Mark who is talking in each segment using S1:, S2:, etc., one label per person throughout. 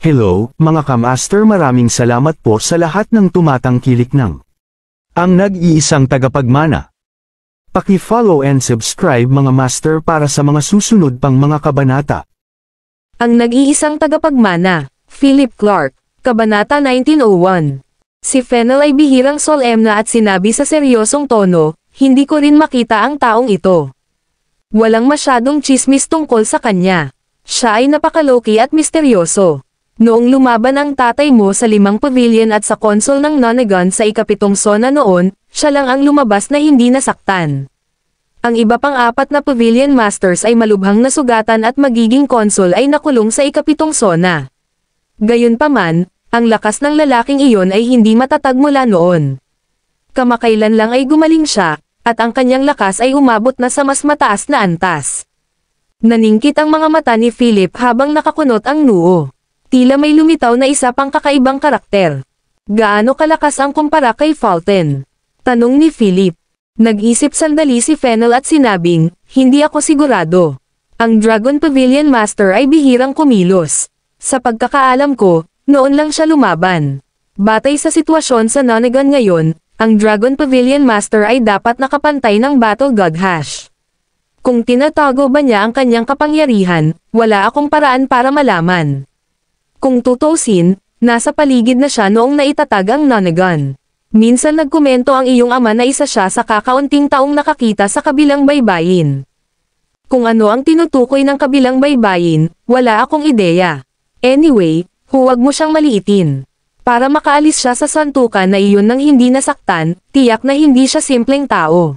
S1: Hello, mga kamaster, maraming salamat po sa lahat ng tumatangkilik ng ang nag-iisang tagapagmana. Paki-follow and subscribe mga master para sa mga susunod pang mga kabanata.
S2: Ang nag-iisang tagapagmana, Philip Clark, Kabanata 1901. Si Fennel ay bihirang solemna at sinabi sa seryosong tono, hindi ko rin makita ang taong ito. Walang masyadong chismis tungkol sa kanya. Siya ay napakaloki at misteryoso. Noong lumaban ang tatay mo sa 5 pavilion at sa konsol ng Nonagon sa ika-7 sona noon, siya lang ang lumabas na hindi nasaktan. Ang iba pang 4 na pavilion masters ay malubhang nasugatan at magiging konsol ay nakulong sa ika-7 sona. Gayunpaman, ang lakas ng lalaking iyon ay hindi matatag mula noon. Kamakailan lang ay gumaling siya, at ang kanyang lakas ay umabot na sa mas mataas na antas. Naningkit ang mga mata ni Philip habang nakakunot ang noo. Tila may lumitaw na isa pang kakaibang karakter. Gaano kalakas ang kumpara kay Fulton? Tanong ni Philip. Nag-isip sandali si Fennel at sinabing, hindi ako sigurado. Ang Dragon Pavilion Master ay bihirang kumilos. Sa pagkakaalam ko, noon lang siya lumaban. Batay sa sitwasyon sa Nonagon ngayon, ang Dragon Pavilion Master ay dapat nakapantay ng Battle God Hash. Kung tinatago ba niya ang kanyang kapangyarihan, wala akong paraan para malaman. Kung tutusin, nasa paligid na siya noong naitatag ang Nonagon. Minsan nagkomento ang iyong ama na isa siya sa kakaunting taong nakakita sa kabilang baybayin. Kung ano ang tinutukoy ng kabilang baybayin, wala akong ideya. Anyway, huwag mo siyang maliitin. Para makaalis siya sa santukan na iyon nang hindi nasaktan, tiyak na hindi siya simpleng tao.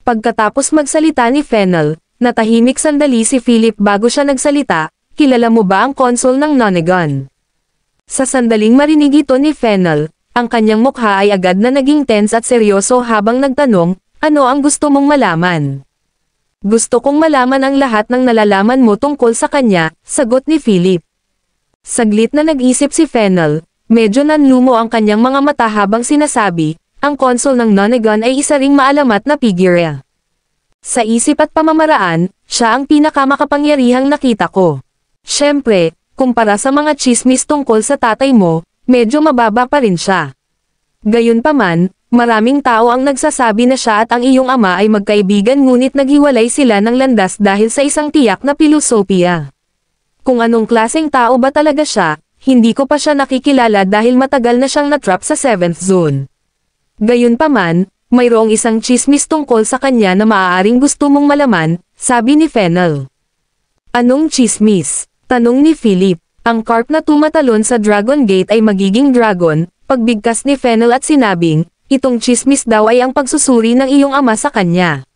S2: Pagkatapos magsalita ni Fennel, natahimik sandali si Philip bago siya nagsalita. Kilala mo ba ang konsol ng Nonagon? Sa sandaling marinig ito ni Fennel, ang kanyang mukha ay agad na naging tense at seryoso habang nagtanong, ano ang gusto mong malaman? Gusto kong malaman ang lahat ng nalalaman mo tungkol sa kanya, sagot ni Philip. Saglit na nag-isip si Fennel, medyo nanlumo ang kanyang mga mata habang sinasabi, ang konsol ng Nonagon ay isa ring maalamat na figure. Sa isip at pamamaraan, siya ang pinakamakapangyarihang nakita ko. Siyempre, kumpara sa mga chismis tungkol sa tatay mo, medyo mababa pa rin siya. Gayunpaman, maraming tao ang nagsasabi na siya at ang iyong ama ay magkaibigan ngunit naghiwalay sila ng landas dahil sa isang tiyak na pilosopiya. Kung anong klaseng tao ba talaga siya, hindi ko pa siya nakikilala dahil matagal na siyang natrap sa 7th zone. Gayunpaman, mayroong isang chismis tungkol sa kanya na maaaring gusto mong malaman, sabi ni Fennel. Anong chismis? Tanong ni Philip. Ang carp na tumatalon sa Dragon Gate ay magiging dragon, pagbigkas ni Fennel at sinabing, itong chismis daw ay ang pagsusuri ng iyong ama sa kanya.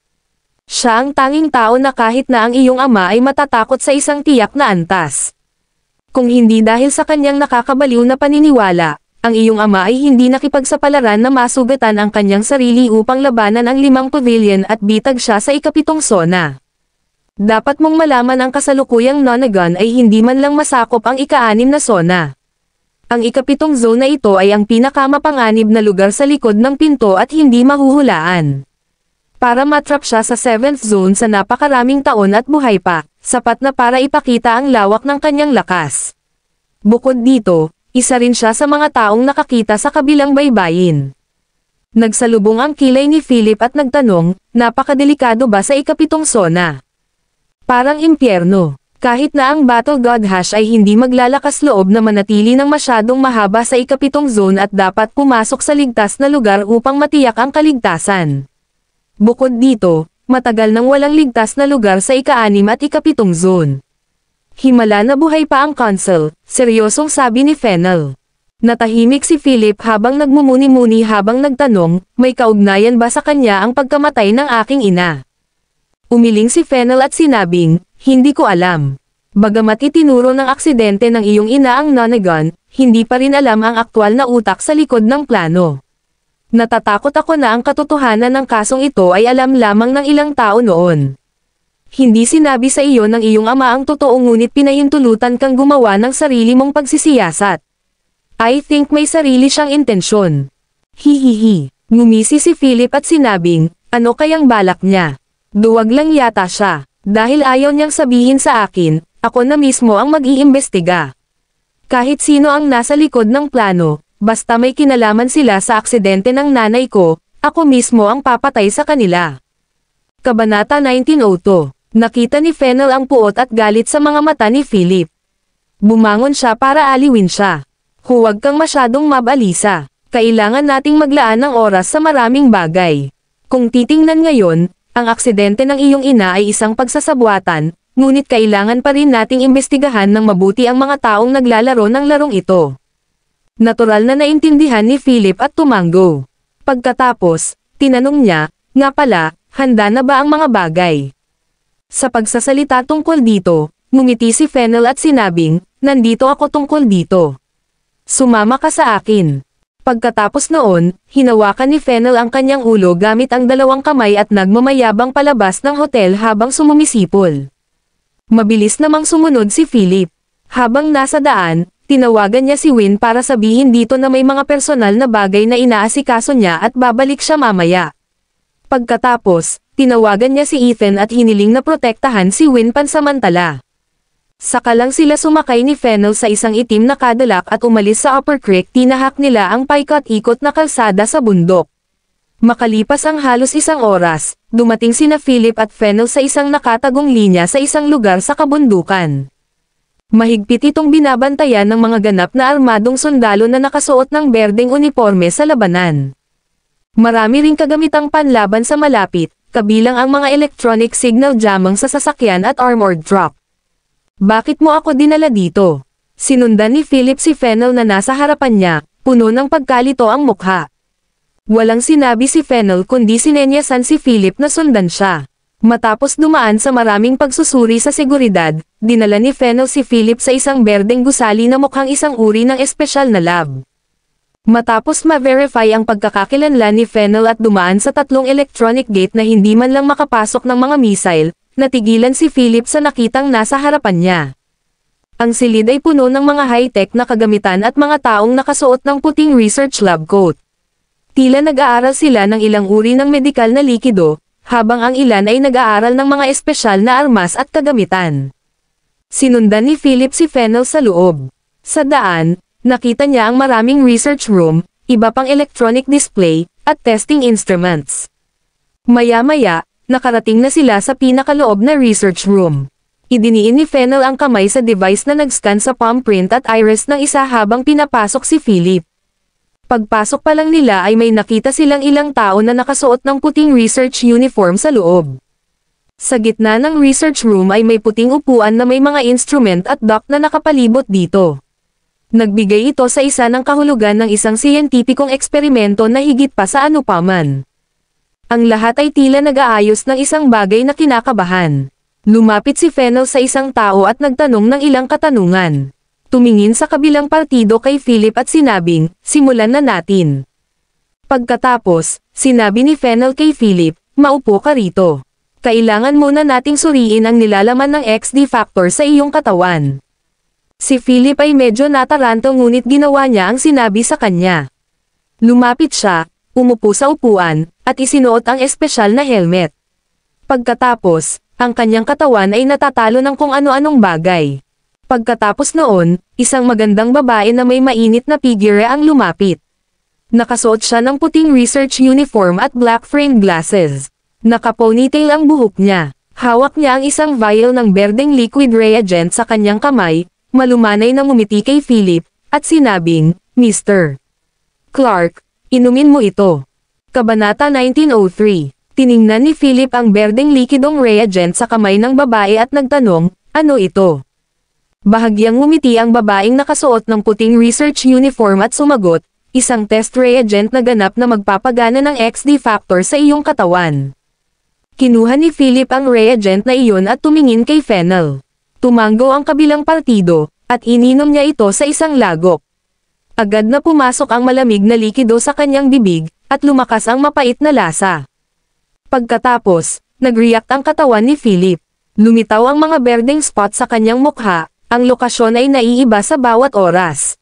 S2: Siya ang tanging tao na kahit na ang iyong ama ay matatakot sa isang tiyak na antas. Kung hindi dahil sa kanyang nakakabaliw na paniniwala, ang iyong ama ay hindi nakipagsapalaran na masugatan ang kanyang sarili upang labanan ang 5 pavilion at bitag siya sa ika-7 sona. Dapat mong malaman ang kasalukuyang Nonagon ay hindi man lang masakop ang ika-6 na sona. Ang ika-7 zone na ito ay ang pinakamapanganib na lugar sa likod ng pinto at hindi mahuhulaan. Para matrap siya sa 7th zone sa napakaraming taon at buhay pa, sapat na para ipakita ang lawak ng kanyang lakas. Bukod dito, isa rin siya sa mga taong nakakita sa kabilang baybayin. Nagsalubong ang kilay ni Philip at nagtanong, napakadelikado ba sa ika-7 sona? Parang impyerno. Kahit na ang Battle God Hash ay hindi maglalakas loob na manatili ng masyadong mahaba sa ika-7 zone at dapat pumasok sa ligtas na lugar upang matiyak ang kaligtasan. Bukod dito, matagal nang walang ligtas na lugar sa ika-6 at ika-7 zone. Himala na buhay pa ang consul, seryosong sabi ni Fennel. Natahimik si Philip habang nagmumuni-muni habang nagtanong, may kaugnayan ba sa kanya ang pagkamatay ng aking ina? Umiling si Fennel at sinabing, hindi ko alam. Bagamat itinuro ng aksidente ng iyong ina ang Nonagon, hindi pa rin alam ang aktwal na utak sa likod ng plano. Natatakot ako na ang katotohanan ng kasong ito ay alam lamang ng ilang tao noon. Hindi sinabi sa iyo ng iyong ama ang totoo ngunit pinahintulutan kang gumawa ng sarili mong pagsisiyasat. I think may sarili siyang intensyon. Hihihi. Ngumisi si Philip at sinabing, ano kayang balak niya? Duwag lang yata siya, dahil ayaw niyang sabihin sa akin, ako na mismo ang mag-iimbestiga. Kahit sino ang nasa likod ng plano, basta may kinalaman sila sa aksidente ng nanay ko, ako mismo ang papatay sa kanila. Kabanata 1902. Nakita ni Fennel ang puot at galit sa mga mata ni Philip. Bumangon siya para aliwin siya. Huwag kang masyadong mabalisa. Kailangan nating maglaan ng oras sa maraming bagay. Kung titingnan ngayon, ang aksidente ng iyong ina ay isang pagsasabwatan, ngunit kailangan pa rin nating imbestigahan ng mabuti ang mga taong naglalaro ng larong ito. Natural na naintindihan ni Philip at tumango. Pagkatapos, tinanong niya, nga pala, handa na ba ang mga bagay? Sa pagsasalita tungkol dito, ngumiti si Fennel at sinabing, nandito ako tungkol dito. Sumama ka sa akin. Pagkatapos noon, hinawakan ni Fennel ang kanyang ulo gamit ang dalawang kamay at nagmamayabang palabas ng hotel habang sumumisipol. Mabilis namang sumunod si Philip. Habang nasa daan, tinawagan niya si Win para sabihin dito na may mga personal na bagay na inaasikaso niya at babalik siya mamaya. Pagkatapos, tinawagan niya si Ethan at hiniling na protektahan si Win pansamantala. Saka lang sila sumakay ni Fennel sa isang itim na Cadillac at umalis sa Upper Creek. Tinahak nila ang paikot-ikot na kalsada sa bundok. Makalipas ang halos isang oras, dumating sina Philip at Fennel sa isang nakatagong linya sa isang lugar sa kabundukan. Mahigpit itong binabantayan ng mga ganap na armadong sundalo na nakasuot ng berdeng uniforme sa labanan. Marami ring kagamitang panlaban sa malapit, kabilang ang mga electronic signal jamming sa sasakyan at armored truck. Bakit mo ako dinala dito? Sinundan ni Philip si Fennel na nasa harapan niya, puno ng pagkalito ang mukha. Walang sinabi si Fennel kundi sinenyasan si Philip na sundan siya. Matapos dumaan sa maraming pagsusuri sa seguridad, dinala ni Fennel si Philip sa isang berdeng gusali na mukhang isang uri ng espesyal na lab. Matapos ma-verify ang pagkakakilanlan ni Fennel at dumaan sa tatlong electronic gate na hindi man lang makapasok ng mga missile, natigilan si Philip sa nakitang nasa harapan niya. Ang silid ay puno ng mga high-tech na kagamitan at mga taong nakasuot ng puting research lab coat. Tila nag-aaral sila ng ilang uri ng medikal na likido, habang ang ilan ay nag-aaral ng mga espesyal na armas at kagamitan. Sinundan ni Philip si Fennel sa loob. Sa daan, nakita niya ang maraming research room, iba pang electronic display, at testing instruments. Maya-maya, nakarating na sila sa pinakaloob na research room. Idiniin ni Fennel ang kamay sa device na nag-scan sa palm print at iris ng isa habang pinapasok si Philip. Pagpasok pa lang nila ay may nakita silang ilang tao na nakasuot ng puting research uniform sa loob. Sa gitna ng research room ay may puting upuan na may mga instrument at dock na nakapalibot dito. Nagbigay ito sa isa ng kahulugan ng isang siyentipikong eksperimento na higit pa sa anupaman. Ang lahat ay tila nag-aayos ng isang bagay na kinakabahan. Lumapit si Fennel sa isang tao at nagtanong ng ilang katanungan. Tumingin sa kabilang partido kay Philip at sinabing, simulan na natin. Pagkatapos, sinabi ni Fennel kay Philip, maupo ka rito. Kailangan muna nating suriin ang nilalaman ng XD factor sa iyong katawan. Si Philip ay medyo nataranto ngunit ginawa niya ang sinabi sa kanya. Lumapit siya, umupo sa upuan, at isinuot ang espesyal na helmet. Pagkatapos, ang kanyang katawan ay natatalo ng kung ano-anong bagay. Pagkatapos noon, isang magandang babae na may mainit na figure ang lumapit. Nakasuot siya ng puting research uniform at black framed glasses. Naka-ponytail ang buhok niya. Hawak niya ang isang vial ng berdeng liquid reagent sa kanyang kamay, malumanay na ngumiti kay Philip, at sinabing, Mr. Clark, inumin mo ito. Kabanata 1903. Tiningnan ni Philip ang berdeng likidong reagent sa kamay ng babae at nagtanong, ano ito? Bahagyang ngumiti ang babaeng nakasuot ng puting research uniform at sumagot, isang test reagent na ganap na magpapagana ng XD factor sa iyong katawan. Kinuha ni Philip ang reagent na iyon at tumingin kay Fennel. Tumango ang kabilang partido, at ininom niya ito sa isang lagok. Agad na pumasok ang malamig na likido sa kanyang bibig, at lumakas ang mapait na lasa. Pagkatapos, nag-react ang katawan ni Philip. Lumitaw ang mga berdeng spot sa kanyang mukha, ang lokasyon ay naiiba sa bawat oras.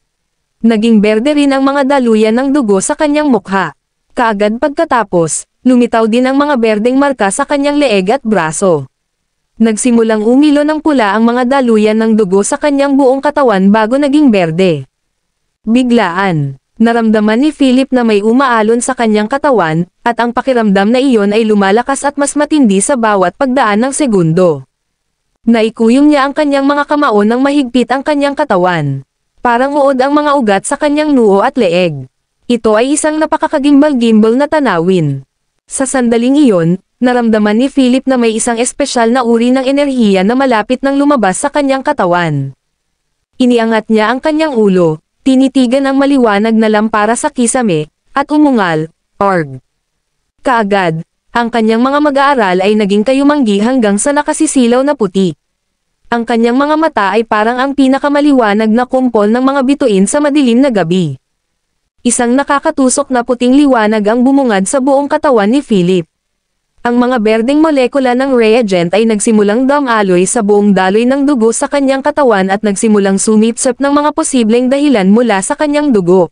S2: Naging berde rin ang mga daluyan ng dugo sa kanyang mukha. Kaagad pagkatapos, lumitaw din ang mga berdeng marka sa kanyang leeg at braso. Nagsimulang umilo ng pula ang mga daluyan ng dugo sa kanyang buong katawan bago naging berde. Biglaan, naramdaman ni Philip na may umaalon sa kanyang katawan, at ang pakiramdam na iyon ay lumalakas at mas matindi sa bawat pagdaan ng segundo. Naikuyong niya ang kanyang mga kamao nang mahigpit ang kanyang katawan. Parang uod ang mga ugat sa kanyang noo at leeg. Ito ay isang napakakagimbal-gimbal na tanawin. Sa sandaling iyon, naramdaman ni Philip na may isang espesyal na uri ng enerhiya na malapit nang lumabas sa kanyang katawan. Iniangat niya ang kanyang ulo, tinitigan ang maliwanag na lampara sa kisame, at umungal, "Org." Kaagad, ang kanyang mga mag-aaral ay naging kayumanggi hanggang sa nakasisilaw na puti. Ang kanyang mga mata ay parang ang pinakamaliwanag na kumpol ng mga bituin sa madilim na gabi. Isang nakakatusok na puting liwanag ang bumungad sa buong katawan ni Philip. Ang mga berdeng molekula ng reagent ay nagsimulang dumaloy sa buong daloy ng dugo sa kanyang katawan at nagsimulang sumipsip ng mga posibleng dahilan mula sa kanyang dugo.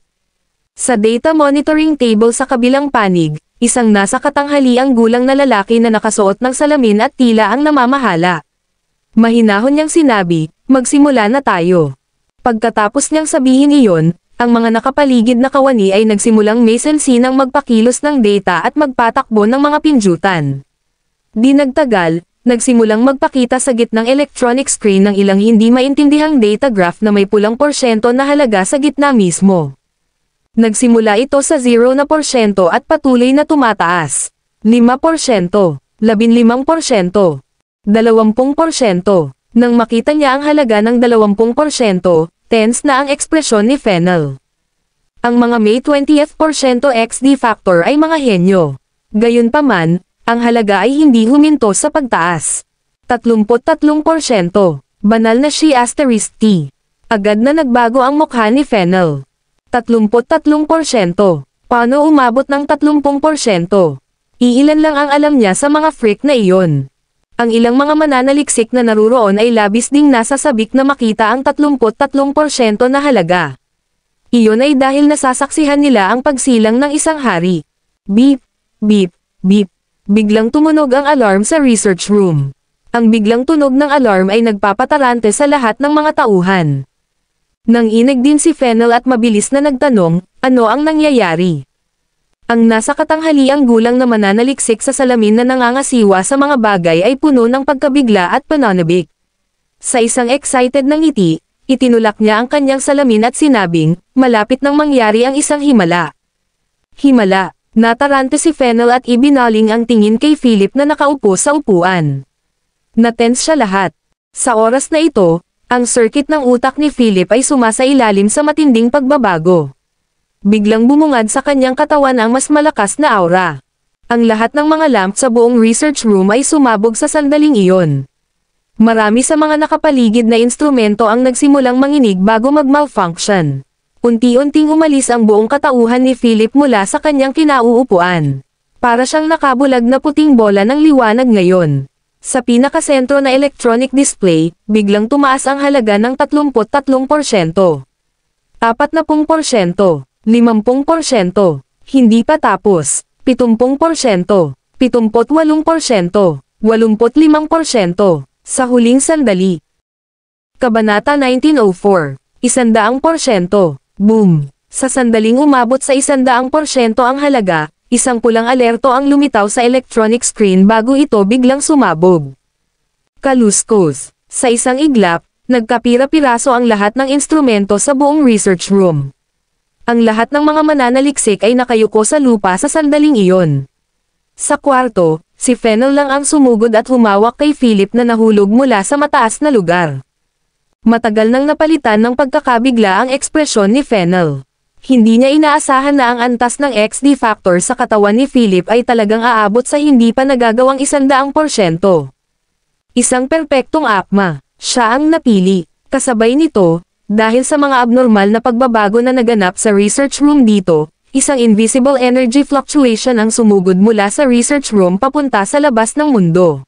S2: Sa data monitoring table sa kabilang panig, isang nasa katanghaliang gulang na lalaki na nakasuot ng salamin at tila ang namamahala. Mahinahon niyang sinabi, "Magsimula na tayo." Pagkatapos niyang sabihin iyon, ang mga nakapaligid na kawani ay nagsimulang may sensinang magpakilos ng data at magpatakbo ng mga pindutan. Di nagtagal, nagsimulang magpakita sa gitnang electronic screen ng ilang hindi maintindihang data graph na may pulang porsyento na halaga sa gitna mismo. Nagsimula ito sa 0% at patuloy na tumataas. 5%, 15%, 20%. Nang makita niya ang halaga ng 20%, tense na ang ekspresyon ni Fennel. Ang mga may 20% XD factor ay mga henyo. Gayunpaman, ang halaga ay hindi huminto sa pagtaas. 33%. Banal na she asterisk T. Agad na nagbago ang mukha ni Fennel. 33%. Paano umabot ng 30%? Iilan lang ang alam niya sa mga freak na iyon. Ang ilang mga mananaliksik na naruroon ay labis ding nasasabik na makita ang 33% na halaga. Iyon ay dahil nasasaksihan nila ang pagsilang ng isang hari. Beep, beep, beep. Biglang tumunog ang alarm sa research room. Ang biglang tunog ng alarm ay nagpapatarante sa lahat ng mga tauhan. Nanginig din si Fennel at mabilis na nagtanong, ano ang nangyayari? Ang nasa katanghaliang gulang na mananaliksik sa salamin na nangangasiwa sa mga bagay ay puno ng pagkabigla at pananabik. Sa isang excited na ngiti, itinulak niya ang kanyang salamin at sinabing, malapit nang mangyari ang isang himala. Himala, natarante si Fennel at ibinaling ang tingin kay Philip na nakaupo sa upuan. Natense siya lahat. Sa oras na ito, ang circuit ng utak ni Philip ay sumasailalim sa matinding pagbabago. Biglang bumungad sa kanyang katawan ang mas malakas na aura. Ang lahat ng mga lamp sa buong research room ay sumabog sa sandaling iyon. Marami sa mga nakapaligid na instrumento ang nagsimulang manginig bago mag-malfunction. Unti-unting umalis ang buong katauhan ni Philip mula sa kanyang kinauupuan. Para siyang nakabulag na puting bola ng liwanag ngayon. Sa pinakasentro na electronic display, biglang tumaas ang halaga ng 33%. 40%. 50%. Hindi pa tapos. 70%. 78%. 85%. Sa huling sandali. Kabanata 1904. 100%. Boom. Sa sandaling umabot sa 100% ang halaga, isang pulang alerto ang lumitaw sa electronic screen bago ito biglang sumabog. Kaluskos. Sa isang iglap, nagkapira-piraso ang lahat ng instrumento sa buong research room. Ang lahat ng mga mananaliksik ay nakayuko sa lupa sa sandaling iyon. Sa kwarto, si Fennel lang ang sumugod at humawak kay Philip na nahulog mula sa mataas na lugar. Matagal nang napalitan ng pagkakabigla ang ekspresyon ni Fennel. Hindi niya inaasahan na ang antas ng XD factor sa katawan ni Philip ay talagang aabot sa hindi pa nagagawang 100%. Isang perpektong akma, siya ang napili. Kasabay nito, dahil sa mga abnormal na pagbabago na naganap sa research room dito, isang invisible energy fluctuation ang sumugod mula sa research room papunta sa labas ng mundo.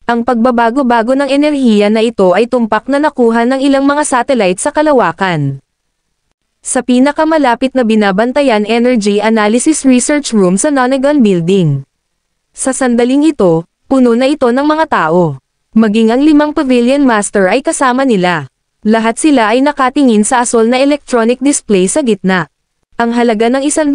S2: Ang pagbabago-bago ng enerhiya na ito ay tumpak na nakuha ng ilang mga satellite sa kalawakan. Sa pinakamalapit na binabantayan Energy Analysis Research Room sa Nonagon Building. Sa sandaling ito, puno na ito ng mga tao. Maging ang 5 Pavilion Master ay kasama nila. Lahat sila ay nakatingin sa asol na electronic display sa gitna. Ang halaga ng 100%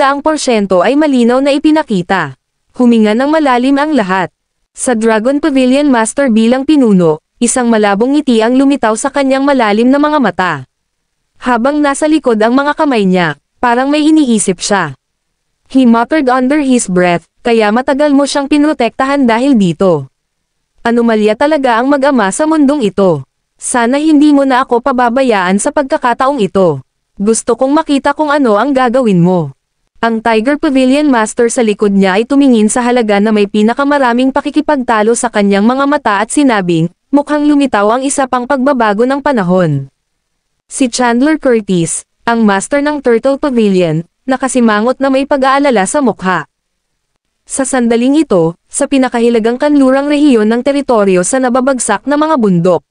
S2: ay malinaw na ipinakita. Huminga ng malalim ang lahat. Sa Dragon Pavilion Master bilang pinuno, isang malabong ngiti ang lumitaw sa kanyang malalim na mga mata. Habang nasa likod ang mga kamay niya, parang may iniisip siya. He muttered under his breath, kaya matagal mo siyang pinrotektahan dahil dito. Anomalya talaga ang mag-ama sa mundong ito. Sana hindi mo na ako pababayaan sa pagkakataong ito. Gusto kong makita kung ano ang gagawin mo. Ang Tiger Pavilion Master sa likod niya ay tumingin sa halaga na may pinakamaraming pakikipagtalo sa kanyang mga mata at sinabing, mukhang lumitaw ang isa pang pagbabago ng panahon. Si Chandler Curtis, ang master ng Turtle Pavilion, nakasimangot na may pag-aalala sa mukha. Sa sandaling ito, sa pinakahilagang kanlurang rehiyon ng teritoryo sa nababagsak na mga bundok.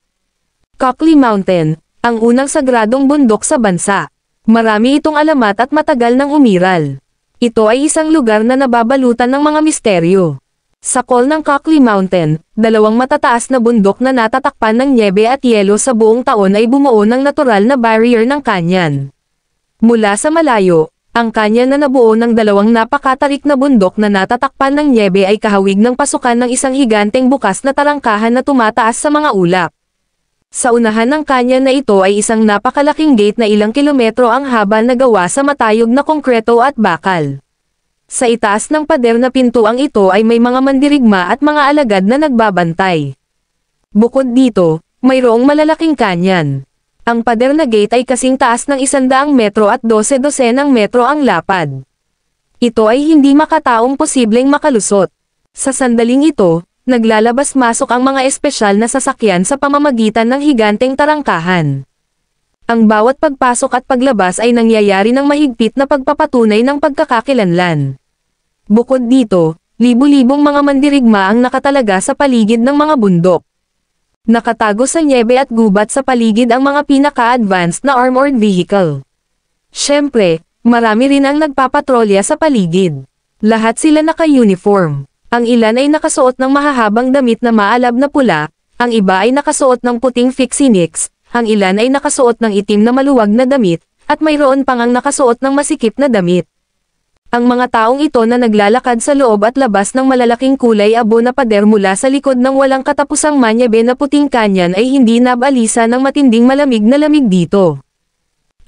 S2: Cockley Mountain, ang unang sagradong bundok sa bansa. Marami itong alamat at matagal nang umiral. Ito ay isang lugar na nababalutan ng mga misteryo. Sa col ng Cockley Mountain, 2 matataas na bundok na natatakpan ng nyebe at yelo sa buong taon ay bumuo ng natural na barrier ng kanyan. Mula sa malayo, ang kanyan na nabuo ng 2 napakatarik na bundok na natatakpan ng nyebe ay kahawig ng pasukan ng isang higanteng bukas na tarangkahan na tumataas sa mga ulap. Sa unahan ng kanyan na ito ay isang napakalaking gate na ilang kilometro ang haba na gawa sa matayog na konkreto at bakal. Sa itaas ng pader na pintuang ito ay may mga mandirigma at mga alagad na nagbabantay. Bukod dito, mayroong malalaking kanyan. Ang pader na gate ay kasing taas ng 100 metro at 12 dosenang metro ang lapad. Ito ay hindi makataong posibleng makalusot. Sa sandaling ito, naglalabas-masok ang mga espesyal na sasakyan sa pamamagitan ng higanteng tarangkahan. Ang bawat pagpasok at paglabas ay nangyayari ng mahigpit na pagpapatunay ng pagkakakilanlan. Bukod dito, libu-libong mga mandirigma ang nakatalaga sa paligid ng mga bundok. Nakatago sa nyebe at gubat sa paligid ang mga pinaka-advanced na armored vehicle. Siyempre, marami rin ang nagpapatrolya sa paligid. Lahat sila naka-uniform. Ang ilan ay nakasuot ng mahahabang damit na maalab na pula, ang iba ay nakasuot ng puting fixie nicks, ang ilan ay nakasuot ng itim na maluwag na damit, at mayroon pang ang nakasuot ng masikip na damit. Ang mga taong ito na naglalakad sa loob at labas ng malalaking kulay abo na pader mula sa likod ng walang katapusang manyebe na puting kanyan ay hindi nabalisa ng matinding malamig na lamig dito.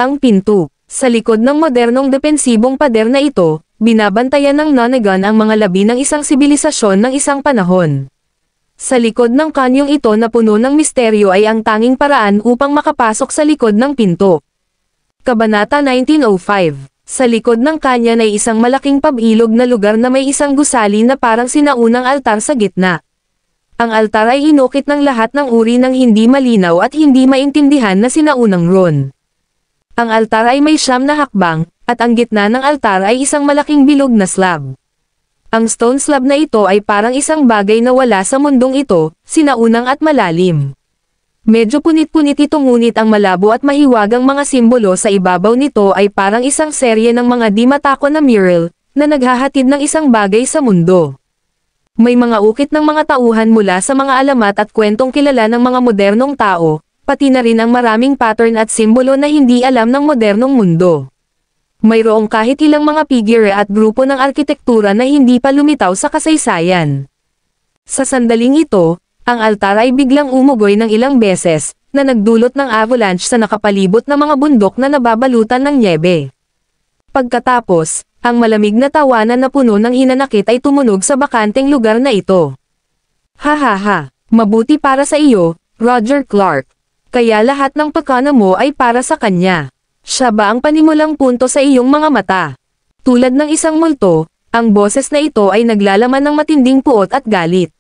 S2: Ang pinto, sa likod ng modernong depensibong pader na ito, binabantayan ng Nonagon ang mga labi ng isang sibilisasyon ng isang panahon. Sa likod ng kanyong ito na puno ng misteryo ay ang tanging paraan upang makapasok sa likod ng pinto. Kabanata 1905. Sa likod ng kanyan ay isang malaking pabilog na lugar na may isang gusali na parang sinaunang altar sa gitna. Ang altar ay hinukit ng lahat ng uri ng hindi malinaw at hindi maintindihan na sinaunang ron. Ang altar ay may 9 na hakbang, at ang gitna ng altar ay isang malaking bilog na slab. Ang stone slab na ito ay parang isang bagay na wala sa mundong ito, sinaunang at malalim. Medyo punit-punit ito ngunit ang malabo at mahiwagang mga simbolo sa ibabaw nito ay parang isang serye ng mga di matako na mural, na naghahatid ng isang bagay sa mundo. May mga ukit ng mga tauhan mula sa mga alamat at kwentong kilala ng mga modernong tao, pati na rin ang maraming pattern at simbolo na hindi alam ng modernong mundo. Mayroong kahit ilang mga figure at grupo ng arkitektura na hindi pa lumitaw sa kasaysayan. Sa sandaling ito, ang altar ay biglang umugoy ng ilang beses, na nagdulot ng avalanche sa nakapalibot na mga bundok na nababalutan ng nyebe. Pagkatapos, ang malamig na tawanan na puno ng hinanakit ay tumunog sa bakanteng lugar na ito. Ha ha ha, mabuti para sa iyo, Roger Clark. Kaya lahat ng pagkana mo ay para sa kanya. Siya ba ang panimulang punto sa iyong mga mata? Tulad ng isang multo, ang boses na ito ay naglalaman ng matinding puot at galit.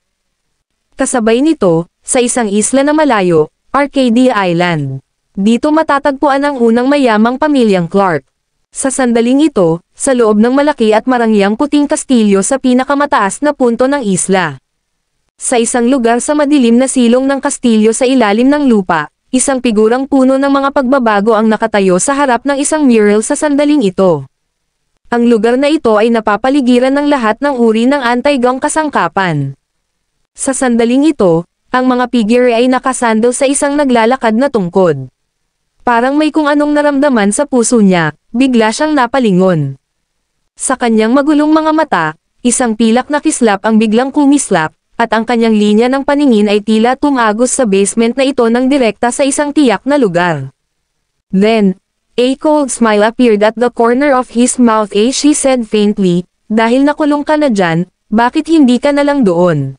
S2: Kasabay nito, sa isang isla na malayo, Arcadia Island. Dito matatagpuan ang unang mayamang pamilyang Clark. Sa sandaling ito, sa loob ng malaki at marangyang puting kastilyo sa pinakamataas na punto ng isla. Sa isang lugar sa madilim na silong ng kastilyo sa ilalim ng lupa, isang figurang puno ng mga pagbabago ang nakatayo sa harap ng isang mural sa sandaling ito. Ang lugar na ito ay napapaligiran ng lahat ng uri ng anti-gang kasangkapan. Sa sandaling ito, Ang mga figure ay nakasandal sa isang naglalakad na tungkod. Parang may kung anong naramdaman sa puso niya, bigla siyang napalingon. Sa kanyang magulong mga mata, isang pilak na kislap ang biglang kumislap, at ang kanyang linya ng paningin ay tila tumagos sa basement na ito ng direkta sa isang tiyak na lugar. Then, a cold smile appeared at the corner of his mouth as she said faintly, "Dahil nakulong ka na dyan, bakit hindi ka na lang doon?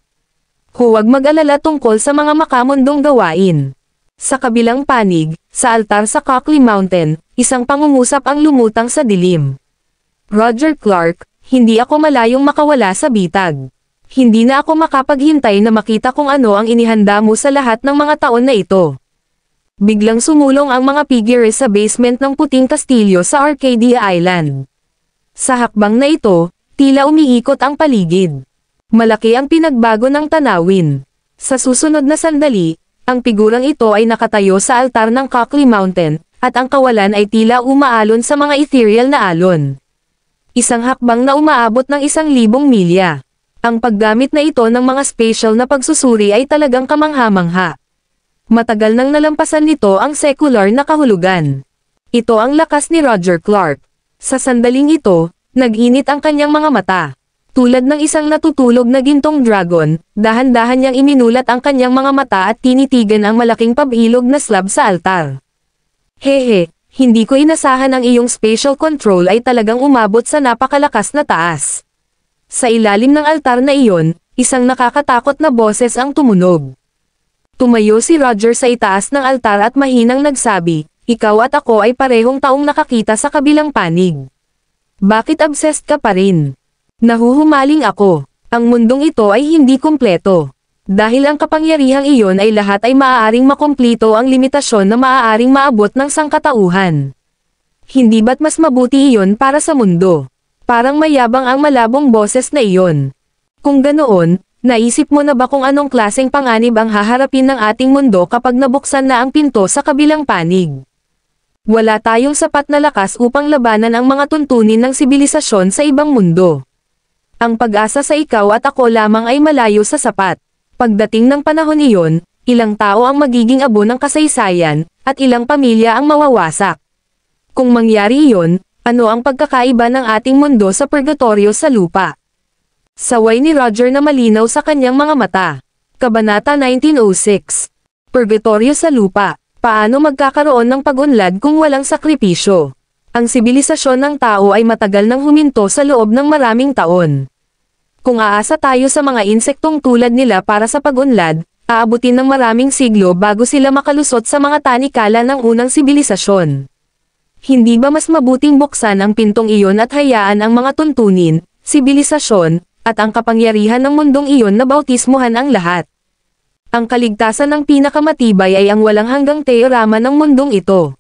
S2: Huwag mag-alala tungkol sa mga makamundong gawain." Sa kabilang panig, sa altar sa Cockley Mountain, isang pangungusap ang lumutang sa dilim. "Roger Clark, hindi ako malayong makawala sa bitag. Hindi na ako makapaghintay na makita kung ano ang inihanda mo sa lahat ng mga taon na ito." Biglang sumulong ang mga figure sa basement ng puting kastilyo sa Arcadia Island. Sa hakbang na ito, tila umiikot ang paligid. Malaki ang pinagbago ng tanawin. Sa susunod na sandali, ang figurang ito ay nakatayo sa altar ng Cockley Mountain, at ang kawalan ay tila umaalon sa mga ethereal na alon. Isang hakbang na umaabot ng 1,000 milya. Ang paggamit na ito ng mga spatial na pagsusuri ay talagang kamangha-mangha. Matagal nang nalampasan nito ang secular na kahulugan. Ito ang lakas ni Roger Clark. Sa sandaling ito, nag-init ang kanyang mga mata. Tulad ng isang natutulog na gintong dragon, dahan-dahan niyang iminulat ang kanyang mga mata at tinitigan ang malaking pabilog na slab sa altar. "Hehe, hindi ko inasahan ang iyong spatial control ay talagang umabot sa napakalakas na taas." Sa ilalim ng altar na iyon, isang nakakatakot na boses ang tumunog. Tumayo si Roger sa itaas ng altar at mahinang nagsabi, "Ikaw at ako ay parehong taong nakakita sa kabilang panig. Bakit obsessed ka pa rin?" Nahuhumaling ako. Ang mundong ito ay hindi kumpleto. Dahil ang kapangyarihang iyon ay lahat ay maaaring makumplito ang limitasyon na maaaring maabot ng sangkatauhan. Hindi ba't mas mabuti iyon para sa mundo? Parang mayabang ang malabong boses na iyon. Kung ganoon, naisip mo na ba kung anong klaseng panganib ang haharapin ng ating mundo kapag nabuksan na ang pinto sa kabilang panig? Wala tayong sapat na lakas upang labanan ang mga tuntunin ng sibilisasyon sa ibang mundo. Ang pag-asa sa ikaw at ako lamang ay malayo sa sapat. Pagdating ng panahon iyon, ilang tao ang magiging abo ng kasaysayan, at ilang pamilya ang mawawasak. Kung mangyari iyon, ano ang pagkakaiba ng ating mundo sa purgatorio sa lupa? Saway ni Roger na malinaw sa kanyang mga mata. Kabanata 1906. Purgatorio sa lupa. Paano magkakaroon ng pag-unlad kung walang sakripisyo? Ang sibilisasyon ng tao ay matagal nang huminto sa loob ng maraming taon. Kung aasa tayo sa mga insektong tulad nila para sa pag-unlad, aabutin ng maraming siglo bago sila makalusot sa mga tanikala ng unang sibilisasyon. Hindi ba mas mabuting buksan ang pintong iyon at hayaan ang mga tuntunin, sibilisasyon, at ang kapangyarihan ng mundong iyon na bautismuhan ang lahat? Ang kaligtasan ng pinakamatibay ay ang walang hanggang teorama ng mundong ito.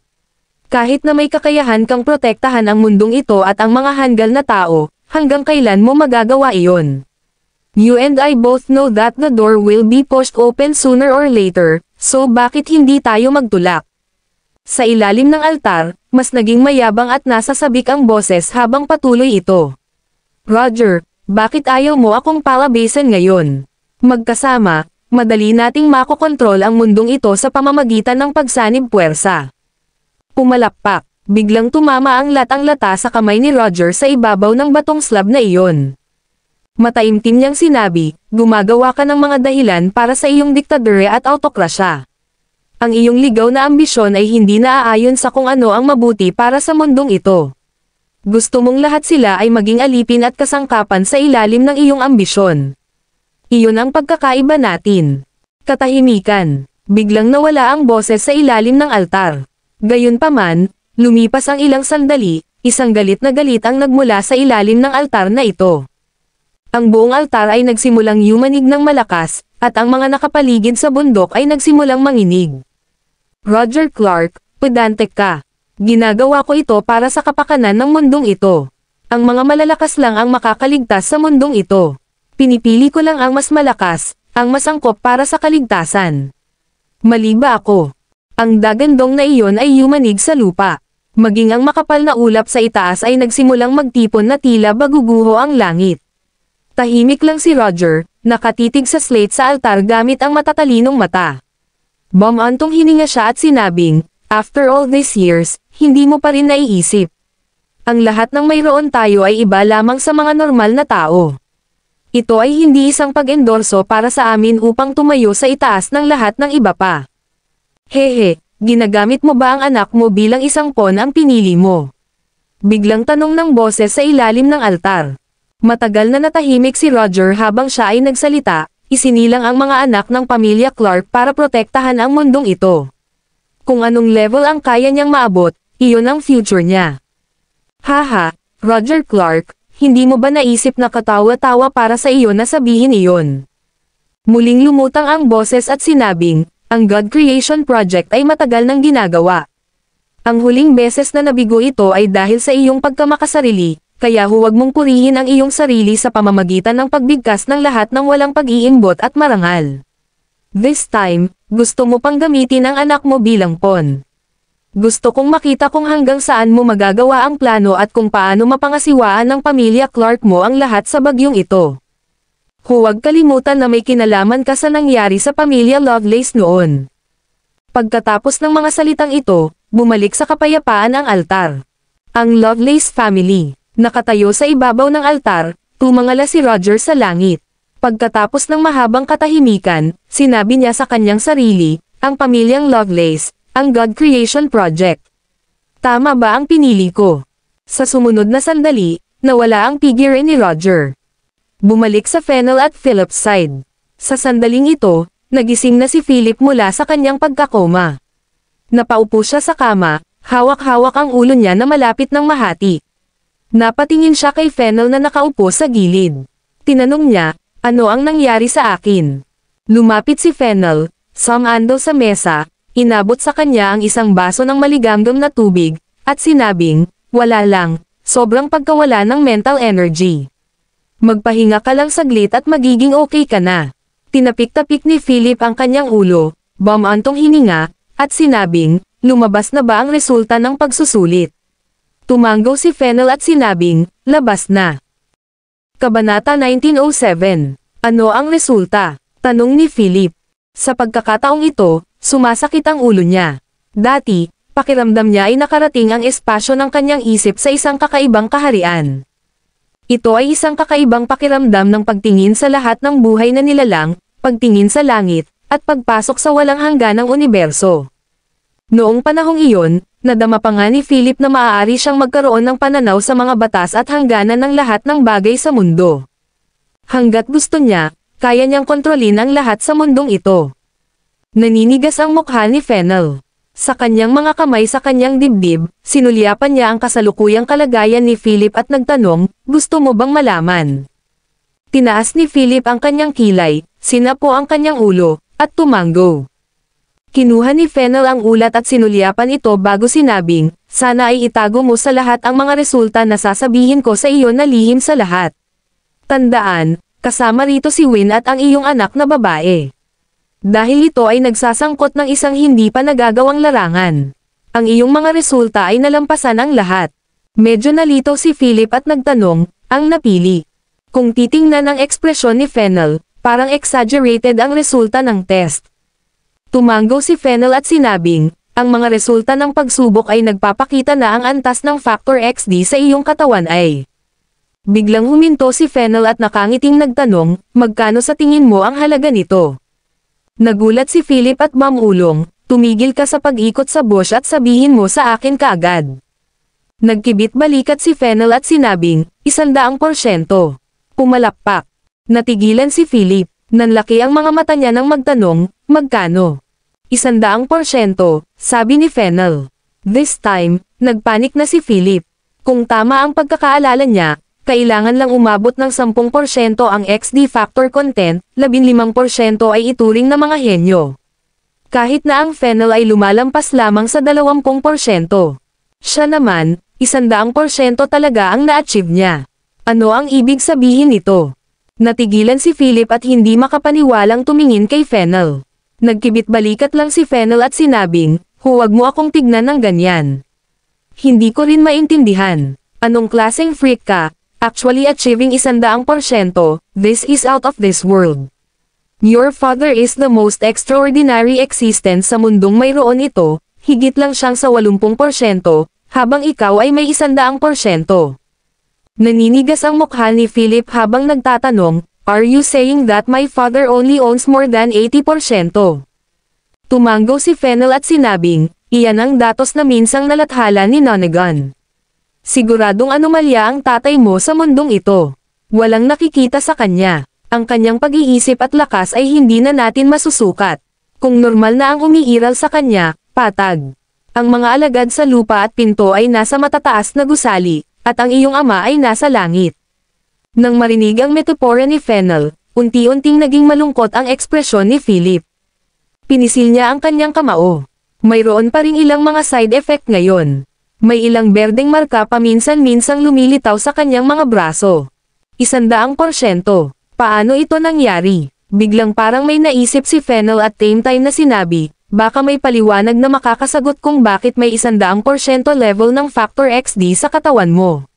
S2: Kahit na may kakayahan kang protektahan ang mundong ito at ang mga hanggal na tao, hanggang kailan mo magagawa iyon? You and I both know that the door will be pushed open sooner or later, so bakit hindi tayo magtulak? Sa ilalim ng altar, mas naging mayabang at nasasabik ang boses habang patuloy ito. "Roger, bakit ayaw mo akong palabasan ngayon? Magkasama, madali nating makokontrol ang mundong ito sa pamamagitan ng pagsanib puwersa." Pumalakpak. Biglang tumama ang latang-lata sa kamay ni Roger sa ibabaw ng batong slab na iyon. Mataimtim niyang sinabi, "Gumagawa ka ng mga dahilan para sa iyong diktadura at autokrasya. Ang iyong ligaw na ambisyon ay hindi naaayon sa kung ano ang mabuti para sa mundong ito. Gusto mong lahat sila ay maging alipin at kasangkapan sa ilalim ng iyong ambisyon. Iyon ang pagkakaiba natin." Katahimikan. Biglang nawala ang boses sa ilalim ng altar. Gayunpaman, lumipas ang ilang sandali, isang galit na galit ang nagmula sa ilalim ng altar na ito. Ang buong altar ay nagsimulang yumanig ng malakas, at ang mga nakapaligid sa bundok ay nagsimulang manginig. "Roger Clark, pedante ka. Ginagawa ko ito para sa kapakanan ng mundong ito. Ang mga malalakas lang ang makakaligtas sa mundong ito. Pinipili ko lang ang mas malakas, ang mas angkop para sa kaligtasan. Mali ba ako?" Ang dagandong na iyon ay yumanig sa lupa. Maging ang makapal na ulap sa itaas ay nagsimulang magtipon na tila baguguho ang langit. Tahimik lang si Roger, nakatitig sa slate sa altar gamit ang matatalinong mata. Bumantong hininga siya at sinabing, "After all these years, hindi mo pa rin naiisip. Ang lahat ng mayroon tayo ay iba lamang sa mga normal na tao. Ito ay hindi isang pag-endorso para sa amin upang tumayo sa itaas ng lahat ng iba pa. Hehe, ginagamit mo ba ang anak mo bilang isang pawn ang pinili mo?" Biglang tanong ng boses sa ilalim ng altar. Matagal na natahimik si Roger habang siya ay nagsalita, isinilang ang mga anak ng pamilya Clark para protektahan ang mundong ito. Kung anong level ang kaya niyang maabot, iyon ang future niya. Haha, Roger Clark, hindi mo ba naisip na katawa-tawa para sa iyo na sabihin iyon? Muling lumutang ang boses at sinabing, ang God Creation Project ay matagal nang ginagawa. Ang huling beses na nabigo ito ay dahil sa iyong pagkamakasarili, kaya huwag mong purihin ang iyong sarili sa pamamagitan ng pagbigkas ng lahat ng walang pag-iimbot at marangal. This time, gusto mo pang gamitin ang anak mo bilang pawn. Gusto kong makita kung hanggang saan mo magagawa ang plano at kung paano mapangasiwaan ng pamilya Clark mo ang lahat sa bagyong ito. Huwag kalimutan na may kinalaman ka sa nangyari sa pamilya Lovelace noon. Pagkatapos ng mga salitang ito, bumalik sa kapayapaan ang altar. Ang Lovelace family. Nakatayo sa ibabaw ng altar, tumangala si Roger sa langit. Pagkatapos ng mahabang katahimikan, sinabi niya sa kanyang sarili, ang pamilyang Lovelace, ang God Creation Project. Tama ba ang pinili ko? Sa sumunod na sandali, nawala ang figure ni Roger. Bumalik sa Fennel at Philip's side. Sa sandaling ito, nagising na si Philip mula sa kanyang pagkakoma. Napaupo siya sa kama, hawak-hawak ang ulo niya na malapit ng mahati. Napatingin siya kay Fennel na nakaupo sa gilid. Tinanong niya, ano ang nangyari sa akin? Lumapit si Fennel, sumando sa mesa, inabot sa kanya ang isang baso ng maligamgam na tubig, at sinabing, wala lang, sobrang pagkawala ng mental energy. Magpahinga ka lang saglit at magiging okay ka na. Tinapik-tapik ni Philip ang kanyang ulo, bumantong hininga, at sinabing, lumabas na ba ang resulta ng pagsusulit? Tumanggo si Fennel at sinabing, labas na. Kabanata 1907. Ano ang resulta? Tanong ni Philip. Sa pagkakataong ito, sumasakit ang ulo niya. Dati, pakiramdam niya ay nakarating ang espasyo ng kanyang isip sa isang kakaibang kaharian. Ito ay isang kakaibang pakiramdam ng pagtingin sa lahat ng buhay na nilalang, pagtingin sa langit, at pagpasok sa walang hangganang universo. Noong panahong iyon, nadama pa nga ni Philip na maaari siyang magkaroon ng pananaw sa mga batas at hangganan ng lahat ng bagay sa mundo. Hanggat gusto niya, kaya niyang kontrolin ang lahat sa mundong ito. Naninigas ang mukha ni Fennel. Sa kanyang mga kamay sa kanyang dibdib, sinulyapan niya ang kasalukuyang kalagayan ni Philip at nagtanong, gusto mo bang malaman? Tinaas ni Philip ang kanyang kilay, sinapo ang kanyang ulo, at tumanggo. Kinuha ni Fennel ang ulat at sinulyapan ito bago sinabing, sana ay itago mo sa lahat ang mga resulta na sasabihin ko sa iyo na lihim sa lahat. Tandaan, kasama rito si Win at ang iyong anak na babae. Dahil ito ay nagsasangkot ng isang hindi pa nagagawang larangan. Ang iyong mga resulta ay nalampasan ang lahat. Medyo nalito si Philip at nagtanong, ang napili. Kung titingnan ang ekspresyon ni Fennel, parang exaggerated ang resulta ng test. Tumanggo si Fennel at sinabing, ang mga resulta ng pagsubok ay nagpapakita na ang antas ng factor XD sa iyong katawan ay. Biglang huminto si Fennel at nakangiting nagtanong, magkano sa tingin mo ang halaga nito? Nagulat si Philip at mamulong, tumigil ka sa pag-ikot sa bush at sabihin mo sa akin kaagad. Nagkibit balikat si Fennel at sinabing, 100%. Pumalakpak. Natigilan si Philip, nanlaki ang mga mata niya nang magtanong, magkano? 100%, sabi ni Fennel. This time, nagpanik na si Philip. Kung tama ang pagkakaalala niya, kailangan lang umabot ng 10% ang XD factor content, 15% ay ituring na mga henyo. Kahit na ang Fennel ay lumalampas lamang sa 20%. Siya naman, 100% talaga ang na-achieve niya. Ano ang ibig sabihin nito? Natigilan si Philip at hindi makapaniwalang tumingin kay Fennel. Nagkibit balikat lang si Fennel at sinabing, huwag mo akong tignan ng ganyan. Hindi ko rin maintindihan. Anong klaseng freak ka? Actually achieving 100%, this is out of this world. Your father is the most extraordinary existence sa mundong mayroon ito, higit lang siyang sa 80%, habang ikaw ay may 100%. Naninigas ang mukha ni Philip habang nagtatanong, "Are you saying that my father only owns more than 80%? Tumanggo si Fennel at sinabing, "Iyan ang datos na minsang nalathala ni Nonagon. Siguradong anomalya ang tatay mo sa mundong ito. Walang nakikita sa kanya. Ang kanyang pag-iisip at lakas ay hindi na natin masusukat. Kung normal na ang umiiral sa kanya, patag. Ang mga alagad sa lupa at pinto ay nasa matataas na gusali, at ang iyong ama ay nasa langit." Nang marinig ang metapora ni Fennel, unti-unting naging malungkot ang ekspresyon ni Philip. Pinisil niya ang kanyang kamao. Mayroon pa ring ilang mga side effect ngayon. May ilang berdeng marka paminsan-minsang lumilitaw sa kanyang mga braso. 100%. Paano ito nangyari? Biglang parang may naisip si Fennel at same time na sinabi, "Baka may paliwanag na makakasagot kung bakit may 100% level ng factor XD sa katawan mo."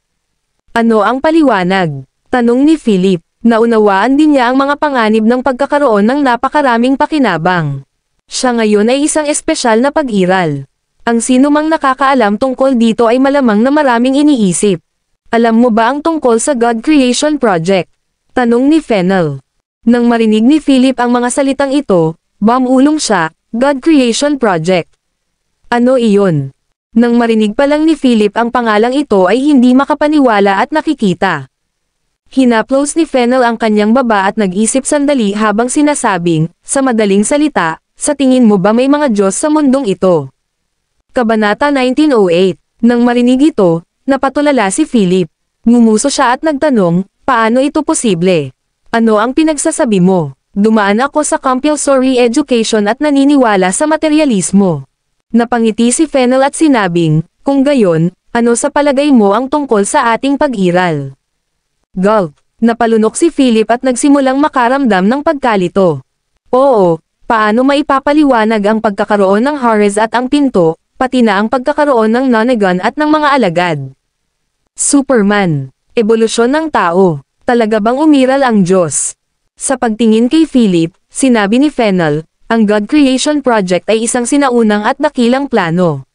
S2: "Ano ang paliwanag?" tanong ni Philip. Naunawaan din niya ang mga panganib ng pagkakaroon ng napakaraming pakinabang. Siya ngayon ay isang espesyal na pag-iral. Ang sino mang nakakaalam tungkol dito ay malamang na maraming iniisip. "Alam mo ba ang tungkol sa God Creation Project?" tanong ni Fennel. Nang marinig ni Philip ang mga salitang ito, bumulong siya, "God Creation Project? Ano iyon?" Nang marinig pa lang ni Philip ang pangalang ito ay hindi makapaniwala at nakikita. Hinaplos ni Fennel ang kanyang baba at nag-isip sandali habang sinasabing, "Sa madaling salita, sa tingin mo ba may mga Diyos sa mundong ito?" Kabanata 1908. Nang marinig ito, napatulala si Philip. Ngumuso siya at nagtanong, "Paano ito posible? Ano ang pinagsasabi mo? Dumaan ako sa compulsory education at naniniwala sa materialismo." Napangiti si Fennel at sinabing, "Kung gayon, ano sa palagay mo ang tungkol sa ating pag-iral?" Gulp. Napalunok si Philip at nagsimulang makaramdam ng pagkalito. "Oo, paano maipapaliwanag ang pagkakaroon ng Horus at ang pinto, pati na ang pagkakaroon ng Nonagon at ng mga alagad?" Superman. Ebolusyon ng tao. Talaga bang umiral ang Diyos? Sa pagtingin kay Philip, sinabi ni Fennel, ang God Creation Project ay isang sinaunang at dakilang plano.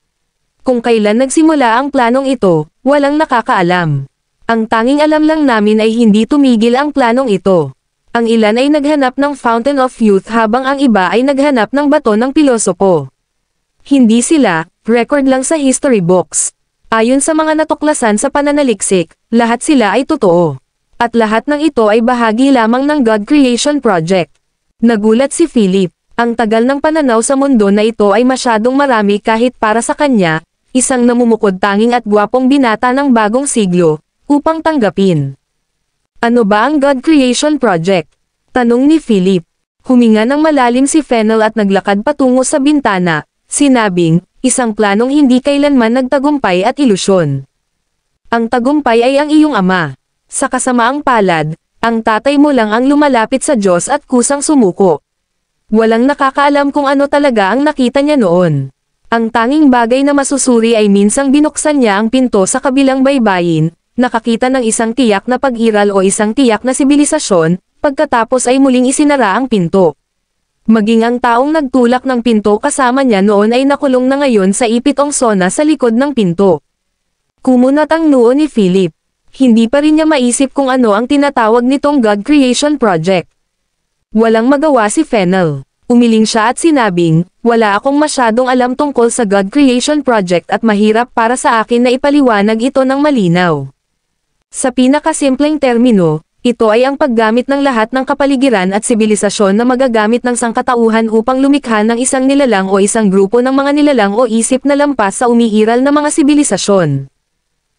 S2: Kung kailan nagsimula ang planong ito, walang nakakaalam. Ang tanging alam lang namin ay hindi tumigil ang planong ito. Ang ilan ay naghanap ng Fountain of Youth habang ang iba ay naghanap ng bato ng pilosopo. Hindi sila, record lang sa history books. Ayon sa mga natuklasan sa pananaliksik, lahat sila ay totoo. At lahat ng ito ay bahagi lamang ng God Creation Project. Nagulat si Philip. Ang tagal ng pananaw sa mundo na ito ay masyadong marami kahit para sa kanya, isang namumukod tanging at gwapong binata ng bagong siglo, upang tanggapin. "Ano ba ang God Creation Project?" tanong ni Philip. Huminga ng malalim si Fennel at naglakad patungo sa bintana, sinabing, "Isang planong hindi kailanman nagtagumpay at ilusyon. Ang tagumpay ay ang iyong ama. Sa kasamaang palad, ang tatay mo lang ang lumalapit sa Diyos at kusang sumuko. Walang nakakaalam kung ano talaga ang nakita niya noon. Ang tanging bagay na masusuri ay minsang binuksan niya ang pinto sa kabilang baybayin, nakakita ng isang tiyak na pag-iral o isang tiyak na sibilisasyon, pagkatapos ay muling isinara ang pinto. Maging ang taong nagtulak ng pinto kasama niya noon ay nakulong na ngayon sa ipitong sona sa likod ng pinto." Kumunat ang noo ni Philip. Hindi pa rin niya maisip kung ano ang tinatawag nitong God Creation Project. Walang magawa si Fennel. Umiling siya at sinabing, "Wala akong masyadong alam tungkol sa God Creation Project at mahirap para sa akin na ipaliwanag ito ng malinaw. Sa pinakasimpleng termino, ito ay ang paggamit ng lahat ng kapaligiran at sibilisasyon na magagamit ng sangkatauhan upang lumikha ng isang nilalang o isang grupo ng mga nilalang o isip na lampas sa umiiral na mga sibilisasyon.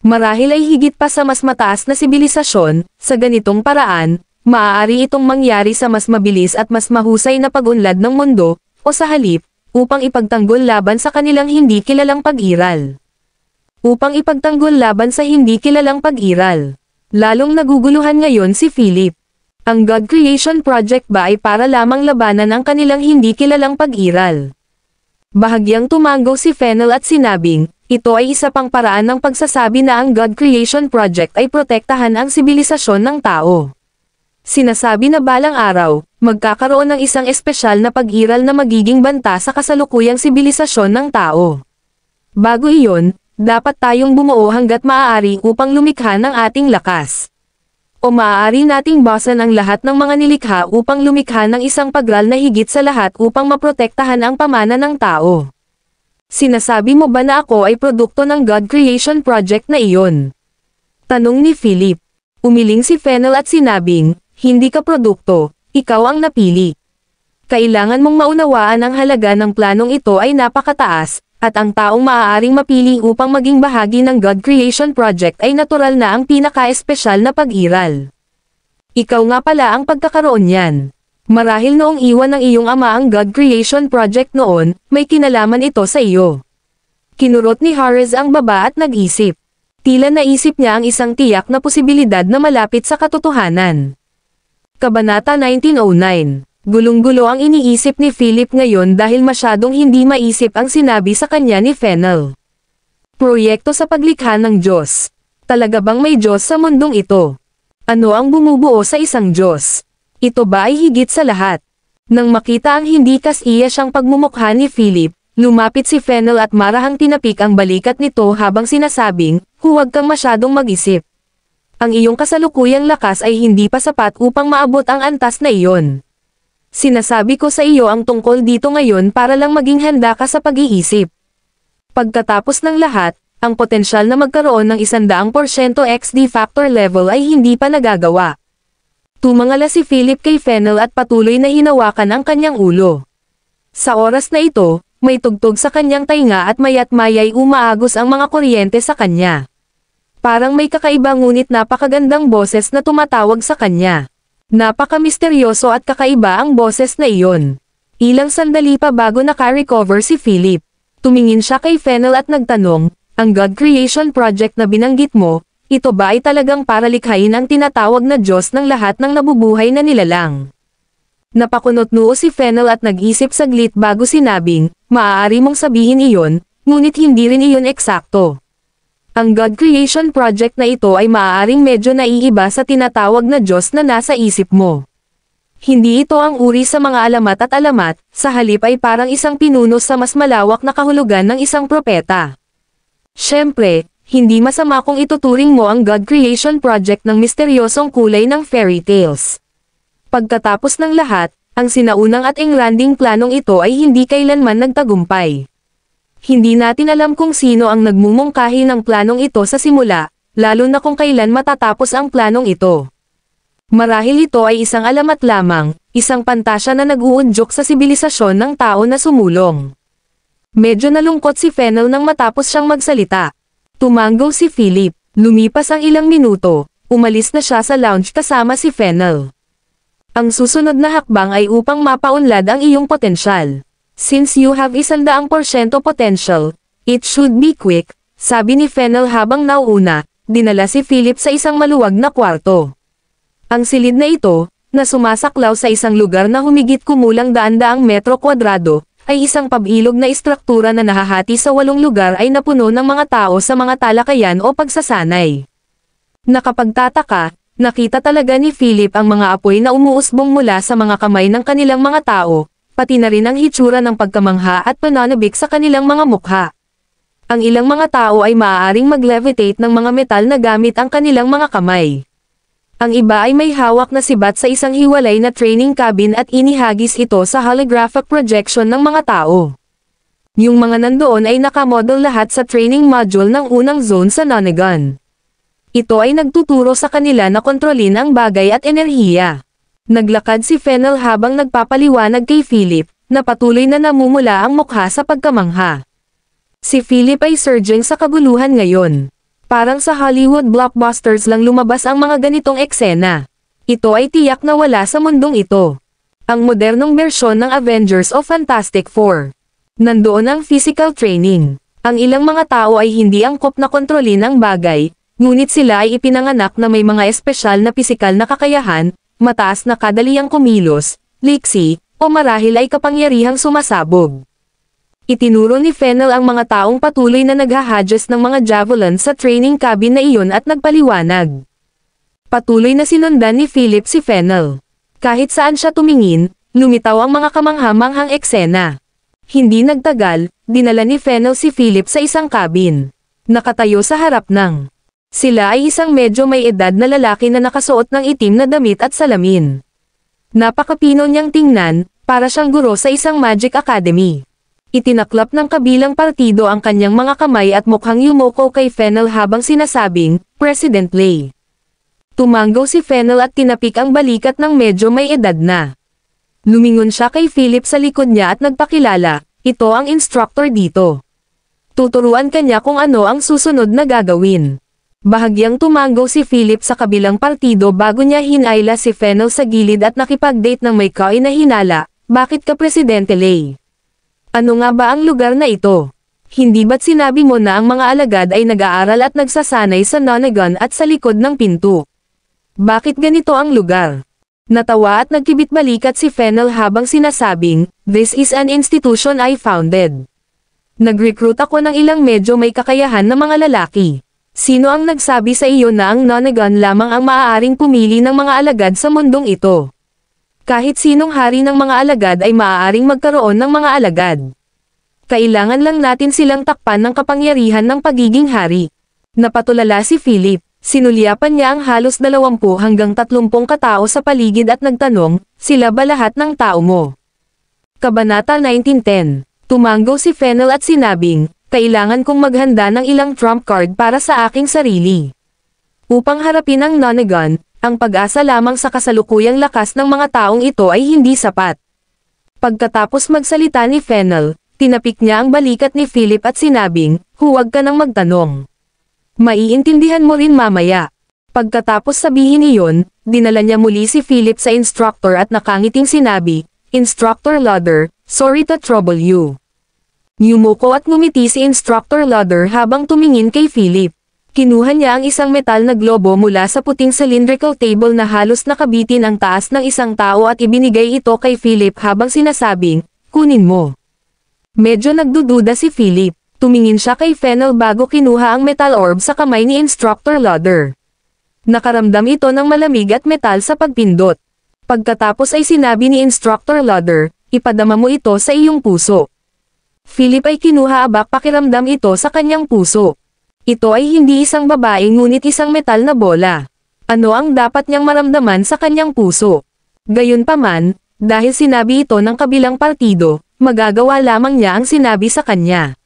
S2: Marahil ay higit pa sa mas mataas na sibilisasyon, sa ganitong paraan, maaari itong mangyari sa mas mabilis at mas mahusay na pag-unlad ng mundo, o sa halip, upang ipagtanggol laban sa kanilang hindi kilalang pag-iral. Upang ipagtanggol laban sa hindi kilalang pag-iral. Lalong naguguluhan ngayon si Philip. Ang God Creation Project ba ay para lamang labanan ang kanilang hindi kilalang pag-iral? Bahagyang tumango si Fennel at sinabing, ito ay isa pang paraan ng pagsasabi na ang God Creation Project ay protektahan ang sibilisasyon ng tao. Sinasabi na balang araw, magkakaroon ng isang espesyal na pag-iral na magiging banta sa kasalukuyang sibilisasyon ng tao. Bago iyon, dapat tayong bumuo hanggat maaari upang lumikha ng ating lakas. O maaari nating basan ang lahat ng mga nilikha upang lumikha ng isang pagral na higit sa lahat upang maprotektahan ang pamana ng tao. Sinasabi mo ba na ako ay produkto ng God Creation Project na iyon? Tanong ni Philip. Umiling si Fennel at sinabing, hindi ka produkto, ikaw ang napili. Kailangan mong maunawaan ang halaga ng planong ito ay napakataas, at ang taong maaaring mapili upang maging bahagi ng God Creation Project ay natural na ang pinaka-espesyal na pag-iral. Ikaw nga pala ang pagkakaroon niyan. Marahil noong iwan ng iyong ama ang God Creation Project noon, may kinalaman ito sa iyo. Kinurot ni Harris ang baba at nag-isip. Tila naisip niya ang isang tiyak na posibilidad na malapit sa katotohanan. Kabanata 1909. Gulong-gulo ang iniisip ni Philip ngayon dahil masyadong hindi maisip ang sinabi sa kanya ni Fennel. Proyekto sa paglikha ng Diyos. Talaga bang may Diyos sa mundong ito? Ano ang bumubuo sa isang Diyos? Ito ba ay higit sa lahat? Nang makita ang hindi kas-iya siyang pagmumukha ni Philip, lumapit si Fennel at marahang tinapik ang balikat nito habang sinasabing, huwag kang masyadong mag-isip. Ang iyong kasalukuyang lakas ay hindi pa sapat upang maabot ang antas na iyon. Sinasabi ko sa iyo ang tungkol dito ngayon para lang maging handa ka sa pag-iisip. Pagkatapos ng lahat, ang potensyal na magkaroon ng 100% XD factor level ay hindi pa nagagawa. Tumangala si Philip kay Fennel at patuloy na hinawakan ang kanyang ulo. Sa oras na ito, may tugtog sa kanyang tainga at mayat-maya'y umaagos ang mga kuryente sa kanya. Parang may kakaiba ngunit napakagandang boses na tumatawag sa kanya. Napaka-misteryoso at kakaiba ang boses na iyon. Ilang sandali pa bago naka-recover si Philip. Tumingin siya kay Fennel at nagtanong, ang God Creation Project na binanggit mo, ito ba ay talagang para likhain ang tinatawag na Diyos ng lahat ng nabubuhay na nilalang? Napakunot noo si Fennel at nag-isip saglit bago sinabing, maaari mong sabihin iyon, ngunit hindi rin iyon eksakto. Ang God Creation Project na ito ay maaaring medyo naiiba sa tinatawag na Diyos na nasa isip mo. Hindi ito ang uri sa mga alamat at alamat, sa halip ay parang isang pinuno sa mas malawak na kahulugan ng isang propeta. Siyempre, hindi masama kung ituturing mo ang God Creation Project ng misteryosong kulay ng fairy tales. Pagkatapos ng lahat, ang sinaunang at engranding planong ito ay hindi kailanman nagtagumpay. Hindi natin alam kung sino ang nagmumungkahi ng planong ito sa simula, lalo na kung kailan matatapos ang planong ito. Marahil ito ay isang alamat lamang, isang pantasya na nag-uudyok sa sibilisasyon ng tao na sumulong. Medyo nalungkot si Fennel nang matapos siyang magsalita. Tumango si Philip, lumipas ang ilang minuto, umalis na siya sa lounge kasama si Fennel. Ang susunod na hakbang ay upang mapaunlad ang iyong potensyal. Since you have 100% potential, it should be quick, sabi ni Fennel habang nauuna, dinala si Philip sa isang maluwag na kwarto. Ang silid na ito, na sumasaklaw sa isang lugar na humigit kumulang daan-daang metro kwadrado, ay isang pabilog na istruktura na nahahati sa 8 lugar ay napuno ng mga tao sa mga talakayan o pagsasanay. Nakapagtataka, nakita talaga ni Philip ang mga apoy na umuusbong mula sa mga kamay ng kanilang mga tao, pati na rin ang hitsura ng pagkamangha at pananabik sa kanilang mga mukha. Ang ilang mga tao ay maaaring mag-levitate ng mga metal na gamit ang kanilang mga kamay. Ang iba ay may hawak na sibat sa isang hiwalay na training cabin at inihagis ito sa holographic projection ng mga tao. Yung mga nandoon ay nakamodel lahat sa training module ng unang zone sa Nonagon. Ito ay nagtuturo sa kanila na kontrolin ang bagay at enerhiya. Naglakad si Fennel habang nagpapaliwanag kay Philip, na patuloy na namumula ang mukha sa pagkamangha. Si Philip ay surging sa kaguluhan ngayon. Parang sa Hollywood blockbusters lang lumabas ang mga ganitong eksena. Ito ay tiyak na wala sa mundong ito. Ang modernong bersyon ng Avengers o Fantastic Four. Nandoon ang physical training. Ang ilang mga tao ay hindi angkop na kontrolin ang bagay, ngunit sila ay ipinanganak na may mga espesyal na pisikal na kakayahan, mataas na kadaliang kumilos, liksi, o marahil ay kapangyarihang sumasabog. Itinuro ni Fennel ang mga taong patuloy na naghahadges ng mga javelin sa training cabin na iyon at nagpaliwanag. Patuloy na sinundan ni Philip si Fennel. Kahit saan siya tumingin, lumitaw ang mga kamanghamanghang eksena. Hindi nagtagal, dinala ni Fennel si Philip sa isang cabin. Nakatayo sa harap ng. Sila ay isang medyo may edad na lalaki na nakasuot ng itim na damit at salamin. Napakapino niyang tingnan, para siyang guro sa isang magic academy. Itinaklap ng kabilang partido ang kanyang mga kamay at mukhang yumoko kay Fennel habang sinasabing, President Lay. Tumanggaw si Fennel at tinapik ang balikat ng medyo may edad na. Lumingon siya kay Philip sa likod niya at nagpakilala, ito ang instructor dito. Tuturuan kanya kung ano ang susunod na gagawin. Bahagyang tumanggaw si Philip sa kabilang partido bago niya hinayla si Fennel sa gilid at nakipag-date ng may kainahinala, bakit ka Presidente Lay? Ano nga ba ang lugar na ito? Hindi ba't sinabi mo na ang mga alagad ay nag-aaral at nagsasanay sa Nonagon at sa likod ng pinto? Bakit ganito ang lugar? Natawa at nagkibit-balikat si Fennel habang sinasabing, this is an institution I founded. Nag-recruit ako ng ilang medyo may kakayahan na mga lalaki. Sino ang nagsabi sa iyo na ang Nonagon lamang ang maaaring pumili ng mga alagad sa mundong ito? Kahit sinong hari ng mga alagad ay maaaring magkaroon ng mga alagad. Kailangan lang natin silang takpan ng kapangyarihan ng pagiging hari. Napatulala si Philip, sinulyapan niya ang halos 20 hanggang 30 katao sa paligid at nagtanong, sila ba lahat ng tao mo? Kabanata 1910. Tumanggaw si Fennel at sinabing, kailangan kong maghanda ng ilang trump card para sa aking sarili. Upang harapin ang Nonagon, ang pag-asa lamang sa kasalukuyang lakas ng mga taong ito ay hindi sapat. Pagkatapos magsalita ni Fennel, tinapik niya ang balikat ni Philip at sinabing, huwag ka nang magtanong. Maiintindihan mo rin mamaya. Pagkatapos sabihin iyon, dinala niya muli si Philip sa instructor at nakangiting sinabi, Instructor Lauder, sorry to trouble you. Yumuko at ngumiti si Instructor Lauder habang tumingin kay Philip. Kinuha niya ang isang metal na globo mula sa puting cylindrical table na halos nakabitin ang taas ng isang tao at ibinigay ito kay Philip habang sinasabing, kunin mo. Medyo nagdududa si Philip. Tumingin siya kay Fennel bago kinuha ang metal orb sa kamay ni Instructor Lauder. Nakaramdam ito ng malamig at metal sa pagpindot. Pagkatapos ay sinabi ni Instructor Lauder, ipadama mo ito sa iyong puso. Philip ay kinuha abak pakiramdam ito sa kanyang puso. Ito ay hindi isang babae ngunit isang metal na bola. Ano ang dapat niyang maramdaman sa kanyang puso? Gayunpaman, dahil sinabi ito ng kabilang partido, magagawa lamang niya ang sinabi sa kanya.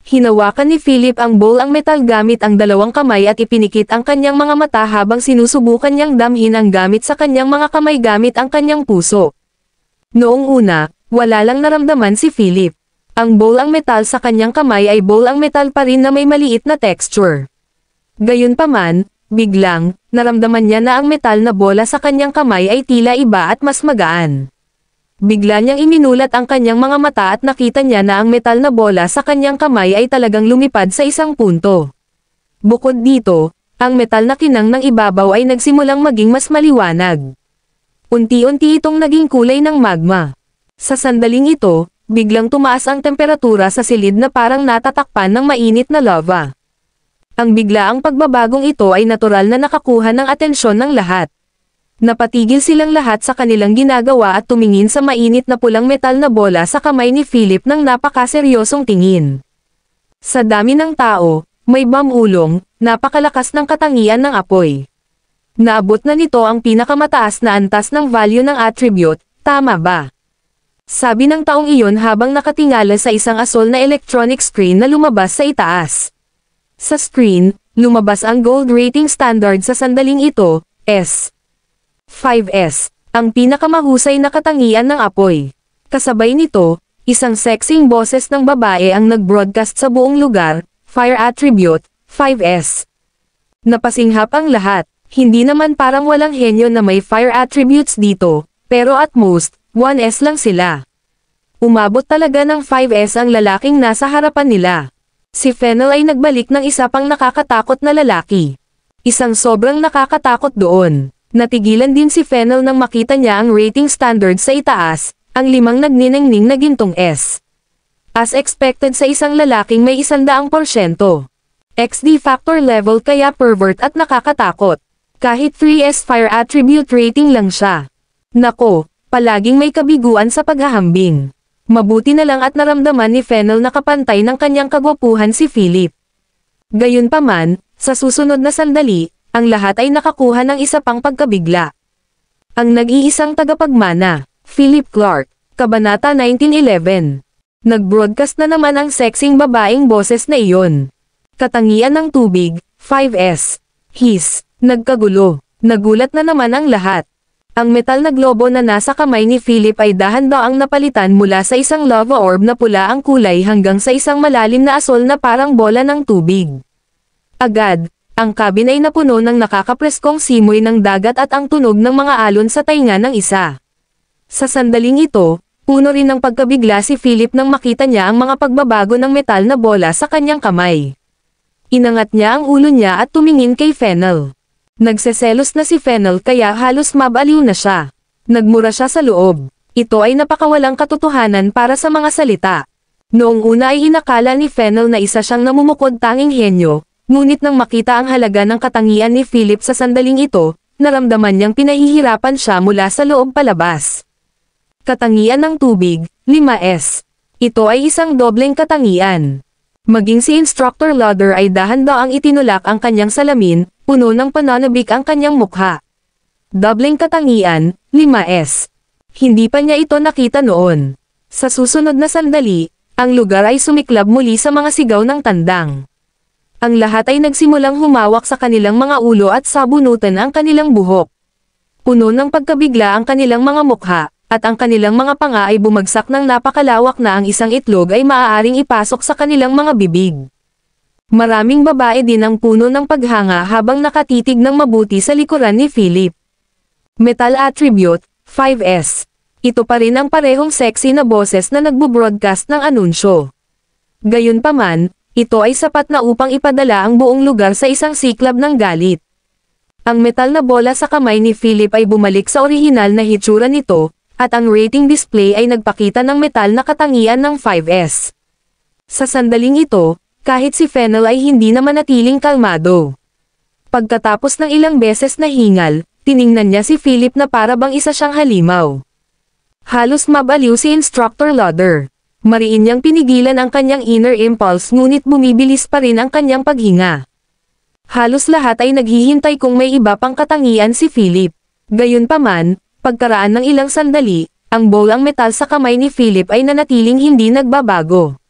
S2: Hinawakan ni Philip ang bowl ang metal gamit ang dalawang kamay at ipinikit ang kanyang mga mata habang sinusubukan niyang damhin ang gamit sa kanyang mga kamay gamit ang kanyang puso. Noong una, wala lang naramdaman si Philip. Ang bowl ang metal sa kanyang kamay ay bowl ang metal pa rin na may maliit na texture. Gayunpaman, biglang, naramdaman niya na ang metal na bola sa kanyang kamay ay tila iba at mas magaan. Bigla niyang iminulat ang kanyang mga mata at nakita niya na ang metal na bola sa kanyang kamay ay talagang lumipad sa isang punto. Bukod dito, ang metal na kinang ng ibabaw ay nagsimulang maging mas maliwanag. Unti-unti itong naging kulay ng magma. Sa sandaling ito, biglang tumaas ang temperatura sa silid na parang natatakpan ng mainit na lava. Ang biglaang pagbabagong ito ay natural na nakakuha ng atensyon ng lahat. Napatigil silang lahat sa kanilang ginagawa at tumingin sa mainit na pulang metal na bola sa kamay ni Philip ng napakaseryosong tingin. Sa dami ng tao, may bamulong, napakalakas ng katangian ng apoy. Naabot na nito ang pinakamataas na antas ng value ng attribute, tama ba? Sabi ng taong iyon habang nakatingala sa isang asol na electronic screen na lumabas sa itaas. Sa screen, lumabas ang gold rating standard sa sandaling ito, S. 5S, ang pinakamahusay na katangian ng apoy. Kasabay nito, isang sexing boses ng babae ang nag-broadcast sa buong lugar, Fire Attribute, 5S. Napasinghap ang lahat, hindi naman parang walang henyo na may fire attributes dito, pero at most, 1S lang sila. Umabot talaga ng 5S ang lalaking nasa harapan nila. Si Fennel ay nagbalik ng isa pang nakakatakot na lalaki. Isang sobrang nakakatakot doon. Natigilan din si Fennel nang makita niya ang rating standard sa itaas, ang 5 nagniningning na gintong S. As expected sa isang lalaking may 100%. XD factor level kaya pervert at nakakatakot. Kahit 3S fire attribute rating lang siya. Nako, palaging may kabiguan sa paghahambing. Mabuti na lang at naramdaman ni Fennel na kapantay ng kanyang kagwapuhan si Philip. Gayunpaman, sa susunod na sandali, ang lahat ay nakakuha ng isa pang pagkabigla. Ang nag-iisang tagapagmana, Philip Clark, Kabanata 1911. Nag-broadcast na naman ang sexing babaeng boses na iyon. Katangian ng tubig, 5S. His, nagkagulo. Nagulat na naman ang lahat. Ang metal na globo na nasa kamay ni Philip ay dahan-daang napalitan mula sa isang lava orb na pula ang kulay hanggang sa isang malalim na asol na parang bola ng tubig. Agad, ang cabin ay napuno ng nakakapreskong simoy ng dagat at ang tunog ng mga alon sa tainga ng isa. Sa sandaling ito, puno rin ng pagkabigla si Philip nang makita niya ang mga pagbabago ng metal na bola sa kanyang kamay. Inangat niya ang ulo niya at tumingin kay Fennel. Nagseselos na si Fennel kaya halos mabaliw na siya. Nagmura siya sa loob. Ito ay napakawalang katotohanan para sa mga salita. Noong una ay inakala ni Fennel na isa siyang namumukod tanging henyo, ngunit nang makita ang halaga ng katangian ni Philip sa sandaling ito, naramdaman niyang pinahihirapan siya mula sa loob palabas. Katangian ng tubig, 5S. Ito ay isang dobleng katangian. Maging si Instructor Lauder ay dahan-daang itinulak ang kanyang salamin, puno ng pananabik ang kanyang mukha. Dobleng katangian, 5S. Hindi pa niya ito nakita noon. Sa susunod na sandali, ang lugar ay sumiklab muli sa mga sigaw ng tandang. Ang lahat ay nagsimulang humawak sa kanilang mga ulo at sabunutan ang kanilang buhok. Puno ng pagkabigla ang kanilang mga mukha, at ang kanilang mga panga ay bumagsak ng napakalawak na ang isang itlog ay maaaring ipasok sa kanilang mga bibig. Maraming babae din ang puno ng paghanga habang nakatitig ng mabuti sa likuran ni Philip. Metal Attribute, 5S. Ito pa rin ang parehong sexy na boses na nagbo-broadcast ng anunsyo. Gayunpaman, ito ay sapat na upang ipadala ang buong lugar sa isang siklab ng galit. Ang metal na bola sa kamay ni Philip ay bumalik sa orihinal na hitsura nito, at ang rating display ay nagpakita ng metal na katangian ng 5S. Sa sandaling ito, kahit si Fennel ay hindi na manatiling kalmado. Pagkatapos ng ilang beses na hingal, tiningnan niya si Philip na para bang isa siyang halimaw. Halos mabaliw si Instructor Lauder. Mariin niyang pinigilan ang kanyang inner impulse ngunit bumibilis pa rin ang kanyang paghinga. Halos lahat ay naghihintay kung may iba pang katangian si Philip. Gayunpaman, pagkaraan ng ilang sandali, ang bolang metal sa kamay ni Philip ay nanatiling hindi nagbabago.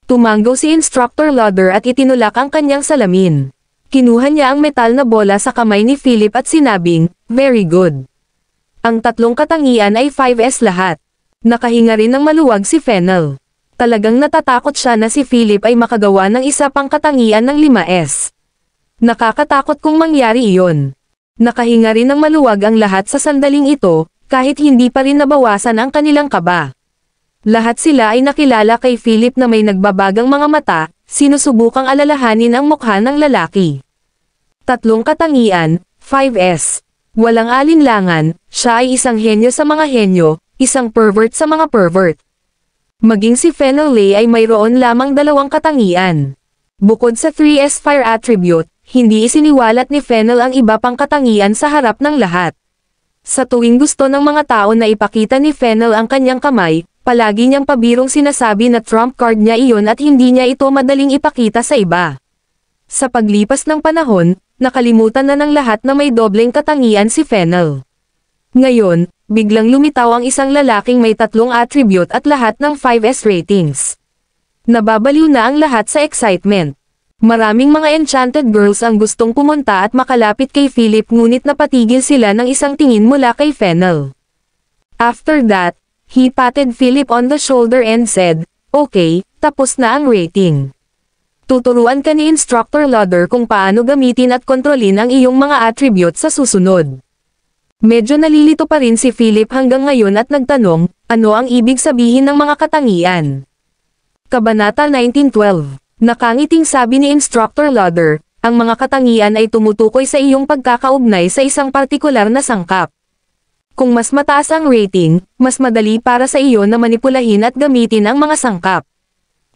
S2: Tumanggo si Instructor Lauder at itinulak ang kanyang salamin. Kinuha niya ang metal na bola sa kamay ni Philip at sinabing, "Very good." Ang tatlong katangian ay 5S lahat. Nakahinga rin ng maluwag si Fennel. Talagang natatakot siya na si Philip ay makagawa ng isa pang katangian ng 5S. Nakakatakot kung mangyari iyon. Nakahinga rin ng maluwag ang lahat sa sandaling ito, kahit hindi pa rin nabawasan ang kanilang kaba. Lahat sila ay nakilala kay Philip na may nagbabagang mga mata, sinusubukang alalahanin ang mukha ng lalaki. Tatlong katangian, 5S. Walang alinlangan, siya ay isang henyo sa mga henyo, isang pervert sa mga pervert. Maging si Fennel Lay ay mayroon lamang dalawang katangian. Bukod sa 3S Fire Attribute, hindi isiniwalat ni Fennel ang iba pang katangian sa harap ng lahat. Sa tuwing gusto ng mga tao na ipakita ni Fennel ang kanyang kamay, palagi niyang pabirong sinasabi na trump card niya iyon at hindi niya ito madaling ipakita sa iba. Sa paglipas ng panahon, nakalimutan na ng lahat na may dobleng katangian si Fennel. Ngayon, biglang lumitaw ang isang lalaking may tatlong attribute at lahat ng 5S ratings. Nababaliw na ang lahat sa excitement. Maraming mga enchanted girls ang gustong pumunta at makalapit kay Philip ngunit napatigil sila ng isang tingin mula kay Fennel. After that, he patted Philip on the shoulder and said, "Okay, tapos na ang rating. Tuturuan ka ni Instructor Lauder kung paano gamitin at kontrolin ang iyong mga attribute sa susunod." Medyo nalilito pa rin si Philip hanggang ngayon at nagtanong, ano ang ibig sabihin ng mga katangian? Kabanata 1912. Nakangiting sabi ni Instructor Lauder, ang mga katangian ay tumutukoy sa iyong pagkakaugnay sa isang partikular na sangkap. Kung mas mataas ang rating, mas madali para sa iyo na manipulahin at gamitin ang mga sangkap.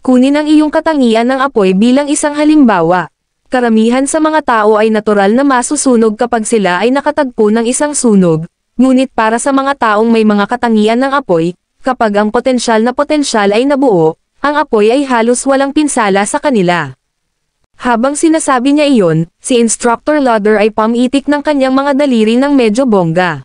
S2: Kunin ang iyong katangian ng apoy bilang isang halimbawa. Karamihan sa mga tao ay natural na masusunog kapag sila ay nakatagpo ng isang sunog, ngunit para sa mga taong may mga katangian ng apoy, kapag ang potensyal ay nabuo, ang apoy ay halos walang pinsala sa kanila. Habang sinasabi niya iyon, si Instructor Lauder ay pamitik ng kanyang mga daliri ng medyo bongga.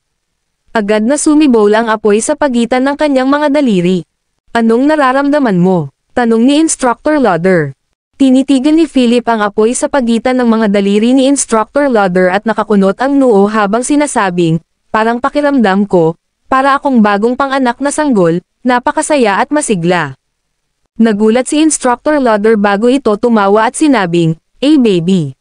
S2: Agad na sumibol ang apoy sa pagitan ng kanyang mga daliri. Anong nararamdaman mo? Tanong ni Instructor Lauder. Tinitigan ni Philip ang apoy sa pagitan ng mga daliri ni Instructor Lauder at nakakunot ang noo habang sinasabing, parang pakiramdam ko, para akong bagong panganak na sanggol, napakasaya at masigla. Nagulat si Instructor Lauder bago ito tumawa at sinabing, "Hey baby.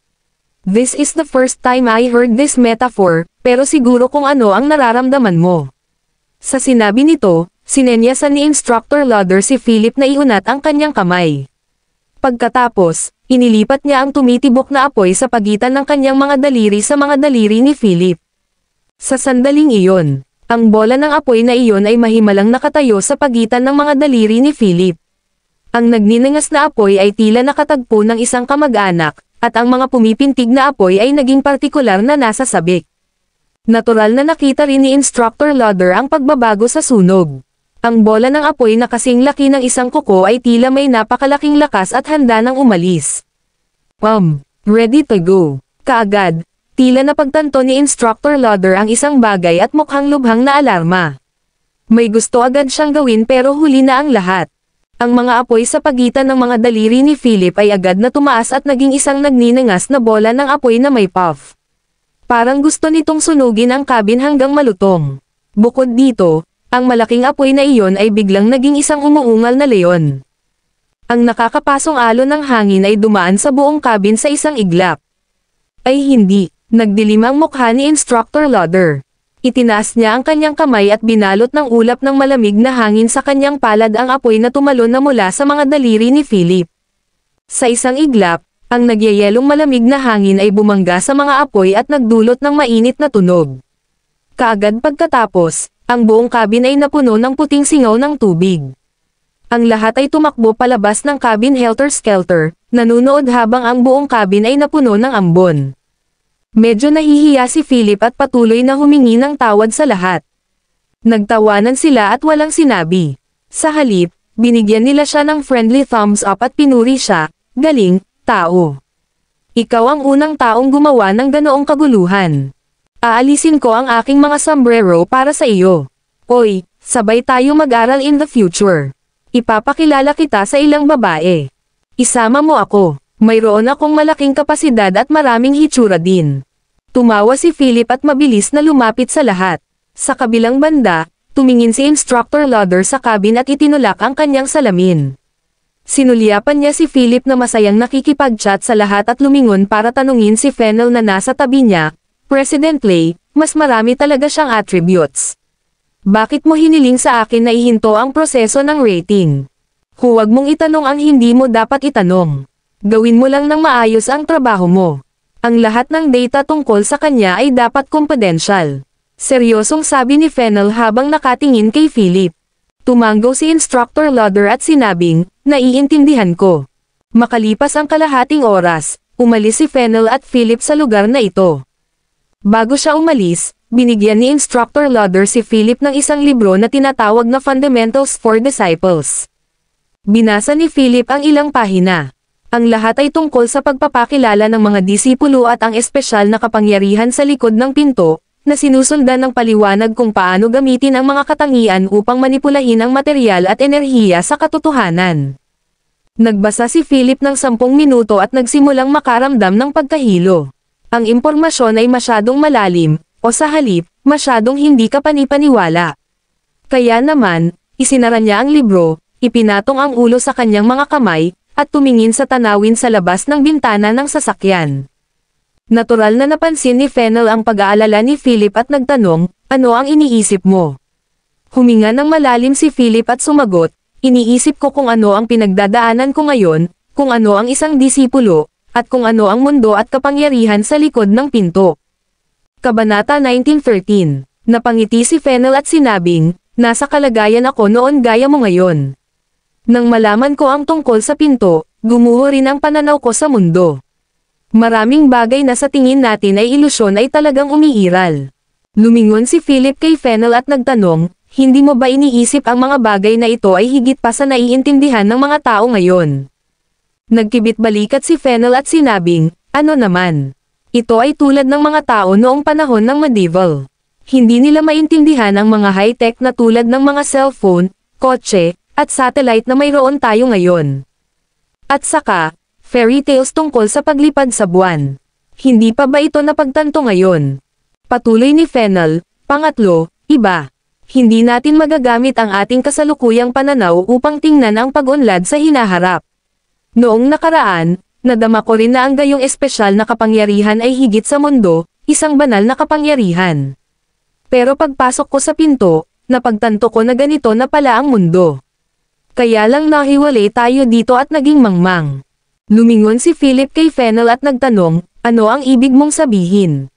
S2: This is the first time I heard this metaphor, pero siguro kung ano ang nararamdaman mo." Sa sinabi nito, sinenyasan ni Instructor Lauder si Philip na iunat ang kanyang kamay. Pagkatapos, inilipat niya ang tumitibok na apoy sa pagitan ng kanyang mga daliri sa mga daliri ni Philip. Sa sandaling iyon, ang bola ng apoy na iyon ay mahimalang nakatayo sa pagitan ng mga daliri ni Philip. Ang nagninangas na apoy ay tila nakatagpo ng isang kamag-anak, at ang mga pumipintig na apoy ay naging partikular na nasa sabik. Natural na nakita rin ni Instructor Lauder ang pagbabago sa sunog. Ang bola ng apoy na kasing laki ng isang kuko ay tila may napakalaking lakas at handa nang umalis. Ready to go. Kaagad, tila napagtanto ni Instructor Lauder ang isang bagay at mukhang lubhang na alarma. May gusto agad siyang gawin pero huli na ang lahat. Ang mga apoy sa pagitan ng mga daliri ni Philip ay agad na tumaas at naging isang nagninangas na bola ng apoy na may puff. Parang gusto nitong sunugin ang cabin hanggang malutong. Bukod dito, ang malaking apoy na iyon ay biglang naging isang umuungal na leon. Ang nakakapasong alon ng hangin ay dumaan sa buong cabin sa isang iglap. Ay hindi, nagdilim ang mukha ni Instructor Lauder. Itinaas niya ang kanyang kamay at binalot ng ulap ng malamig na hangin sa kanyang palad ang apoy na tumalon na mula sa mga daliri ni Philip. Sa isang iglap, ang nagyayelong malamig na hangin ay bumangga sa mga apoy at nagdulot ng mainit na tunog. Kaagad pagkatapos, ang buong cabin ay napuno ng puting singaw ng tubig. Ang lahat ay tumakbo palabas ng cabin helter-skelter, nanunood habang ang buong cabin ay napuno ng ambon. Medyo nahihiya si Philip at patuloy na humingi ng tawad sa lahat. Nagtawanan sila at walang sinabi. Sa halip, binigyan nila siya ng friendly thumbs up at pinuri siya, "Galing, tao. Ikaw ang unang taong gumawa ng ganoong kaguluhan. Aalisin ko ang aking mga sombrero para sa iyo. Oy, sabay tayo mag-aral in the future. Ipapakilala kita sa ilang babae. Isama mo ako. Mayroon akong malaking kapasidad at maraming hitsura din." Tumawa si Philip at mabilis na lumapit sa lahat. Sa kabilang banda, tumingin si Instructor Lauder sa cabin at itinulak ang kanyang salamin. Sinulyapan niya si Philip na masayang nakikipag-chat sa lahat at lumingon para tanungin si Fennel na nasa tabi niya, "President Lay, mas marami talaga siyang attributes. Bakit mo hiniling sa akin na ihinto ang proseso ng rating? Huwag mong itanong ang hindi mo dapat itanong. Gawin mo lang ng maayos ang trabaho mo. Ang lahat ng data tungkol sa kanya ay dapat confidential." Seryosong sabi ni Fennel habang nakatingin kay Philip. Tumanggo si Instructor Lauder at sinabing, "Naiintindihan ko." Makalipas ang kalahating oras, umalis si Fennel at Philip sa lugar na ito. Bago siya umalis, binigyan ni Instructor Lauder si Philip ng isang libro na tinatawag na Fundamentals for Disciples. Binasa ni Philip ang ilang pahina. Ang lahat ay tungkol sa pagpapakilala ng mga disipulo at ang espesyal na kapangyarihan sa likod ng pinto, na sinusundan ng paliwanag kung paano gamitin ang mga katangian upang manipulahin ang material at enerhiya sa katotohanan. Nagbasa si Philip ng 10 minuto at nagsimulang makaramdam ng pagkahilo. Ang impormasyon ay masyadong malalim, o sa halip, masyadong hindi kapanipaniwala. Kaya naman, isinara niya ang libro, ipinatong ang ulo sa kanyang mga kamay, at tumingin sa tanawin sa labas ng bintana ng sasakyan. Natural na napansin ni Fennel ang pag-aalala ni Philip at nagtanong, "Ano ang iniisip mo?" Huminga ng malalim si Philip at sumagot, "Iniisip ko kung ano ang pinagdadaanan ko ngayon, kung ano ang isang disipulo, at kung ano ang mundo at kapangyarihan sa likod ng pinto." Kabanata 1913. Napangiti si Fennel at sinabing, "Nasa kalagayan ako noon gaya mo ngayon. Nang malaman ko ang tungkol sa pinto, gumuho rin ang pananaw ko sa mundo. Maraming bagay na sa tingin natin ay ilusyon ay talagang umiiral. Lumingon si Philip kay Fennel at nagtanong, hindi mo ba iniisip ang mga bagay na ito ay higit pa sa naiintindihan ng mga tao ngayon? Nagkibit balikat si Fennel at sinabing, ano naman? Ito ay tulad ng mga tao noong panahon ng medieval. Hindi nila maintindihan ang mga high-tech na tulad ng mga cellphone, kotse, at satellite na mayroon tayo ngayon. At saka, fairy tales tungkol sa paglipad sa buwan. Hindi pa ba ito napagtanto ngayon? Patuloy ni Fennel, pangatlo, iba. Hindi natin magagamit ang ating kasalukuyang pananaw upang tingnan ang pag-unlad sa hinaharap. Noong nakaraan, nadama ko rin na ang gayong espesyal na kapangyarihan ay higit sa mundo, isang banal na kapangyarihan. Pero pagpasok ko sa pinto, napagtanto ko na ganito na pala ang mundo. Kaya lang nahiwalay tayo dito at naging mangmang. Lumingon si Philip kay Fennel at nagtanong, ano ang ibig mong sabihin?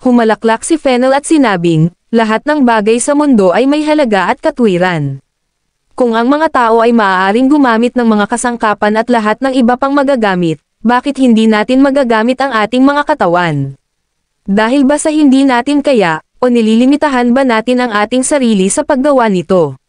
S2: Humalaklak si Fennel at sinabing, lahat ng bagay sa mundo ay may halaga at katwiran. Kung ang mga tao ay maaaring gumamit ng mga kasangkapan at lahat ng iba pang magagamit, bakit hindi natin magagamit ang ating mga katawan? Dahil ba sa hindi natin kaya, o nililimitahan ba natin ang ating sarili sa paggawa nito?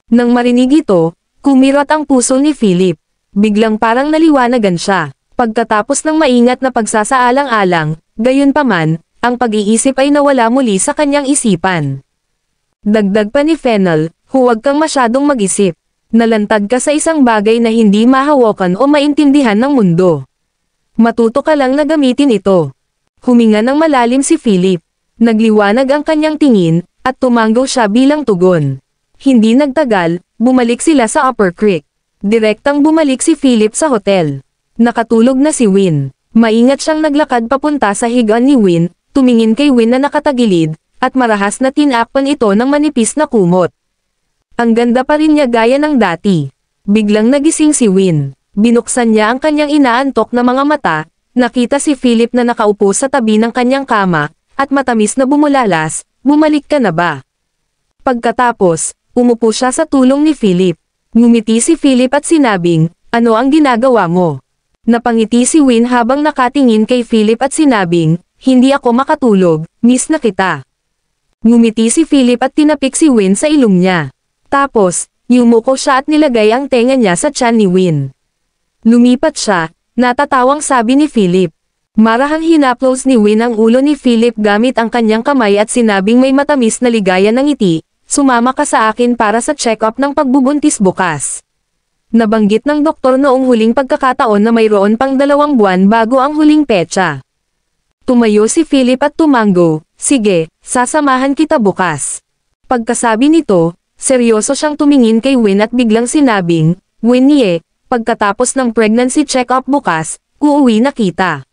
S2: Nang marinig ito, kumirot ang puso ni Philip. Biglang parang naliwanagan siya. Pagkatapos ng maingat na pagsasaalang-alang, gayunpaman, ang pag-iisip ay nawala muli sa kanyang isipan. Dagdag pa ni Fennel, huwag kang masyadong mag-isip. Nalantad ka sa isang bagay na hindi mahawakan o maintindihan ng mundo. Matuto ka lang na gamitin ito. Huminga ng malalim si Philip. Nagliwanag ang kanyang tingin, at tumanggaw siya bilang tugon. Hindi nagtagal, bumalik sila sa Upper Creek. Direktang bumalik si Philip sa hotel. Nakatulog na si Win. Maingat siyang naglakad papunta sa higaan ni Win, tumingin kay Win na nakatagilid, at marahas na tinakpan ito ng manipis na kumot. Ang ganda pa rin niya gaya ng dati. Biglang nagising si Win. Binuksan niya ang kanyang inaantok na mga mata, nakita si Philip na nakaupo sa tabi ng kanyang kama, at matamis na bumulalas, bumalik ka na ba? Pagkatapos, umupo siya sa tulong ni Philip. Ngumiti si Philip at sinabing, ano ang ginagawa mo? Napangiti si Win habang nakatingin kay Philip at sinabing, hindi ako makatulog, miss na kita. Ngumiti si Philip at tinapik si Win sa ilong niya. Tapos, yumuko siya at nilagay ang tenga niya sa tiyan ni Win. Lumipat siya, natatawang sabi ni Philip. Marahang hinaplos ni Win ang ulo ni Philip gamit ang kanyang kamay at sinabing may matamis na ligaya ng ngiti, sumama ka sa akin para sa check-up ng pagbubuntis bukas. Nabanggit ng doktor noong huling pagkakataon na mayroon pang 2 buwan bago ang huling petsa. Tumayo si Philip at tumanggo, sige, sasamahan kita bukas. Pagkasabi nito, seryoso siyang tumingin kay Win at biglang sinabing, Winnie, pagkatapos ng pregnancy check-up bukas, uuwi na kita.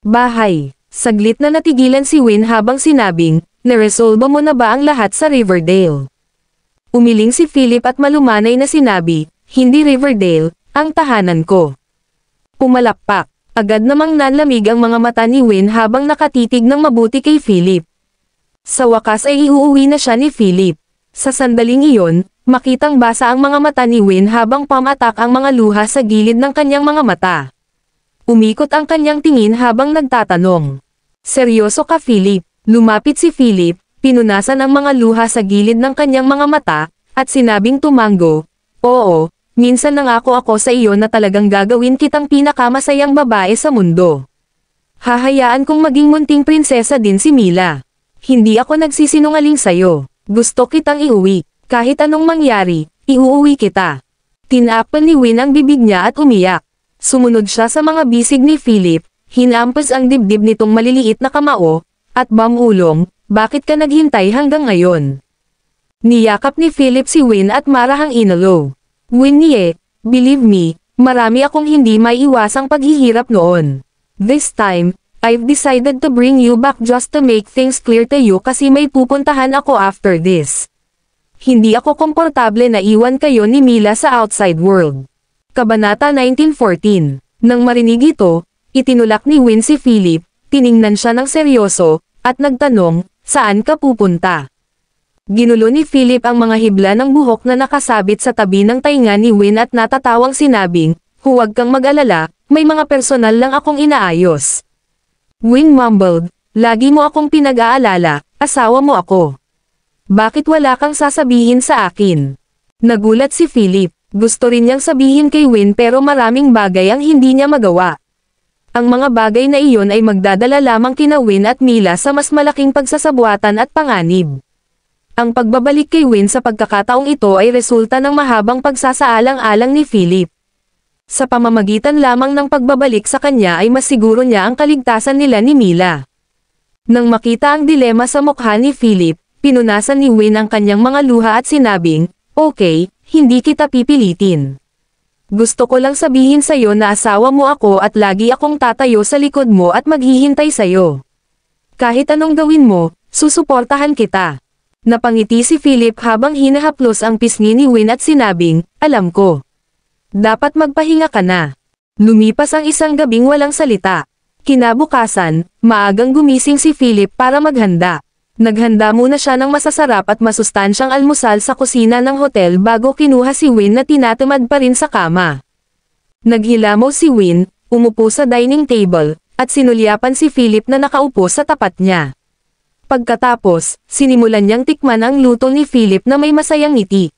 S2: Bahay. Saglit na natigilan si Win habang sinabing, naresolba mo na ba ang lahat sa Riverdale? Umiling si Philip at malumanay na sinabi, hindi Riverdale, ang tahanan ko. Pumalakpak. Agad namang nanlamig ang mga mata ni Win habang nakatitig ng mabuti kay Philip. Sa wakas ay iuuwi na siya ni Philip. Sa sandaling iyon, makitang basa ang mga mata ni Win habang pamatak ang mga luha sa gilid ng kanyang mga mata. Umikot ang kanyang tingin habang nagtatanong. Seryoso ka Philip? Lumapit si Philip, pinunasan ang mga luha sa gilid ng kanyang mga mata, at sinabing tumanggo, oo, minsan nangako ako sa iyo na talagang gagawin kitang pinakamasayang babae sa mundo. Hahayaan kong maging munting prinsesa din si Mila. Hindi ako nagsisinungaling sa'yo. Gusto kitang iuwi. Kahit anong mangyari, iuuwi kita. Tinaapan ni Win ang bibig niya at umiyak. Sumunod siya sa mga bisig ni Philip, hinampas ang dibdib nitong maliliit na kamao, at bamulong, bakit ka naghintay hanggang ngayon? Niyakap ni Philip si Win at marahang inalo. Winnie, believe me, marami akong hindi maiiwasang paghihirap noon. This time, I've decided to bring you back just to make things clear to you kasi may pupuntahan ako after this. Hindi ako komportable na iwan kayo ni Mila sa outside world. Kabanata 1914. Nang marinig ito, itinulak ni Win si Philip, tiningnan siya ng seryoso, at nagtanong, saan ka pupunta? Ginulo ni Philip ang mga hibla ng buhok na nakasabit sa tabi ng tainga ni Win at natatawang sinabing, "Huwag kang mag-alala, may mga personal lang akong inaayos." Win mumbled, "Lagi mo akong pinag-aalala, asawa mo ako. Bakit wala kang sasabihin sa akin?" Nagulat si Philip, gusto rin niyang sabihin kay Win pero maraming bagay ang hindi niya magawa. Ang mga bagay na iyon ay magdadala lamang kina Win at Mila sa mas malaking pagsasabuatan at panganib. Ang pagbabalik kay Win sa pagkakataong ito ay resulta ng mahabang pagsasaalang-alang ni Philip. Sa pamamagitan lamang ng pagbabalik sa kanya ay masiguro niya ang kaligtasan nila ni Mila. Nang makita ang dilema sa mukha ni Philip, pinunasan ni Win ang kanyang mga luha at sinabing, "Okay, hindi kita pipilitin. Gusto ko lang sabihin sa'yo na asawa mo ako at lagi akong tatayo sa likod mo at maghihintay sa'yo. Kahit anong gawin mo, susuportahan kita." Napangiti si Philip habang hinahaplos ang pisngi ni Win at sinabing, "Alam ko. Dapat magpahinga ka na." Lumipas ang isang gabing walang salita. Kinabukasan, maagang gumising si Philip para maghanda. Naghanda muna siya ng masasarap at masustansyang almusal sa kusina ng hotel bago kinuha si Win na tinatamad pa rin sa kama. Naghilamaw si Win, umupo sa dining table, at sinulyapan si Philip na nakaupo sa tapat niya. Pagkatapos, sinimulan niyang tikman ang luto ni Philip na may masayang ngiti.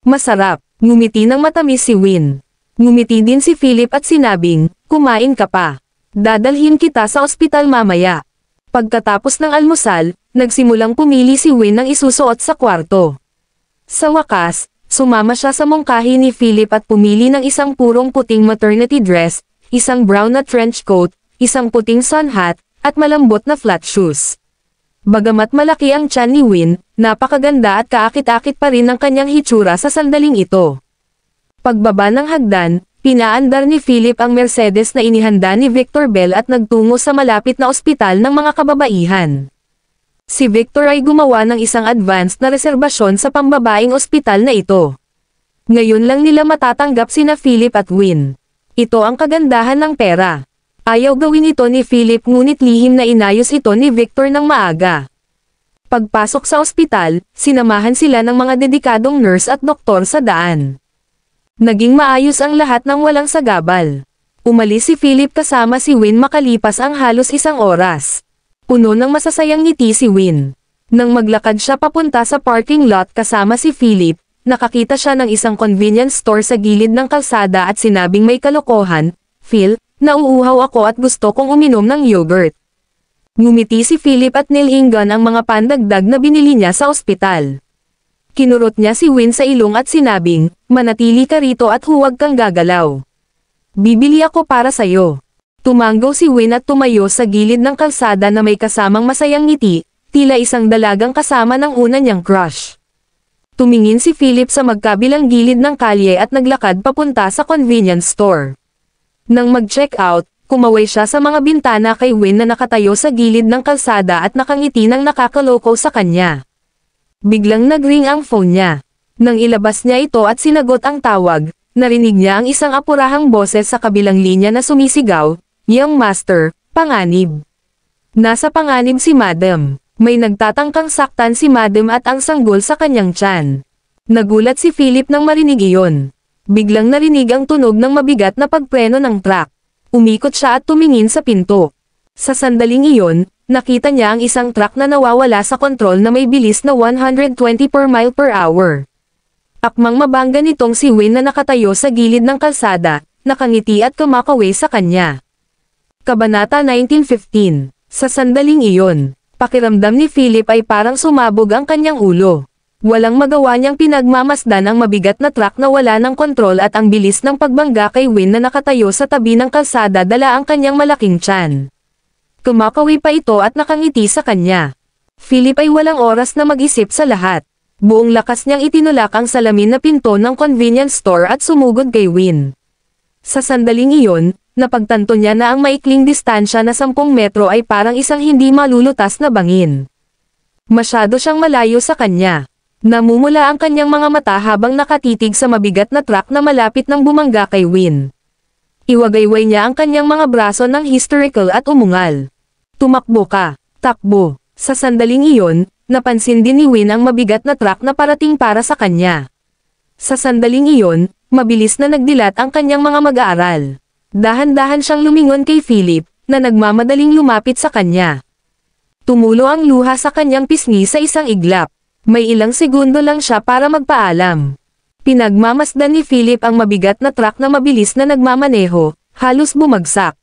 S2: "Masarap," ngumiti ng matamis si Win. Ngumiti din si Philip at sinabing, "Kumain ka pa. Dadalhin kita sa ospital mamaya." Pagkatapos ng almusal, nagsimulang pumili si Win ng isusuot sa kwarto. Sa wakas, sumama siya sa mungkahi ni Philip at pumili ng isang purong puting maternity dress, isang brown na trench coat, isang puting sun hat, at malambot na flat shoes. Bagamat malaki ang tiyan ni Win, napakaganda at kaakit-akit pa rin ang kanyang hitsura sa sandaling ito. Pagbaba ng hagdan, pinaandar ni Philip ang Mercedes na inihanda ni Victor Bell at nagtungo sa malapit na ospital ng mga kababaihan. Si Victor ay gumawa ng isang advanced na reserbasyon sa pambabaing ospital na ito. Ngayon lang nila matatanggap sina Philip at Win. Ito ang kagandahan ng pera. Ayaw gawin ito ni Philip ngunit lihim na inayos ito ni Victor ng maaga. Pagpasok sa ospital, sinamahan sila ng mga dedikadong nurse at doktor sa daan. Naging maayos ang lahat ng walang sagabal. Umalis si Philip kasama si Win makalipas ang halos isang oras. Puno ng masasayang ngiti si Win. Nang maglakad siya papunta sa parking lot kasama si Philip, nakakita siya ng isang convenience store sa gilid ng kalsada at sinabing may kalokohan, "Phil, nauuhaw ako at gusto kong uminom ng yogurt." Ngumiti si Philip at nilingan ang mga pandagdag na binili niya sa ospital. Kinurot niya si Win sa ilong at sinabing, "Manatili ka rito at huwag kang gagalaw. Bibili ako para sayo." Tumanggaw si Win at tumayo sa gilid ng kalsada na may kasamang masayang ngiti, tila isang dalagang kasama ng una niyang crush. Tumingin si Philip sa magkabilang gilid ng kalye at naglakad papunta sa convenience store. Nang mag-check out, kumaway siya sa mga bintana kay Win na nakatayo sa gilid ng kalsada at nakangiti ng nakakaloko sa kanya. Biglang nag-ring ang phone niya. Nang ilabas niya ito at sinagot ang tawag, narinig niya ang isang apurahang boses sa kabilang linya na sumisigaw, "Young Master, panganib." Nasa panganib si Madam. May nagtatangkang saktan si Madam at ang sanggol sa kanyang tiyan. Nagulat si Philip nang marinig iyon. Biglang narinig ang tunog ng mabigat na pagpreno ng truck. Umikot siya at tumingin sa pinto. Sa sandaling iyon, nakita niya ang isang truck na nawawala sa kontrol na may bilis na 120 per mile per hour. Akmang mabangga nitong si Win na nakatayo sa gilid ng kalsada, nakangiti at kumakaway sa kanya. Kabanata 19:15. Sa sandaling iyon, pakiramdam ni Philip ay parang sumabog ang kanyang ulo. Walang magawa niyang pinagmamasdan ang mabigat na truck na wala ng kontrol at ang bilis ng pagbangga kay Win na nakatayo sa tabi ng kalsada dala ang kanyang malaking tiyan. Kumakawi pa ito at nakangiti sa kanya. Philip ay walang oras na mag-isip sa lahat. Buong lakas niyang itinulak ang salamin na pinto ng convenience store at sumugod kay Win. Sa sandaling iyon, napagtanto niya na ang maikling distansya na 10 metro ay parang isang hindi malulutas na bangin. Masyado siyang malayo sa kanya. Namumula ang kanyang mga mata habang nakatitig sa mabigat na truck na malapit nang bumangga kay Win. Iwagayway niya ang kanyang mga braso ng hysterical at umungal. "Tumakbo ka, takbo." Sa sandaling iyon, Napansin din ni Win ang mabigat na truck na parating para sa kanya. Sa sandaling iyon, mabilis na nagdilat ang kanyang mga mag-aaral. Dahan-dahan siyang lumingon kay Philip, na nagmamadaling lumapit sa kanya. Tumulo ang luha sa kanyang pisngi sa isang iglap. May ilang segundo lang siya para magpaalam. Pinagmamasdan ni Philip ang mabigat na truck na mabilis na nagmamaneho, halos bumagsak.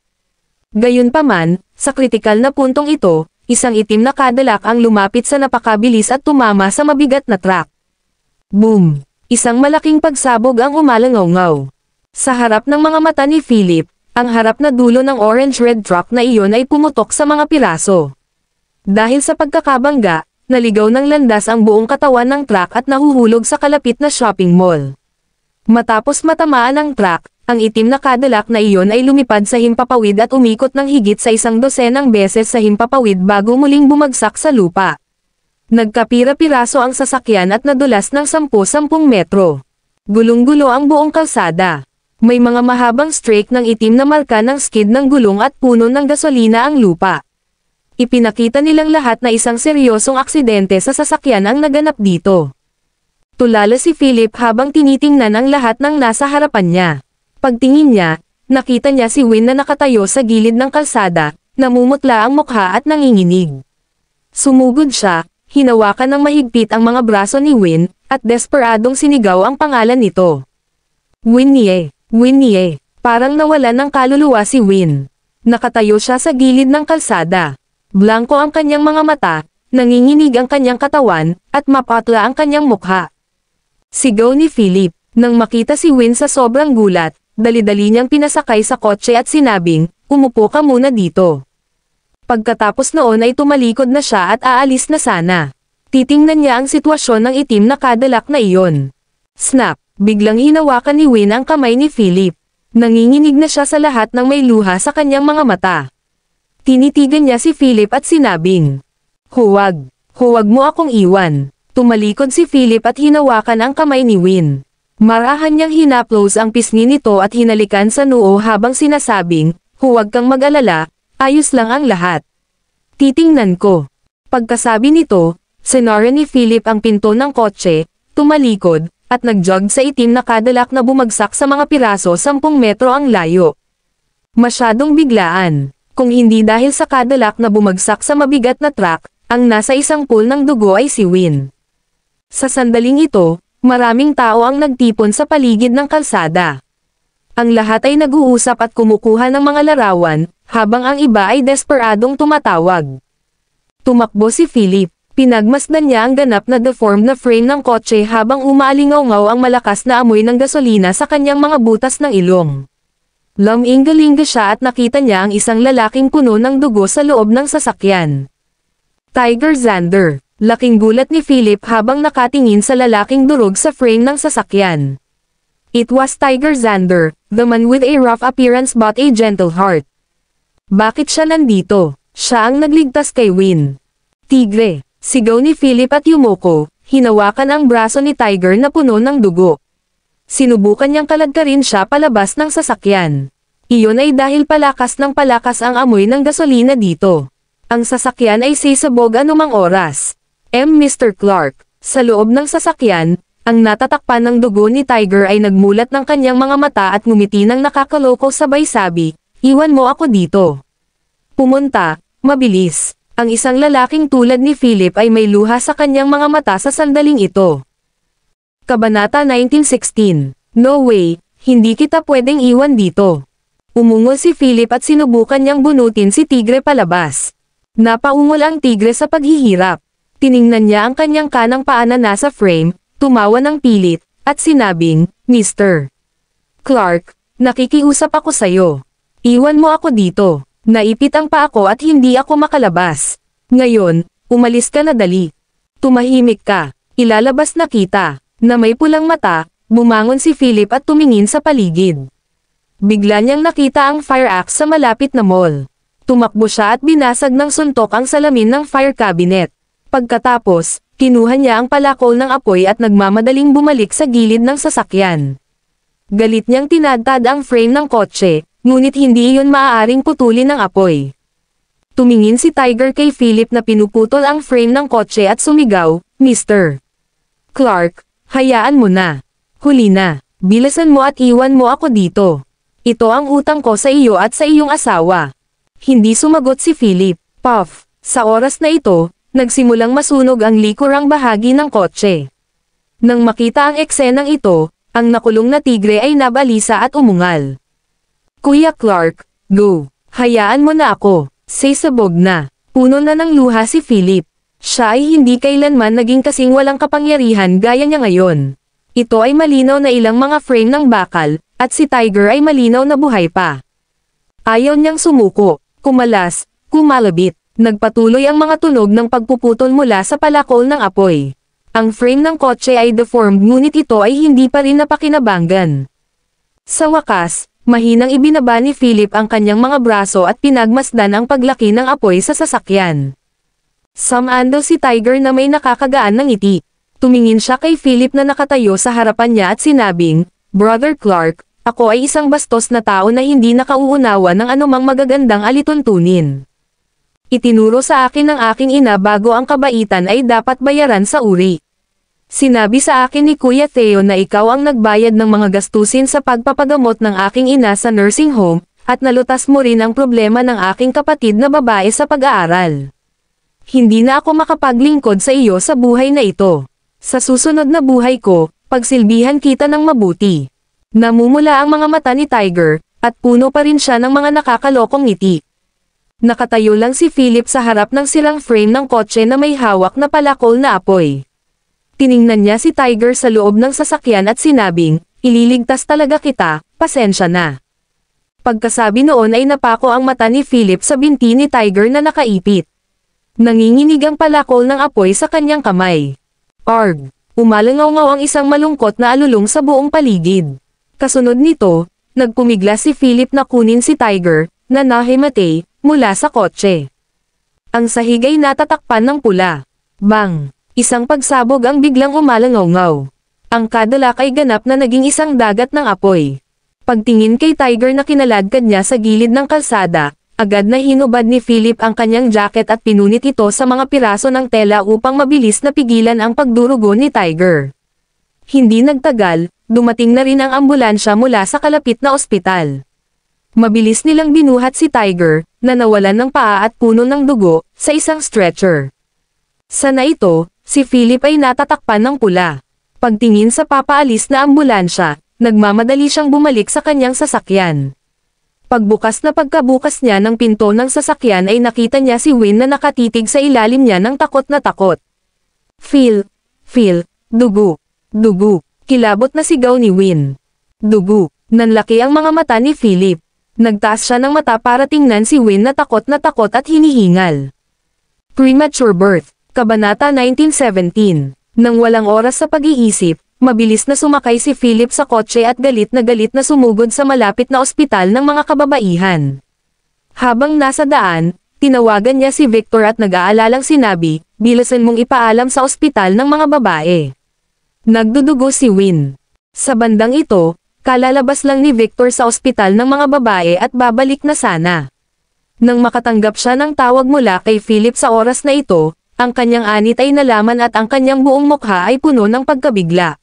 S2: Gayunpaman, sa kritikal na puntong ito, isang itim na Cadillac ang lumapit sa napakabilis at tumama sa mabigat na truck. Boom! Isang malaking pagsabog ang umalangaw-ngaw. Sa harap ng mga mata ni Philip, ang harap na dulo ng orange-red truck na iyon ay pumutok sa mga piraso. Dahil sa pagkakabangga, naligaw ng landas ang buong katawan ng truck at nahuhulog sa kalapit na shopping mall. Matapos matamaan ng truck, ang itim na Cadillac na iyon ay lumipad sa himpapawid at umikot ng higit sa 100 beses sa himpapawid bago muling bumagsak sa lupa. Nagkapira-piraso ang sasakyan at nadulas ng 10-10 metro. Gulong-gulo ang buong kalsada. May mga mahabang streak ng itim na marka ng skid ng gulong at puno ng gasolina ang lupa. Ipinakita nilang lahat na isang seryosong aksidente sa sasakyan ang naganap dito. Tulala si Philip habang tinitingnan ang lahat ng nasa harapan niya. Pagtingin niya, nakita niya si Win na nakatayo sa gilid ng kalsada, namumutla ang mukha at nanginginig. Sumugod siya, hinawakan ng mahigpit ang mga braso ni Win, at desperadong sinigaw ang pangalan nito. Winnie! Winnie! Parang nawalan ng kaluluwa si Win. Nakatayo siya sa gilid ng kalsada. Blanko ang kanyang mga mata, nanginginig ang kanyang katawan, at mapatla ang kanyang mukha. Sigaw ni Philip, nang makita si Win sa sobrang gulat, dali-dali niyang pinasakay sa kotse at sinabing, umupo ka muna dito. Pagkatapos noon ay tumalikod na siya at aalis na sana. Titingnan niya ang sitwasyon ng itim na Cadillac na iyon. Snap! Biglang hinawakan ni Win ang kamay ni Philip. Nanginginig na siya sa lahat ng may luha sa kanyang mga mata. Tinitigan niya si Philip at sinabing, huwag mo akong iwan. Tumalikod si Philip at hinawakan ang kamay ni Win. Marahan niyang hinaplos ang pisngi nito at hinalikan sa noo habang sinasabing, huwag kang mag-alala, ayos lang ang lahat. Titingnan ko. Pagkasabi nito, sinara ni Philip ang pinto ng kotse, tumalikod, at nag-jog sa itim na Cadillac na bumagsak sa mga piraso 10 metro ang layo. Masyadong biglaan. Kung hindi dahil sa Cadillac na bumagsak sa mabigat na truck, ang nasa isang pool ng dugo ay si Win. Sa sandaling ito, maraming tao ang nagtipon sa paligid ng kalsada. Ang lahat ay nag-uusap at kumukuha ng mga larawan, habang ang iba ay desperadong tumatawag. Tumakbo si Philip. Pinagmasdan niya ang ganap na deformed na frame ng kotse habang umaalingaw-ngaw ang malakas na amoy ng gasolina sa kanyang mga butas ng ilong. Lumingalinga siya at nakita niya ang isang lalaking puno ng dugo sa loob ng sasakyan. Tiger Xander. Laking gulat ni Philip habang nakatingin sa lalaking durog sa frame ng sasakyan. It was Tiger Xander, the man with a rough appearance but a gentle heart. Bakit siya nandito? Siya ang nagligtas kay Win. Tigre. Sigaw ni Philip at yumuko, hinawakan ang braso ni Tiger na puno ng dugo. Sinubukan niyang kaladkarin siya palabas ng sasakyan. Iyon ay dahil palakas ng palakas ang amoy ng gasolina dito. Ang sasakyan ay sisabog anumang oras. Mr. Clark, sa loob ng sasakyan, ang natatakpan ng dugo ni Tiger ay nagmulat ng kanyang mga mata at ngumiti ng nakakaloko sabay sabi, iwan mo ako dito. Pumunta, mabilis. Ang isang lalaking tulad ni Philip ay may luha sa kanyang mga mata sa sandaling ito. Kabanata 1916. No way, hindi kita pwedeng iwan dito. Umungol si Philip at sinubukan niyang bunutin si Tigre palabas. Napaungol ang Tigre sa paghihirap. Tiningnan niya ang kanyang kanang paa na nasa frame, tumawa ng pilit, at sinabing, Mr. Clark, nakikiusap ako sayo. Iwan mo ako dito. Naipit ang paa ko at hindi ako makalabas. Ngayon, umalis ka na dali. Tumahimik ka. Ilalabas na kita. Na may pulang mata, bumangon si Philip at tumingin sa paligid. Bigla niyang nakita ang fire axe sa malapit na mall. Tumakbo siya at binasag ng suntok ang salamin ng fire cabinet. Pagkatapos, kinuha niya ang palakol ng apoy at nagmamadaling bumalik sa gilid ng sasakyan. Galit niyang tinadtad ang frame ng kotse, ngunit hindi iyon maaaring putulin ng apoy. Tumingin si Tiger kay Philip na pinuputol ang frame ng kotse at sumigaw, Mr. Clark, hayaan mo na. Huli na. Bilisan mo at iwan mo ako dito. Ito ang utang ko sa iyo at sa iyong asawa. Hindi sumagot si Philip. Puff. Sa oras na ito, nagsimulang masunog ang likurang bahagi ng kotse. Nang makita ang eksenang ito, ang nakulong na tigre ay nabalisa at umungal. Kuya Clark, go. Hayaan mo na ako. Say sabog na. Puno na ng luha si Philip. Siya ay hindi kailanman naging kasing walang kapangyarihan gaya niya ngayon. Ito ay malinaw na ilang mga frame ng bakal, at si Tiger ay malinaw na buhay pa. Ayaw niyang sumuko, kumalas, kumalabit. Nagpatuloy ang mga tunog ng pagpuputol mula sa palakol ng apoy. Ang frame ng kotse ay deformed ngunit ito ay hindi pa rin napakinabangan. Sa wakas, mahinang ibinaba ni Philip ang kanyang mga braso at pinagmasdan ang paglaki ng apoy sa sasakyan. Sumando si Tiger na may nakakagaan ng ngiti. Tumingin siya kay Philip na nakatayo sa harapan niya at sinabing, Brother Clark, ako ay isang bastos na tao na hindi nakauunawa ng anumang magagandang alituntunin. Itinuro sa akin ng aking ina bago ang kabaitan ay dapat bayaran sa uri. Sinabi sa akin ni Kuya Theo na ikaw ang nagbayad ng mga gastusin sa pagpapagamot ng aking ina sa nursing home, at nalutas mo rin ang problema ng aking kapatid na babae sa pag-aaral. Hindi na ako makapaglingkod sa iyo sa buhay na ito. Sa susunod na buhay ko, pagsilbihan kita ng mabuti. Namumula ang mga mata ni Tiger, at puno pa rin siya ng mga nakakalokong ngiti. Nakatayo lang si Philip sa harap ng sirang frame ng kotse na may hawak na palakol na apoy. Tiningnan niya si Tiger sa loob ng sasakyan at sinabing, ililigtas talaga kita, pasensya na. Pagkasabi noon ay napako ang mata ni Philip sa binti ni Tiger na nakaipit. Nanginginig ang palakol ng apoy sa kanyang kamay. Arg! Umalangaw-ngaw ang isang malungkot na alulong sa buong paligid. Kasunod nito, nagpumiglas si Philip na kunin si Tiger, na nahimatay, mula sa kotse. Ang sahig ay natatakpan ng pula. Bang! Isang pagsabog ang biglang umalangaw-ngaw. Ang kadalak ay ganap na naging isang dagat ng apoy. Pagtingin kay Tiger na kinaladkad niya sa gilid ng kalsada, agad na hinubad ni Philip ang kanyang jacket at pinunit ito sa mga piraso ng tela upang mabilis na pigilan ang pagdurugo ni Tiger. Hindi nagtagal, dumating na rin ang ambulansya mula sa kalapit na ospital. Mabilis nilang binuhat si Tiger, na nawalan ng paa at puno ng dugo, sa isang stretcher. Sana ito, si Philip ay natatakpan ng pula. Pagtingin sa papaalis na ambulansya, nagmamadali siyang bumalik sa kanyang sasakyan. Pagbukas na pagkabukas niya ng pinto ng sasakyan ay nakita niya si Win na nakatitig sa ilalim niya ng takot na takot. Phil, dugo, kilabot na sigaw ni Win. Dugo, nanlaki ang mga mata ni Philip. Nagtaas siya ng mata para tingnan si Win na takot at hinihingal. Premature birth. Kabanata 1917. Nang walang oras sa pag-iisip, mabilis na sumakay si Philip sa kotse at galit na sumugod sa malapit na ospital ng mga kababaihan. Habang nasa daan, tinawagan niya si Victor at nag-aalalang sinabi, bilisan mong ipaalam sa ospital ng mga babae. Nagdudugo si Win. Sa bandang ito, kalalabas lang ni Victor sa ospital ng mga babae at babalik na sana. Nang makatanggap siya ng tawag mula kay Philip sa oras na ito, ang kanyang anit ay nalaman at ang kanyang buong mukha ay puno ng pagkabigla.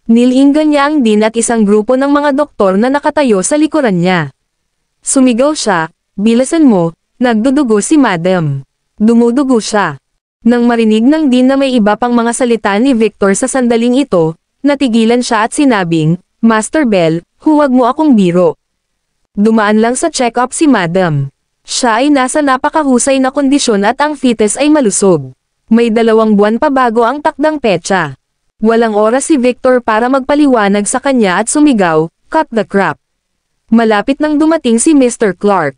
S2: Nilinggan niya ang dean at isang grupo ng mga doktor na nakatayo sa likuran niya. Sumigaw siya, bilisan mo, nagdudugo si Madam. Dumudugo siya. Nang marinig ng dean na may iba pang mga salita ni Victor sa sandaling ito, natigilan siya at sinabing, Master Bell, huwag mo akong biro. Dumaan lang sa check-up si Madam. Siya ay nasa napakahusay na kondisyon at ang fetus ay malusog. May 2 buwan pa bago ang takdang petsa. Walang oras si Victor para magpaliwanag sa kanya at sumigaw, cut the crap. Malapit nang dumating si Mr. Clark.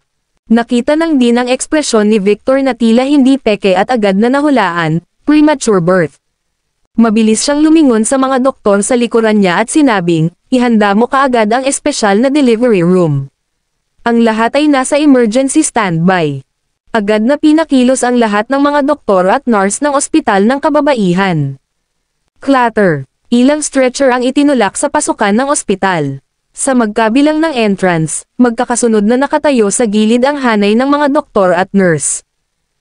S2: Nakita ng din ang ekspresyon ni Victor na tila hindi peke at agad na nahulaan, premature birth. Mabilis siyang lumingon sa mga doktor sa likuran niya at sinabing, ihanda mo kaagad ang espesyal na delivery room. Ang lahat ay nasa emergency standby. Agad na pinakilos ang lahat ng mga doktor at nurse ng ospital ng kababaihan. Clatter. Ilang stretcher ang itinulak sa pasukan ng ospital. Sa magkabilang ng entrance, magkakasunod na nakatayo sa gilid ang hanay ng mga doktor at nurse.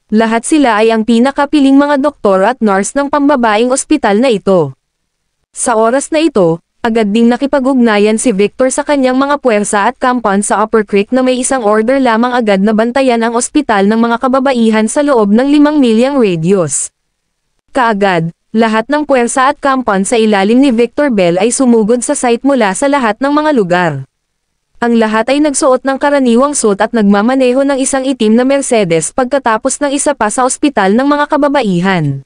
S2: Lahat sila ay ang pinakapiling mga doktor at nurse ng pambabaeng ospital na ito. Sa oras na ito, agad ding nakipag-ugnayan si Victor sa kanyang mga puwersa at kampan sa Upper Creek na may isang order lamang agad na bantayan ang ospital ng mga kababaihan sa loob ng 5 milyang radius. Kaagad, lahat ng puwersa at kampan sa ilalim ni Victor Bell ay sumugod sa site mula sa lahat ng mga lugar. Ang lahat ay nagsuot ng karaniwang suit at nagmamaneho ng isang itim na Mercedes pagkatapos ng isa pa sa ospital ng mga kababaihan.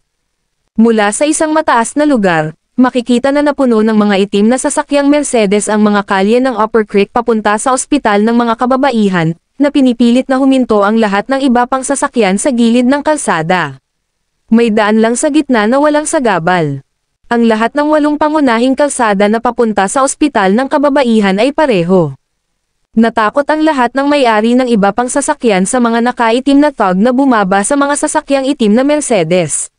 S2: Mula sa isang mataas na lugar, makikita na napuno ng mga itim na sasakyang Mercedes ang mga kalye ng Upper Creek papunta sa ospital ng mga kababaihan, na pinipilit na huminto ang lahat ng iba pang sasakyan sa gilid ng kalsada. May daan lang sa gitna na walang sagabal. Ang lahat ng 8 pangunahing kalsada na papunta sa ospital ng kababaihan ay pareho. Natakot ang lahat ng may-ari ng iba pang sasakyan sa mga nakaitim na thug na bumaba sa mga sasakyang itim na Mercedes.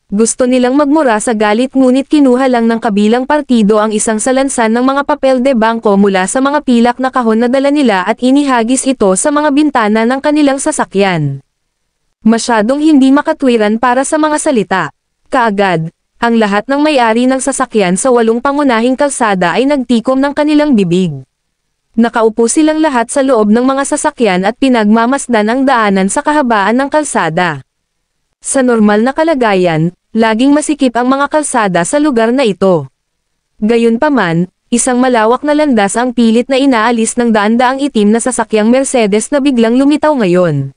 S2: Gusto nilang magmura sa galit ngunit kinuha lang ng kabilang partido ang isang salansan ng mga papel de bangko mula sa mga pilak na kahon na dala nila at inihagis ito sa mga bintana ng kanilang sasakyan. Masyadong hindi makatwiran para sa mga salita. Kaagad, ang lahat ng may-ari ng sasakyan sa 8 pangunahing kalsada ay nagtikom ng kanilang bibig. Nakaupo silang lahat sa loob ng mga sasakyan at pinagmamasdan ang daanan sa kahabaan ng kalsada. Sa normal na kalagayan, laging masikip ang mga kalsada sa lugar na ito. Gayunpaman, isang malawak na landas ang pilit na inaalis ng daan-daang itim na sasakyang Mercedes na biglang lumitaw ngayon.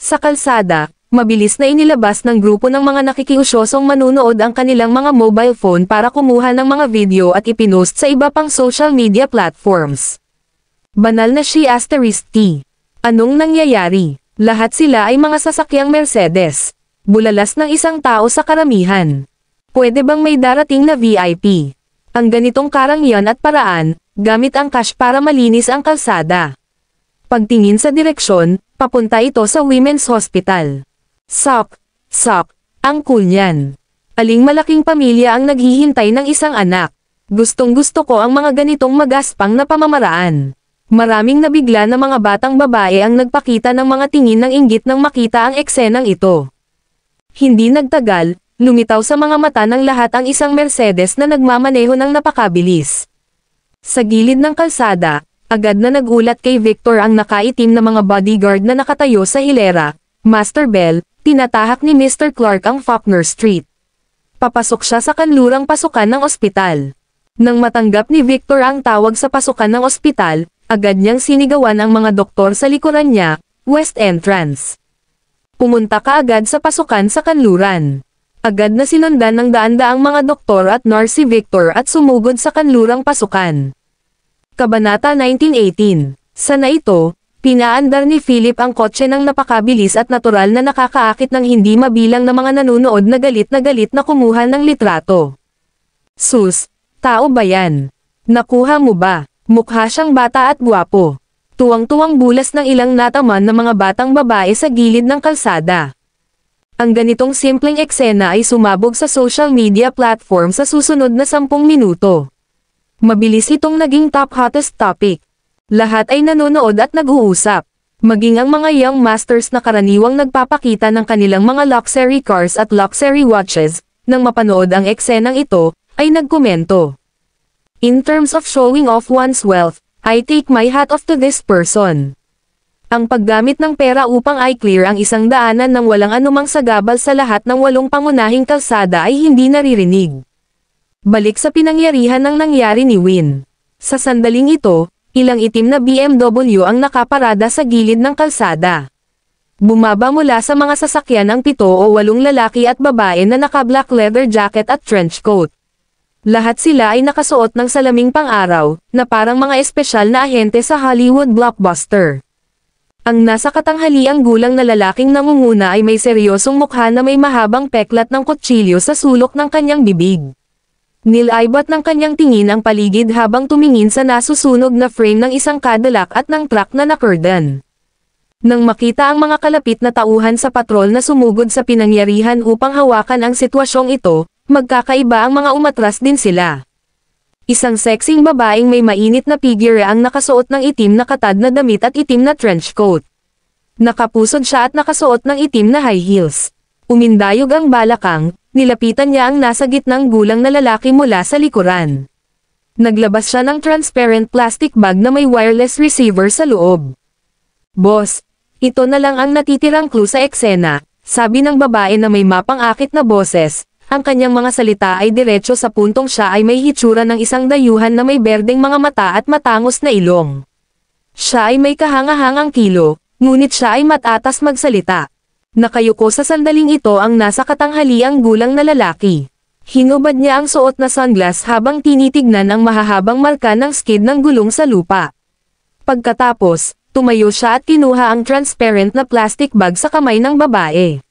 S2: Sa kalsada, mabilis na inilabas ng grupo ng mga nakikiusyosong manunood ang kanilang mga mobile phone para kumuha ng mga video at ipinost sa iba pang social media platforms. Banal na she *T. Anong nangyayari? Lahat sila ay mga sasakyang Mercedes. Bulalas ng isang tao sa karamihan. Pwede bang may darating na VIP? Ang ganitong karangyan at paraan, gamit ang cash para malinis ang kalsada. Pagtingin sa direksyon, papunta ito sa Women's Hospital. Sok, ang cool niyan. Aling malaking pamilya ang naghihintay ng isang anak. Gustong-gusto ko ang mga ganitong magaspang na pamamaraan. Maraming nabigla na mga batang babae ang nagpakita ng mga tingin ng inggit nang makita ang eksenang ito. Hindi nagtagal, lumitaw sa mga mata ng lahat ang isang Mercedes na nagmamaneho ng napakabilis. Sa gilid ng kalsada, agad na nagulat kay Victor ang nakaitim na mga bodyguard na nakatayo sa hilera. Master Bell, tinatahak ni Mr. Clark ang Faulkner Street. Papasok siya sa kanlurang pasukan ng ospital. Nang matanggap ni Victor ang tawag sa pasukan ng ospital, agad niyang sinigawan ang mga doktor sa likuran niya, West Entrance. Pumunta kaagad sa pasukan sa kanluran. Agad na sinundan ng daan-daang mga doktor at nurse si Victor at sumugod sa kanlurang pasukan. Kabanata 1918. Sana ito, pinaandar ni Philip ang kotse ng napakabilis at natural na nakakaakit ng hindi mabilang na mga nanunood na galit na kumuha ng litrato. Sus, tao ba yan? Nakuha mo ba? Mukha siyang bata at gwapo. Tuwang-tuwang bulas ng ilang nataman na mga batang babae sa gilid ng kalsada. Ang ganitong simpleng eksena ay sumabog sa social media platform sa susunod na 10 minuto. Mabilis itong naging top hottest topic. Lahat ay nanonood at nag-uusap. Maging ang mga young masters na karaniwang nagpapakita ng kanilang mga luxury cars at luxury watches, nang mapanood ang eksenang ito, ay nagkomento. In terms of showing off one's wealth, I take my hat off to this person. Ang paggamit ng pera upang i-clear ang isang daanan ng walang anumang sagabal sa lahat ng 8 pangunahing kalsada ay hindi naririnig. Balik sa pinangyarihan ng nangyari ni Win. Sa sandaling ito, ilang itim na BMW ang nakaparada sa gilid ng kalsada. Bumaba mula sa mga sasakyan ang 7 o 8 lalaki at babae na naka-black leather jacket at trench coat. Lahat sila ay nakasuot ng salaming pang-araw, na parang mga espesyal na ahente sa Hollywood blockbuster. Ang nasa katanghaliang gulang na lalaking nangunguna ay may seryosong mukha na may mahabang peklat ng kutsilyo sa sulok ng kanyang bibig. Nilaybot ng kanyang tingin ang paligid habang tumingin sa nasusunog na frame ng isang Cadillac at ng truck na nakardan. Nang makita ang mga kalapit na tauhan sa patrol na sumugod sa pinangyarihan upang hawakan ang sitwasyong ito, magkakaiba ang mga umatras din sila. Isang sexing babaeng may mainit na figure ang nakasuot ng itim na katad na damit at itim na trench coat. Nakapusod siya at nakasuot ng itim na high heels. Umindayog ang balakang, nilapitan niya ang nasa gitnang gulang na lalaki mula sa likuran. Naglabas siya ng transparent plastic bag na may wireless receiver sa loob. "Boss, ito na lang ang natitirang clue sa eksena," sabi ng babae na may mapang-akit na boses. Ang kanyang mga salita ay diretso sa puntong siya ay may hitsura ng isang dayuhan na may berdeng mga mata at matangos na ilong. Siya ay may kahanga-hangang kilo, ngunit siya ay matatas magsalita. Nakayuko sa sandaling ito ang nasa katanghaliang gulang na lalaki. Hinubad niya ang suot na sunglass habang tinitignan ang mahahabang marka ng skid ng gulong sa lupa. Pagkatapos, tumayo siya at kinuha ang transparent na plastic bag sa kamay ng babae.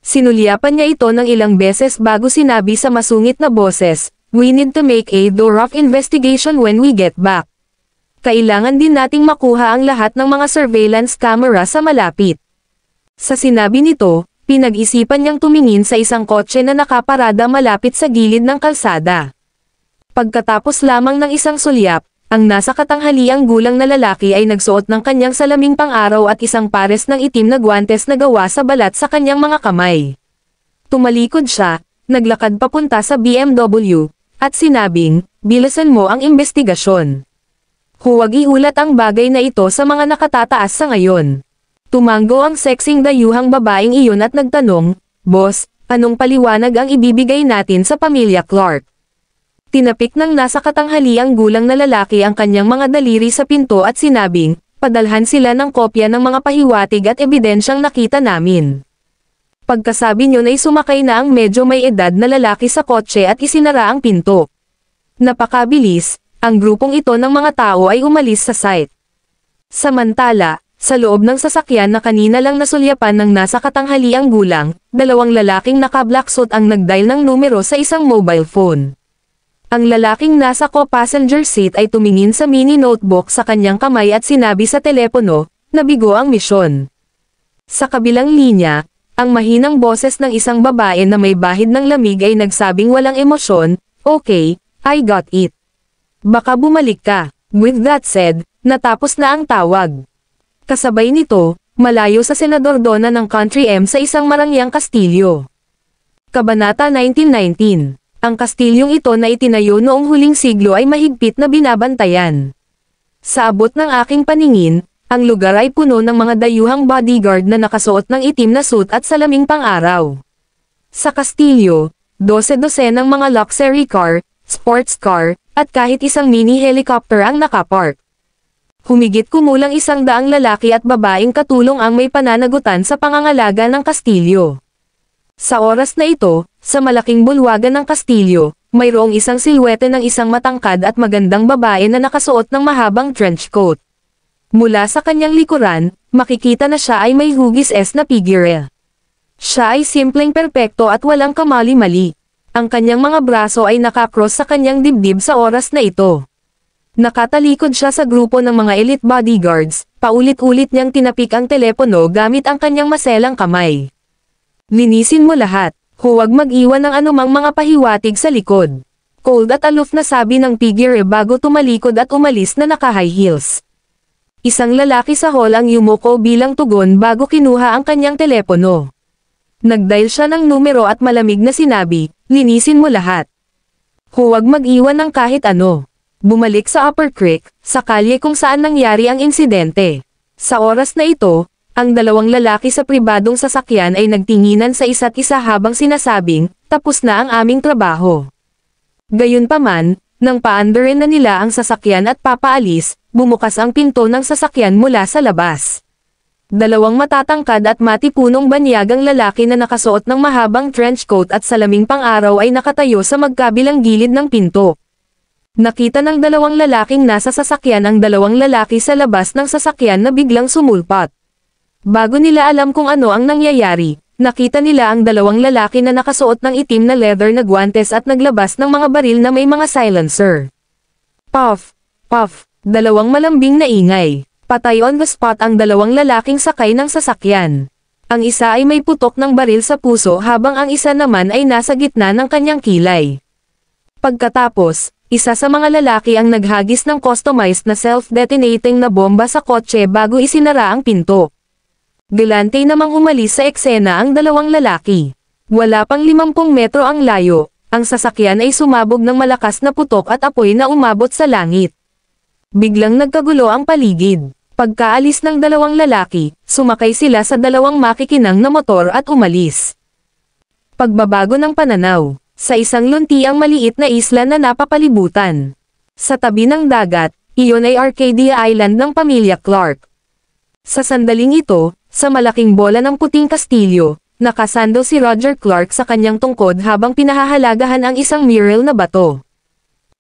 S2: Sinulyapan niya ito ng ilang beses bago sinabi sa masungit na boses, "We need to make a thorough investigation when we get back. Kailangan din nating makuha ang lahat ng mga surveillance camera sa malapit." Sa sinabi nito, pinag-isipan niyang tumingin sa isang kotse na nakaparada malapit sa gilid ng kalsada. Pagkatapos lamang ng isang sulyap, ang nasa katanghaliang gulang na lalaki ay nagsuot ng kanyang salaming pang-araw at isang pares ng itim na guwantes na gawa sa balat sa kanyang mga kamay. Tumalikod siya, naglakad papunta sa BMW, at sinabing, "Bilisan mo ang investigasyon. Huwag iulat ang bagay na ito sa mga nakatataas sa ngayon." Tumanggo ang sexing dayuhang babaeng iyon at nagtanong, "Boss, anong paliwanag ang ibibigay natin sa pamilya Clark?" Tinapik ng nasa katanghaliang gulang na lalaki ang kanyang mga daliri sa pinto at sinabing, "Padalhan sila ng kopya ng mga pahiwatig at ebidensyang nakita namin." Pagkasabi niyon ay sumakay na ang medyo may edad na lalaki sa kotse at isinara ang pinto. Napakabilis, ang grupong ito ng mga tao ay umalis sa site. Samantala, sa loob ng sasakyan na kanina lang nasulyapan ng nasa katanghaliang gulang, dalawang lalaking naka-black suit ang nag-dial ng numero sa isang mobile phone. Ang lalaking nasa co-passenger seat ay tumingin sa mini notebook sa kanyang kamay at sinabi sa telepono, "Nabigo ang misyon." Sa kabilang linya, ang mahinang boses ng isang babae na may bahid ng lamig ay nagsabing walang emosyon, "Okay, I got it. Baka bumalik ka." With that said, natapos na ang tawag. Kasabay nito, malayo sa Senador Dona ng Country M sa isang marangyang kastilyo. Kabanata 1919. Ang kastilyong ito na itinayo noong huling siglo ay mahigpit na binabantayan. Sa abot ng aking paningin, ang lugar ay puno ng mga dayuhang bodyguard na nakasuot ng itim na suit at salaming pang-araw. Sa kastilyo, 12 ng mga luxury car, sports car, at kahit isang mini helicopter ang nakapark. Humigit kumulang 100 lalaki at babaeng katulong ang may pananagutan sa pangangalaga ng kastilyo. Sa oras na ito, sa malaking bulwagan ng kastilyo, mayroong isang silwete ng isang matangkad at magandang babae na nakasuot ng mahabang trench coat. Mula sa kanyang likuran, makikita na siya ay may hugis S na figure. Siya ay simpleng perpekto at walang kamali-mali. Ang kanyang mga braso ay nakakross sa kanyang dibdib sa oras na ito. Nakatalikod siya sa grupo ng mga elite bodyguards, paulit-ulit niyang tinapik ang telepono gamit ang kanyang maselang kamay. "Linisin mo lahat, huwag mag-iwan ng anumang mga pahiwatig sa likod." Cold at aloof na sabi ng figure bago tumalikod at umalis na naka-high heels. Isang lalaki sa hall ang yumuko bilang tugon bago kinuha ang kanyang telepono. Nag-dial siya ng numero at malamig na sinabi, "Linisin mo lahat. Huwag mag-iwan ng kahit ano." Bumalik sa Upper Creek, sa kalye kung saan nangyari ang insidente. Sa oras na ito, ang dalawang lalaki sa pribadong sasakyan ay nagtinginan sa isa't isa habang sinasabing, "Tapos na ang aming trabaho." Gayunpaman, nang paandarin na nila ang sasakyan at papaalis, bumukas ang pinto ng sasakyan mula sa labas. Dalawang matatangkad at matipunong banyagang lalaki na nakasuot ng mahabang trench coat at salaming pang-araw ay nakatayo sa magkabilang gilid ng pinto. Nakita ng dalawang lalaking nasa sasakyan ang dalawang lalaki sa labas ng sasakyan na biglang sumulpat. Bago nila alam kung ano ang nangyayari, nakita nila ang dalawang lalaki na nakasuot ng itim na leather na guwantes at naglabas ng mga baril na may mga silencer. Puff! Puff! Dalawang malambing na ingay. Patay on the spot ang dalawang lalaking sakay ng sasakyan. Ang isa ay may putok ng baril sa puso habang ang isa naman ay nasa gitna ng kanyang kilay. Pagkatapos, isa sa mga lalaki ang naghagis ng customized na self-detonating na bomba sa kotse bago isinara ang pinto. Galante namang umalis sa eksena ang dalawang lalaki. Wala pang 50 metro ang layo, ang sasakyan ay sumabog ng malakas na putok at apoy na umabot sa langit. Biglang nagkagulo ang paligid. Pagkaalis ng dalawang lalaki, sumakay sila sa dalawang makikinang na motor at umalis. Pagbabago ng pananaw. Sa isang lunti ang maliit na isla na napapalibutan. Sa tabi ng dagat, iyon ay Arcadia Island ng pamilya Clark. Sa sandaling ito, sa malaking bola ng puting kastilyo, nakasando si Roger Clark sa kanyang tungkod habang pinahahalagahan ang isang mural na bato.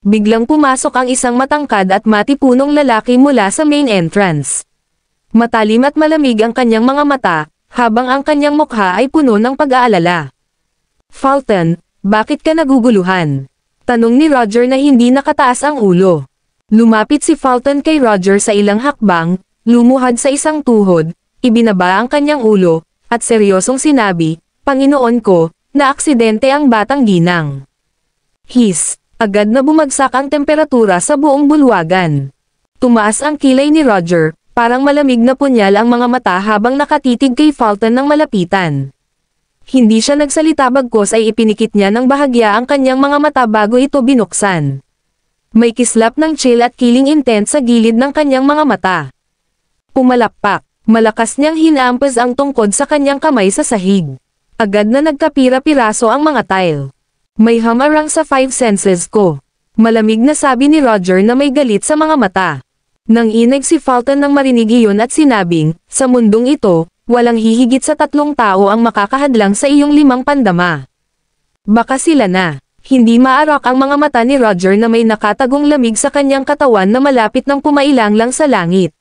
S2: Biglang pumasok ang isang matangkad at matipunong lalaki mula sa main entrance. Matalim at malamig ang kanyang mga mata, habang ang kanyang mukha ay puno ng pag-aalala. "Fulton, bakit ka naguguluhan?" Tanong ni Roger na hindi nakataas ang ulo. Lumapit si Fulton kay Roger sa ilang hakbang, lumuhad sa isang tuhod, ibinaba ang kanyang ulo, at seryosong sinabi, "Panginoon ko, naaksidente ang batang ginang." Agad na bumagsak ang temperatura sa buong bulwagan. Tumaas ang kilay ni Roger, parang malamig na punyal ang mga mata habang nakatitig kay Fulton ng malapitan. Hindi siya nagsalita bagkus ay ipinikit niya ng bahagya ang kanyang mga mata bago ito binuksan. May kislap ng chill at killing intent sa gilid ng kanyang mga mata. Pumalakpak. Malakas niyang hinampas ang tungkod sa kanyang kamay sa sahig. Agad na nagkapira-piraso ang mga tile. "May hamarang sa 5 senses ko." Malamig na sabi ni Roger na may galit sa mga mata. Nang inag si Fulton nang marinig iyon at sinabing, "Sa mundong ito, walang hihigit sa 3 tao ang makakahadlang sa iyong 5 pandama. Baka sila na." Hindi maarak ang mga mata ni Roger na may nakatagong lamig sa kanyang katawan na malapit nang pumailanglang sa langit.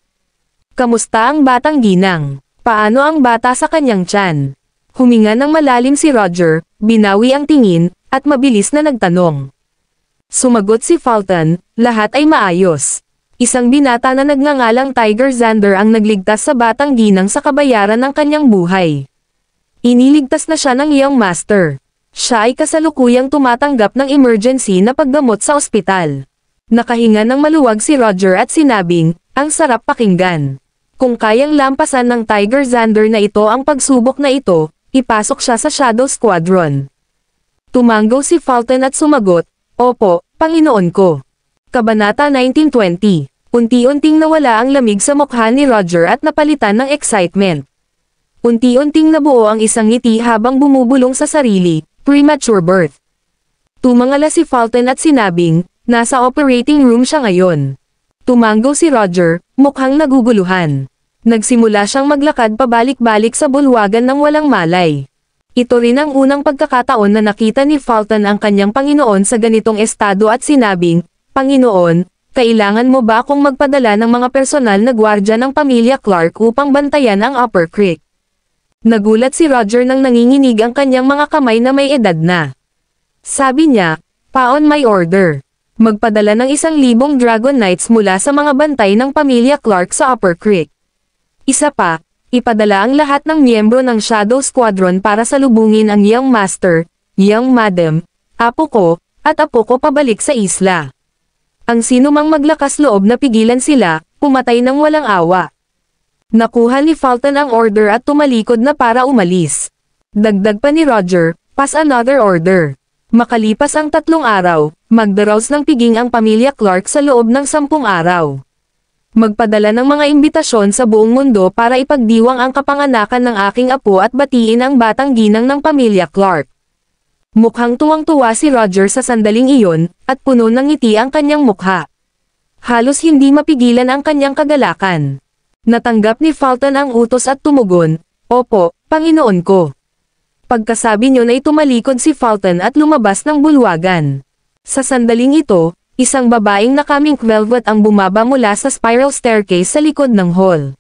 S2: "Kamusta ang batang ginang? Paano ang bata sa kanyang tiyan?" Huminga ng malalim si Roger, binawi ang tingin, at mabilis na nagtanong. Sumagot si Fulton, "Lahat ay maayos." Isang binata na nagngangalang Tiger Xander ang nagligtas sa batang ginang sa kabayaran ng kanyang buhay. Iniligtas na siya ng iyong master. Siya ay kasalukuyang tumatanggap ng emergency na paggamot sa ospital. Nakahinga ng maluwag si Roger at sinabing, "Ang sarap pakinggan." Kung kayang lampasan ng Tiger Xander na ito ang pagsubok na ito, ipasok siya sa Shadow Squadron. Tumango si Fulton at sumagot, "Opo, Panginoon ko." Kabanata 1920. Unti-unting nawala ang lamig sa mukha ni Roger at napalitan ng excitement. Unti-unting nabuo ang isang ngiti habang bumubulong sa sarili, premature birth. Tumangala si Fulton at sinabing, "Nasa operating room siya ngayon." Tumango si Roger, mukhang naguguluhan. Nagsimula siyang maglakad pabalik-balik sa bulwagan ng walang malay. Ito rin ang unang pagkakataon na nakita ni Fulton ang kanyang Panginoon sa ganitong estado at sinabing, "Panginoon, kailangan mo ba akong magpadala ng mga personal na gwardya ng pamilya Clark upang bantayan ang Upper Creek?" Nagulat si Roger nang nanginginig ang kanyang mga kamay na may edad na. Sabi niya, "On my order. Magpadala ng 1,000 Dragon Knights mula sa mga bantay ng pamilya Clark sa Upper Creek. Isa pa, ipadala ang lahat ng miyembro ng Shadow Squadron para salubungin ang iyong master, iyong madam, apo ko, at apo ko pabalik sa isla." Ang sinumang maglakas loob na pigilan sila, pumatay ng walang awa. Nakuha ni Fulton ang order at tumalikod na para umalis. Dagdag pa ni Roger, "Pass another order." Makalipas ang 3 araw, magdaraos ng piging ang pamilya Clark sa loob ng 10 araw. Magpadala ng mga imbitasyon sa buong mundo para ipagdiwang ang kapanganakan ng aking apo at batiin ang batang ginang ng pamilya Clark. Mukhang tuwang-tuwa si Roger sa sandaling iyon, at puno ng ngiti ang kanyang mukha. Halos hindi mapigilan ang kanyang kagalakan. Natanggap ni Fulton ang utos at tumugon, "Opo, Panginoon ko." Pagkasabi niyo na tumalikod si Fulton at lumabas ng bulwagan. Sa sandaling ito, isang babaeng nakaming velvet ang bumaba mula sa spiral staircase sa likod ng hall.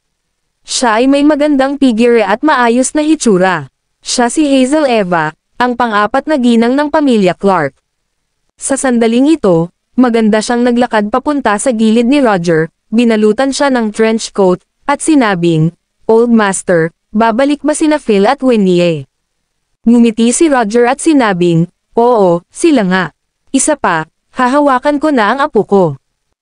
S2: Siya ay may magandang figure at maayos na hitsura. Siya si Hazel Eva, ang pang-4 na ginang ng pamilya Clark. Sa sandaling ito, maganda siyang naglakad papunta sa gilid ni Roger, binalutan siya ng trench coat, at sinabing, "Old Master, babalik ba sina Phil at Winnie?" Ngumiti si Roger at sinabing, "Oo, sila nga. Isa pa, hahawakan ko na ang apo ko."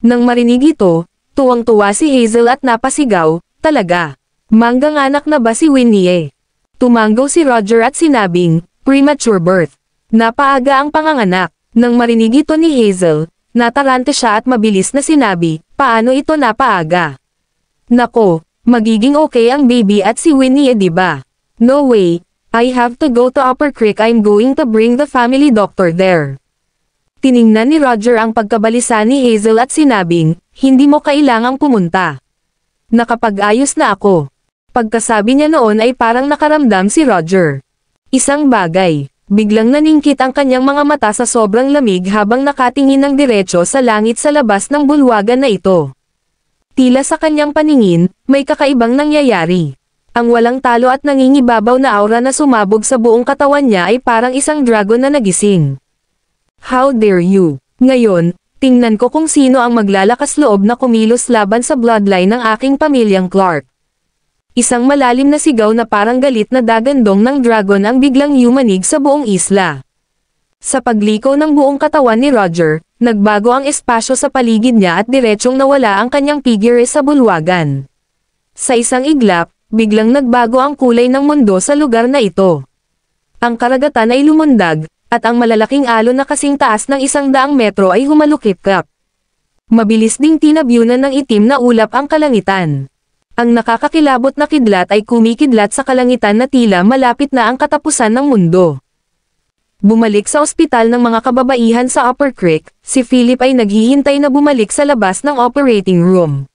S2: Nang marinig ito, tuwang-tuwa si Hazel at napasigaw, "Talaga? Manggang anak na ba si Winnie? Tumanggaw si Roger at sinabing, premature birth. Napaaga ang panganganak. Nang marinig ito ni Hazel, natarante siya at mabilis na sinabi, paano ito napaaga? Nako, magiging okay ang baby at si Winnie diba? No way, I have to go to Upper Creek, I'm going to bring the family doctor there. Tiningnan ni Roger ang pagkabalisa ni Hazel at sinabing, hindi mo kailangang pumunta. Nakapag-ayos na ako. Pagkasabi niya noon ay parang nakaramdam si Roger. Isang bagay, biglang naningkit ang kanyang mga mata sa sobrang lamig habang nakatingin ng diretso sa langit sa labas ng bulwagan na ito. Tila sa kanyang paningin, may kakaibang nangyayari. Ang walang talo at nangingibabaw na aura na sumabog sa buong katawan niya ay parang isang dragon na nagising. How dare you? Ngayon, tingnan ko kung sino ang maglalakas loob na kumilos laban sa bloodline ng aking pamilyang Clark. Isang malalim na sigaw na parang galit na dagandong ng dragon ang biglang yumanig sa buong isla. Sa pagliko ng buong katawan ni Roger, nagbago ang espasyo sa paligid niya at diretsyong nawala ang kanyang figure sa bulwagan. Sa isang iglap, biglang nagbago ang kulay ng mundo sa lugar na ito. Ang karagatan ay lumundag, at ang malalaking alon na kasing taas ng 100 metro ay humalukip-kap. Mabilis ding tinabyunan ng itim na ulap ang kalangitan. Ang nakakakilabot na kidlat ay kumikidlat sa kalangitan na tila malapit na ang katapusan ng mundo. Bumalik sa ospital ng mga kababaihan sa Upper Creek, si Philip ay naghihintay na bumalik sa labas ng operating room.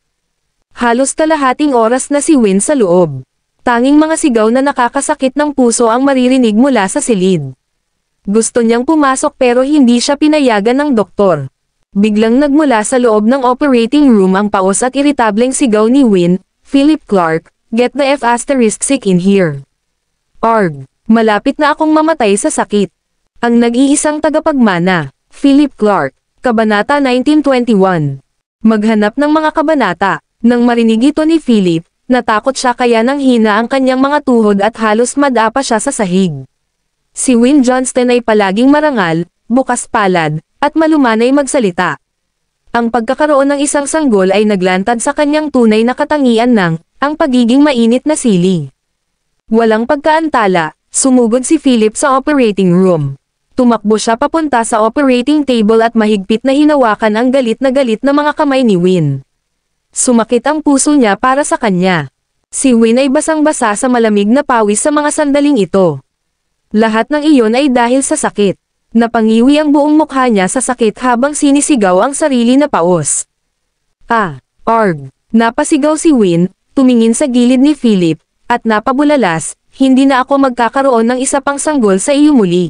S2: Halos kalahating oras na si Win sa loob. Tanging mga sigaw na nakakasakit ng puso ang maririnig mula sa silid. Gusto niyang pumasok pero hindi siya pinayagan ng doktor. Biglang nagmula sa loob ng operating room ang paos at iritableng sigaw ni Win, Philip Clark, get the F*** in here. Arg, malapit na akong mamatay sa sakit. Ang nag-iisang tagapagmana, Philip Clark, Kabanata 1921. Maghanap ng mga kabanata. Nang marinig ito ni Philip, natakot siya kaya nang hina ang kanyang mga tuhod at halos madapa siya sa sahig. Si Win Johnston ay palaging marangal, bukas palad, at malumanay magsalita. Ang pagkakaroon ng isang sanggol ay naglantad sa kanyang tunay na katangian ng, ang pagiging mainit na sili. Walang pagkaantala, sumugod si Philip sa operating room. Tumakbo siya papunta sa operating table at mahigpit na hinawakan ang galit na mga kamay ni Win. Sumakit ang puso niya para sa kanya. Si Win ay basang-basa sa malamig na pawis sa mga sandaling ito. Lahat ng iyon ay dahil sa sakit. Napangiwi ang buong mukha niya sa sakit habang sinisigaw ang sarili na paos. Arg! Napasigaw si Win, tumingin sa gilid ni Philip, at napabulalas, hindi na ako magkakaroon ng isa pang sanggol sa iyo muli.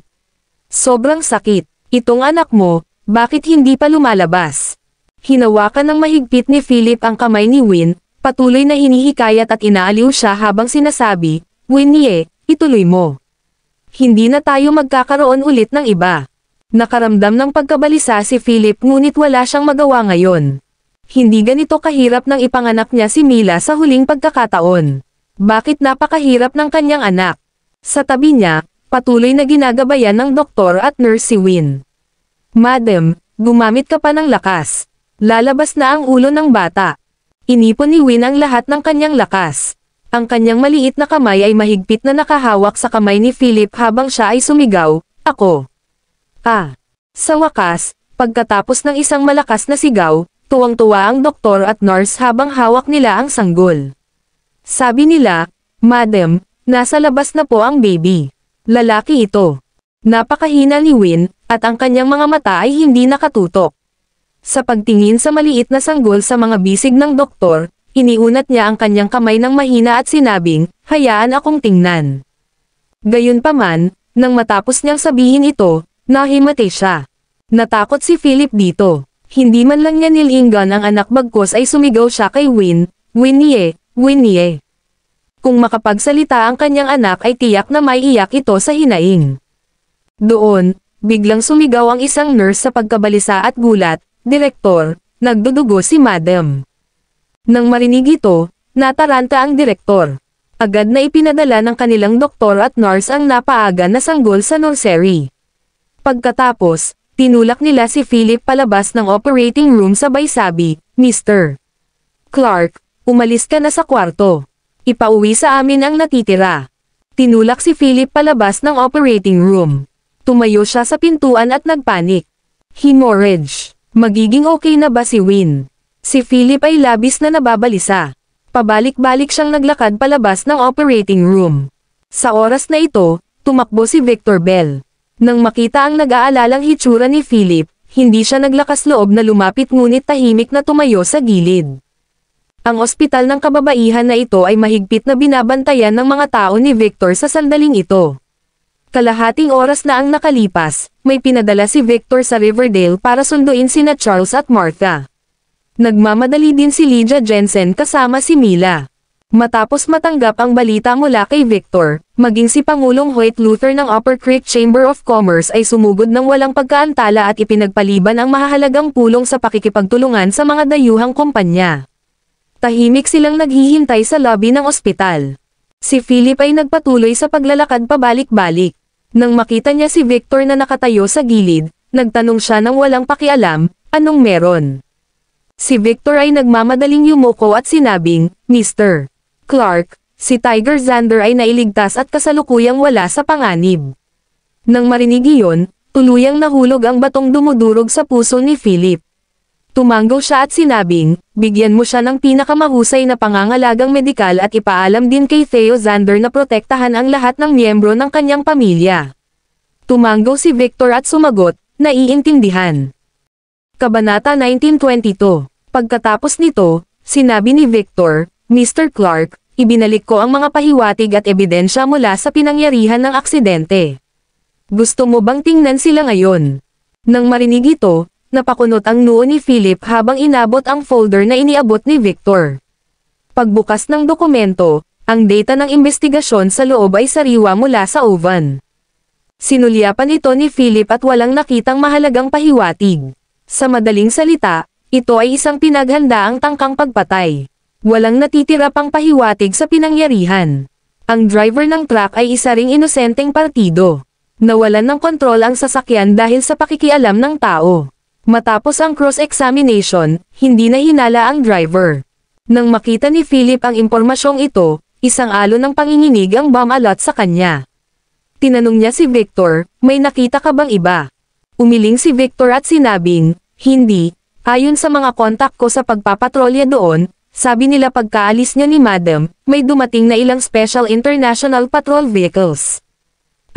S2: Sobrang sakit. Itong anak mo, bakit hindi pa lumalabas? Hinawakan ng mahigpit ni Philip ang kamay ni Win, patuloy na hinihikayat at inaaliw siya habang sinasabi, Winnie, ituloy mo. Hindi na tayo magkakaroon ulit ng iba. Nakaramdam ng pagkabalisa si Philip ngunit wala siyang magawa ngayon. Hindi ganito kahirap nang ipanganak niya si Mila sa huling pagkakataon. Bakit napakahirap ng kanyang anak? Sa tabi niya, patuloy na ginagabayan ng doktor at nurse si Win. Madam, gumamit ka pa ng lakas. Lalabas na ang ulo ng bata. Inipon ni Win ang lahat ng kanyang lakas. Ang kanyang maliit na kamay ay mahigpit na nakahawak sa kamay ni Philip habang siya ay sumigaw, ako. Sa wakas, pagkatapos ng isang malakas na sigaw, tuwang-tuwa ang doktor at nurse habang hawak nila ang sanggol. Sabi nila, Madam, nasa labas na po ang baby. Lalaki ito. Napakahina ni Win, at ang kanyang mga mata ay hindi nakatutok. Sa pagtingin sa maliit na sanggol sa mga bisig ng doktor, iniunat niya ang kanyang kamay ng mahina at sinabing, hayaan akong tingnan. Gayunpaman, nang matapos niyang sabihin ito, nahimatay siya. Natakot si Philip dito. Hindi man lang niya nilinggan ang anak bagkos ay sumigaw siya kay Win, Winnie, Winnie. Kung makapagsalita ang kanyang anak ay tiyak na may iyak ito sa hinaing. Doon, biglang sumigaw ang isang nurse sa pagkabalisa at gulat, Direktor, nagdudugo si Madam. Nang marinig ito, nataranta ang direktor. Agad na ipinadala ng kanilang doktor at nurse ang napaaga na sanggol sa nursery. Pagkatapos, tinulak nila si Philip palabas ng operating room sabay sabi, Mr. Clark, umalis ka na sa kwarto. Ipauwi sa amin ang natitira. Tinulak si Philip palabas ng operating room. Tumayo siya sa pintuan at nagpanik. Hemorrhage. Magiging okay na ba si Win? Si Philip ay labis na nababalisa. Pabalik-balik siyang naglakad palabas ng operating room. Sa oras na ito, tumakbo si Victor Bell. Nang makita ang nag-aalalang hitsura ni Philip, hindi siya naglakas loob na lumapit ngunit tahimik na tumayo sa gilid. Ang ospital ng kababaihan na ito ay mahigpit na binabantayan ng mga tao ni Victor sa sandaling ito. Kalahating oras na ang nakalipas, may pinadala si Victor sa Riverdale para sunduin sina Charles at Martha. Nagmamadali din si Lydia Jensen kasama si Mila. Matapos matanggap ang balita mula kay Victor, maging si Pangulong Hoyt Luther ng Upper Creek Chamber of Commerce ay sumugod ng walang pagkaantala at ipinagpaliban ang mahahalagang pulong sa pakikipagtulungan sa mga dayuhang kumpanya. Tahimik silang naghihintay sa lobby ng ospital. Si Philip ay nagpatuloy sa paglalakad pabalik-balik. Nang makita niya si Victor na nakatayo sa gilid, nagtanong siya ng walang pakialam, anong meron? Si Victor ay nagmamadaling yumuko at sinabing, Mr. Clark, si Tiger Xander ay nailigtas at kasalukuyang wala sa panganib. Nang marinig iyon, tuluyang nahulog ang batong dumudurog sa puso ni Philip. Tumanggaw siya at sinabing, bigyan mo siya ng pinakamahusay na pangangalagang medikal at ipaalam din kay Theo Xander na protektahan ang lahat ng miyembro ng kanyang pamilya. Tumanggaw si Victor at sumagot, naiintindihan. Kabanata 1922. Pagkatapos nito, sinabi ni Victor, Mr. Clark, ibinalik ko ang mga pahiwatig at ebidensya mula sa pinangyarihan ng aksidente. Gusto mo bang tingnan sila ngayon? Nang marinig ito, napakunot ang noo ni Philip habang inabot ang folder na iniabot ni Victor. Pagbukas ng dokumento, ang data ng investigasyon sa loob ay sariwa mula sa oven. Sinulyapan ito ni Philip at walang nakitang mahalagang pahiwatig. Sa madaling salita, ito ay isang pinaghandaang tangkang pagpatay. Walang natitira pang pahiwatig sa pinangyarihan. Ang driver ng truck ay isa ring inosenteng partido. Nawalan ng kontrol ang sasakyan dahil sa pakikialam ng tao. Matapos ang cross-examination, hindi na hinala ang driver. Nang makita ni Philip ang impormasyong ito, isang alon ng panginginig ang bumalot sa kanya. Tinanong niya si Victor, may nakita ka bang iba? Umiling si Victor at sinabing, hindi, ayon sa mga kontak ko sa pagpapatrolya doon, sabi nila pagkaalis niya ni Madam, may dumating na ilang Special International Patrol Vehicles.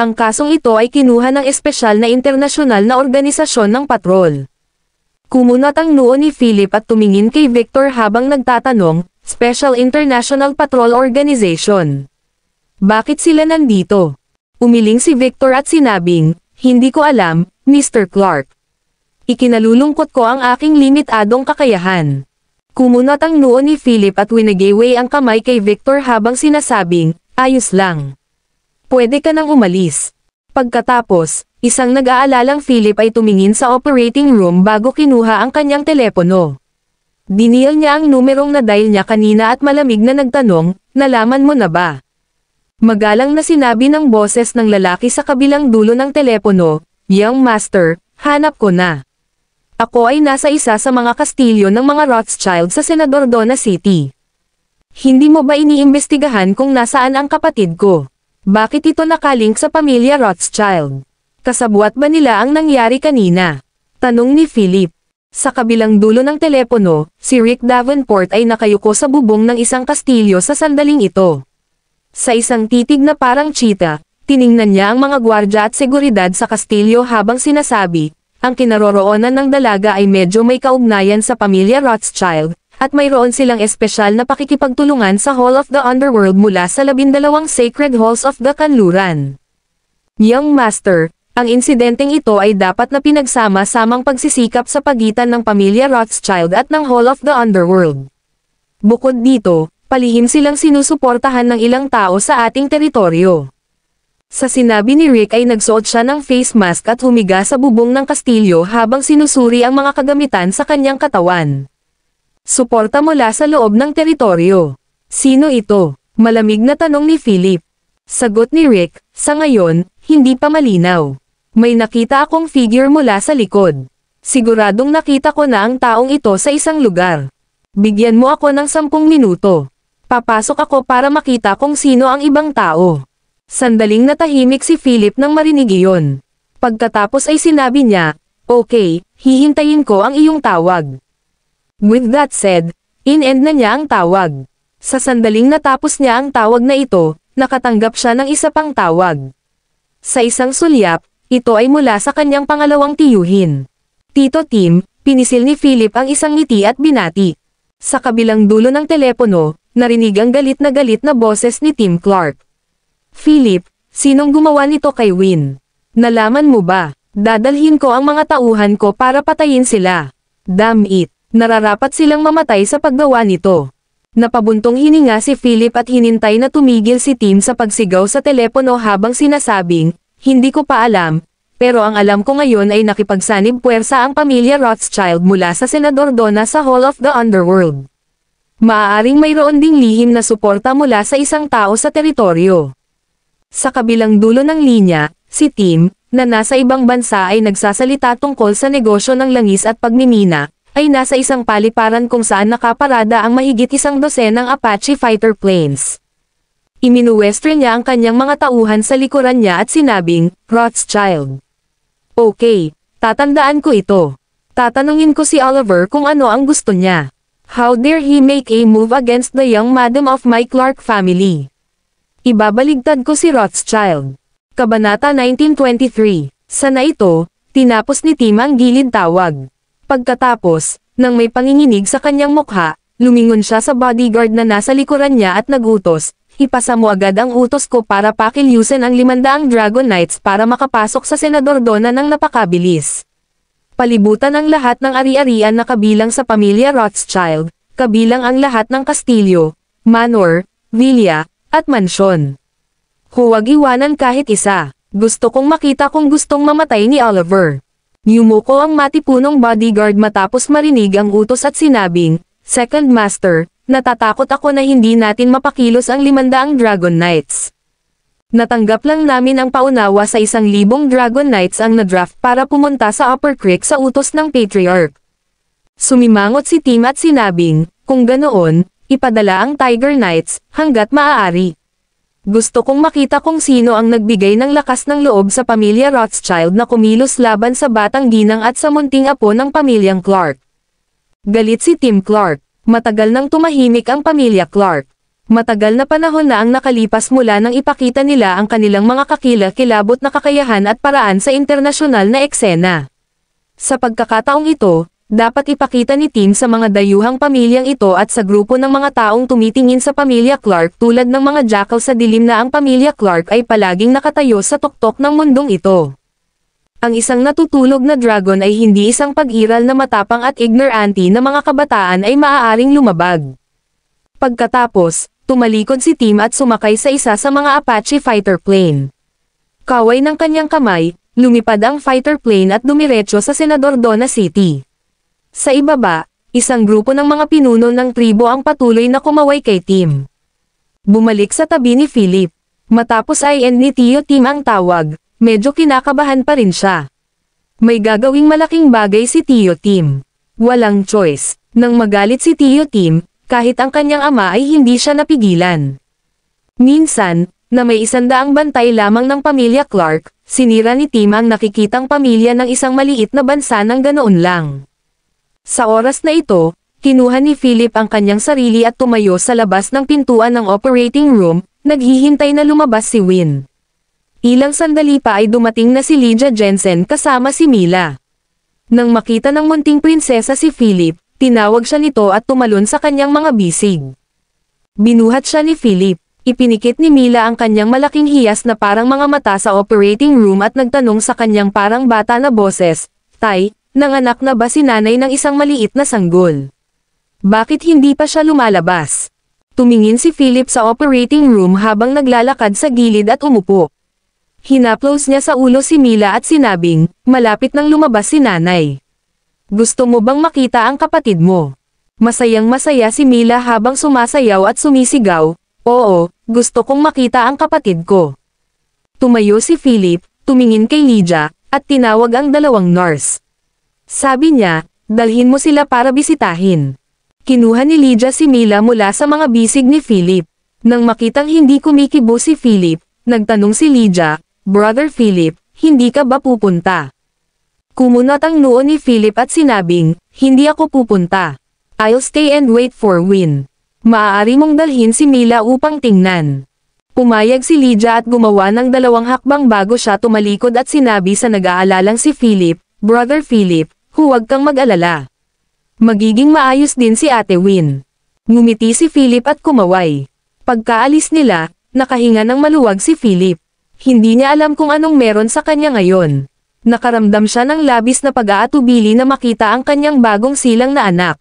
S2: Ang kasong ito ay kinuha ng espesyal na internasyonal na organisasyon ng patrol. Kumunot ang noo ni Philip at tumingin kay Victor habang nagtatanong, Special International Patrol Organization. Bakit sila nandito? Umiling si Victor at sinabing, hindi ko alam, Mr. Clark. Ikinalulungkot ko ang aking limitadong kakayahan. Kumunot ang noo ni Philip at winagaway ang kamay kay Victor habang sinasabing, ayos lang. Pwede ka nang umalis. Pagkatapos, isang nag-aalalang Philip ay tumingin sa operating room bago kinuha ang kanyang telepono. Dinial niya ang numerong na-dial niya kanina at malamig na nagtanong, nalaman mo na ba? Magalang na sinabi ng boses ng lalaki sa kabilang dulo ng telepono, Young Master, hanap ko na. Ako ay nasa isa sa mga kastilyo ng mga Rothschild sa Senador Dona City. Hindi mo ba iniimbestigahan kung nasaan ang kapatid ko? Bakit ito nakalink sa pamilya Rothschild? Kasabwat ba nila ang nangyari kanina? Tanong ni Philip. Sa kabilang dulo ng telepono, si Rick Davenport ay nakayuko sa bubong ng isang kastilyo sa sandaling ito. Sa isang titig na parang cheetah, tiningnan niya ang mga gwardya at seguridad sa kastilyo habang sinasabi, ang kinaroroonan ng dalaga ay medyo may kaugnayan sa pamilya Rothschild, at mayroon silang espesyal na pakikipagtulungan sa Hall of the Underworld mula sa 12 Sacred Halls of the Kanluran. Young Master, ang insidenteng ito ay dapat na pinagsama-samang pagsisikap sa pagitan ng pamilya Rothschild at ng Hall of the Underworld. Bukod dito, palihim silang sinusuportahan ng ilang tao sa ating teritoryo. Sa sinabi ni Rick ay nagsuot siya ng face mask at humiga sa bubong ng kastilyo habang sinusuri ang mga kagamitan sa kanyang katawan. Suporta mula sa loob ng teritoryo. Sino ito? Malamig na tanong ni Philip. Sagot ni Rick, sa ngayon, hindi pa malinaw. May nakita akong figure mula sa likod. Siguradong nakita ko na ang taong ito sa isang lugar. Bigyan mo ako ng 10 minuto. Papasok ako para makita kung sino ang ibang tao. Sandaling natahimik si Philip nang marinig iyon. Pagkatapos ay sinabi niya, "Okay, hihintayin ko ang iyong tawag." With that said, in-end na niya ang tawag. Sa sandaling natapos niya ang tawag na ito, nakatanggap siya ng isa pang tawag. Sa isang sulyap, ito ay mula sa kanyang pangalawang tiyuhin. "Tito Tim," pinisil ni Philip ang isang ngiti at binati. Sa kabilang dulo ng telepono, narinig ang galit na boses ni Tim Clark. "Philip, sinong gumawa nito kay Win? Nalaman mo ba? Dadalhin ko ang mga tauhan ko para patayin sila. Damn it, nararapat silang mamatay sa paggawa nito." Napabuntong hininga si Philip at hinintay na tumigil si Tim sa pagsigaw sa telepono habang sinasabing, "Hindi ko pa alam, pero ang alam ko ngayon ay nakipagsanib puwersa ang pamilya Rothschild mula sa Senador Donna sa Hall of the Underworld. Maaaring mayroon ding lihim na suporta mula sa isang tao sa teritoryo." Sa kabilang dulo ng linya, si Tim, na nasa ibang bansa ay nagsasalita tungkol sa negosyo ng langis at pagmimina, ay nasa isang paliparan kung saan nakaparada ang mahigit 12 ng Apache fighter planes. Iminuwestro niya ang kanyang mga tauhan sa likuran niya at sinabing, "Rothschild. Okay, tatandaan ko ito. Tatanungin ko si Oliver kung ano ang gusto niya. How dare he make a move against the young madam of my Clark family? Ibabaligtad ko si Rothschild." Kabanata 1923. Sana ito, tinapos ni Tim ang gilid tawag. Pagkatapos, nang may panginginig sa kanyang mukha, lumingon siya sa bodyguard na nasa likuran niya at nagutos, "Ipasa mo agad ang utos ko para pakilyusin ang 500 Dragon Knights para makapasok sa Senador Donna ng napakabilis." Palibutan ang lahat ng ari-arian na kabilang sa pamilya Rothschild, kabilang ang lahat ng kastilyo, manor, villa, at mansyon. Huwag iwanan kahit isa. Gusto kong makita kung gustong mamatay ni Oliver. Yumuko ang matipunong bodyguard matapos marinig ang utos at sinabing, "Second Master, natatakot ako na hindi natin mapakilos ang 500 Dragon Knights. Natanggap lang namin ang paunawa sa 1,000 Dragon Knights ang na-draft para pumunta sa Upper Creek sa utos ng Patriarch." Sumimangot si Tim at sinabing, "Kung ganoon, ipadala ang Tiger Knights, hanggat maaari. Gusto kong makita kung sino ang nagbigay ng lakas ng loob sa pamilya Rothschild na kumilos laban sa batang ginang at sa munting apo ng pamilyang Clark." Galit si Tim Clark. Matagal nang tumahimik ang pamilya Clark. Matagal na panahon na ang nakalipas mula nang ipakita nila ang kanilang mga kakila-kilabot na kakayahan at paraan sa internasyonal na eksena. Sa pagkakataong ito, dapat ipakita ni Tim sa mga dayuhang pamilyang ito at sa grupo ng mga taong tumitingin sa pamilya Clark tulad ng mga jackal sa dilim na ang pamilya Clark ay palaging nakatayo sa tuktok ng mundong ito. Ang isang natutulog na dragon ay hindi isang pag-iral na matapang at ignorante na mga kabataan ay maaaring lumabag. Pagkatapos, tumalikod si Tim at sumakay sa isa sa mga Apache fighter plane. Kaway ng kanyang kamay, lumipad ang fighter plane at dumiretso sa Senador Donna City. Sa ibaba, isang grupo ng mga pinuno ng tribo ang patuloy na kumaway kay Tim. Bumalik sa tabi ni Philip. Matapos ay end ni Tio Tim ang tawag, medyo kinakabahan pa rin siya. May gagawing malaking bagay si Tio Tim. Walang choice. Nang magalit si Tio Tim, kahit ang kanyang ama ay hindi siya napigilan. Minsan, na may 100 bantay lamang ng pamilya Clark, sinira ni Tim ang nakikitang pamilya ng isang maliit na bansa ng ganoon lang. Sa oras na ito, kinuha ni Philip ang kanyang sarili at tumayo sa labas ng pintuan ng operating room, naghihintay na lumabas si Win. Ilang sandali pa ay dumating na si Lydia Jensen kasama si Mila. Nang makita ng munting prinsesa si Philip, tinawag siya nito at tumalon sa kanyang mga bisig. Binuhat siya ni Philip. Ipinikit ni Mila ang kanyang malaking hiyas na parang mga mata sa operating room at nagtanong sa kanyang parang bata na boses, "Tay, nanganak na ba si nanay ng isang maliit na sanggol? Bakit hindi pa siya lumalabas?" Tumingin si Philip sa operating room habang naglalakad sa gilid at umupo. Hinaplos niya sa ulo si Mila at sinabing, "Malapit nang lumabas si nanay. Gusto mo bang makita ang kapatid mo?" Masayang masaya si Mila habang sumasayaw at sumisigaw, "Oo, gusto kong makita ang kapatid ko." Tumayo si Philip, tumingin kay Lydia, at tinawag ang 2 nurse. Sabi niya, "Dalhin mo sila para bisitahin." Kinuha ni Lydia si Mila mula sa mga bisig ni Philip. Nang makitang hindi kumikibo si Philip, nagtanong si Lydia, "Brother Philip, hindi ka ba pupunta?" Kumunat ang noo ni Philip at sinabing, "Hindi ako pupunta. I'll stay and wait for Win. Maaari mong dalhin si Mila upang tingnan." Pumayag si Lydia at gumawa ng 2 hakbang bago siya tumalikod at sinabi sa nag-aalalang si Philip, "Brother Philip, huwag kang mag-alala. Magiging maayos din si Ate Win." Ngumiti si Philip at kumaway. Pagkaalis nila, nakahinga ng maluwag si Philip. Hindi niya alam kung anong meron sa kanya ngayon. Nakaramdam siya ng labis na pag-aatubili na makita ang kanyang bagong silang na anak.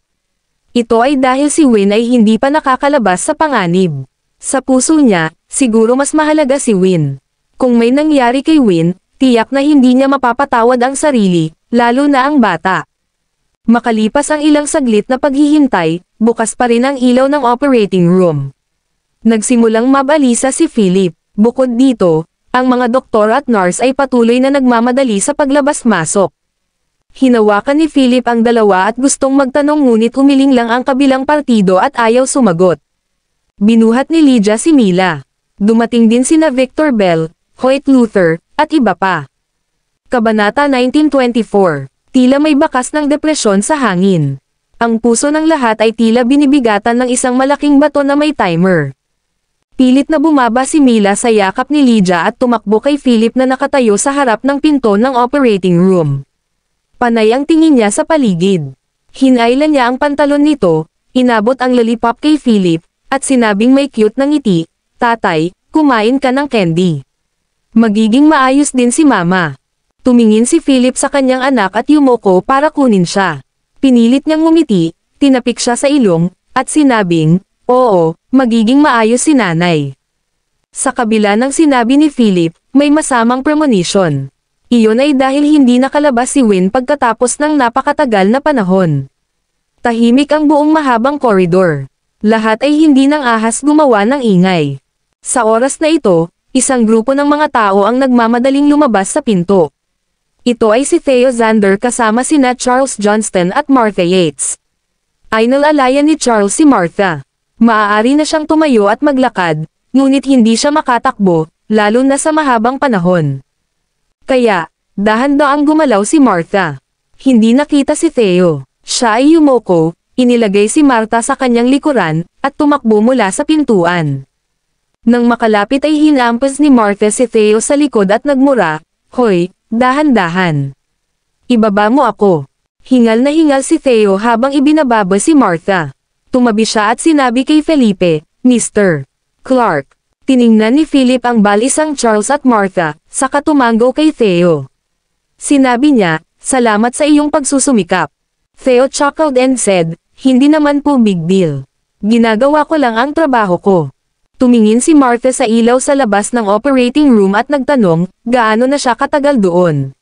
S2: Ito ay dahil si Win ay hindi pa nakakalabas sa panganib. Sa puso niya, siguro mas mahalaga si Win. Kung may nangyari kay Win, tiyak na hindi niya mapapatawad ang sarili, lalo na ang bata. Makalipas ang ilang saglit na paghihintay, bukas pa rin ang ilaw ng operating room. Nagsimulang mabalisa si Philip. Bukod dito, ang mga doktor at nurse ay patuloy na nagmamadali sa paglabas-masok. Hinawakan ni Philip ang dalawa at gustong magtanong ngunit umiling lang ang kabilang partido at ayaw sumagot. Binuhat ni Lydia si Mila. Dumating din sina Victor Bell, Hoyt Luther, at iba pa. Kabanata 1924. Tila may bakas ng depresyon sa hangin. Ang puso ng lahat ay tila binibigatan ng isang malaking bato na may timer. Pilit na bumaba si Mila sa yakap ni Lydia at tumakbo kay Philip na nakatayo sa harap ng pinto ng operating room. Panay ang tingin niya sa paligid. Hinailan niya ang pantalon nito, inabot ang lollipop kay Philip, at sinabing may cute na ngiti, "Tatay, kumain ka ng candy. Magiging maayos din si Mama." Tumingin si Philip sa kanyang anak at yumoko para kunin siya. Pinilit niyang ngumiti, tinapik siya sa ilong, at sinabing, "Oo, magiging maayos si Nanay." Sa kabila ng sinabi ni Philip, may masamang premonition. Iyon ay dahil hindi nakalabas si Win pagkatapos ng napakatagal na panahon. Tahimik ang buong mahabang koridor. Lahat ay hindi nang ahas gumawa ng ingay. Sa oras na ito, isang grupo ng mga tao ang nagmamadaling lumabas sa pinto. Ito ay si Theo Xander kasama sina Charles Johnston at Martha Yates. Inalalayan ni Charles si Martha. Maaari na siyang tumayo at maglakad, ngunit hindi siya makatakbo, lalo na sa mahabang panahon. Kaya, dahan-daang gumalaw si Martha. Hindi nakita si Theo. Siya ay yumoko, inilagay si Martha sa kanyang likuran, at tumakbo mula sa pintuan. Nang makalapit ay hinampas ni Martha si Theo sa likod at nagmura, "Hoy, dahan-dahan. Ibaba mo ako." Hingal na hingal si Theo habang ibinababa si Martha. Tumabi siya at sinabi kay Felipe, "Mr. Clark." Tiningnan ni Philip ang balisang Charles at Martha, saka tumango kay Theo. Sinabi niya, "Salamat sa iyong pagsusumikap." Theo chuckled and said, "Hindi naman po big deal. Ginagawa ko lang ang trabaho ko." Tumingin si Martha sa ilaw sa labas ng operating room at nagtanong, gaano na siya katagal doon.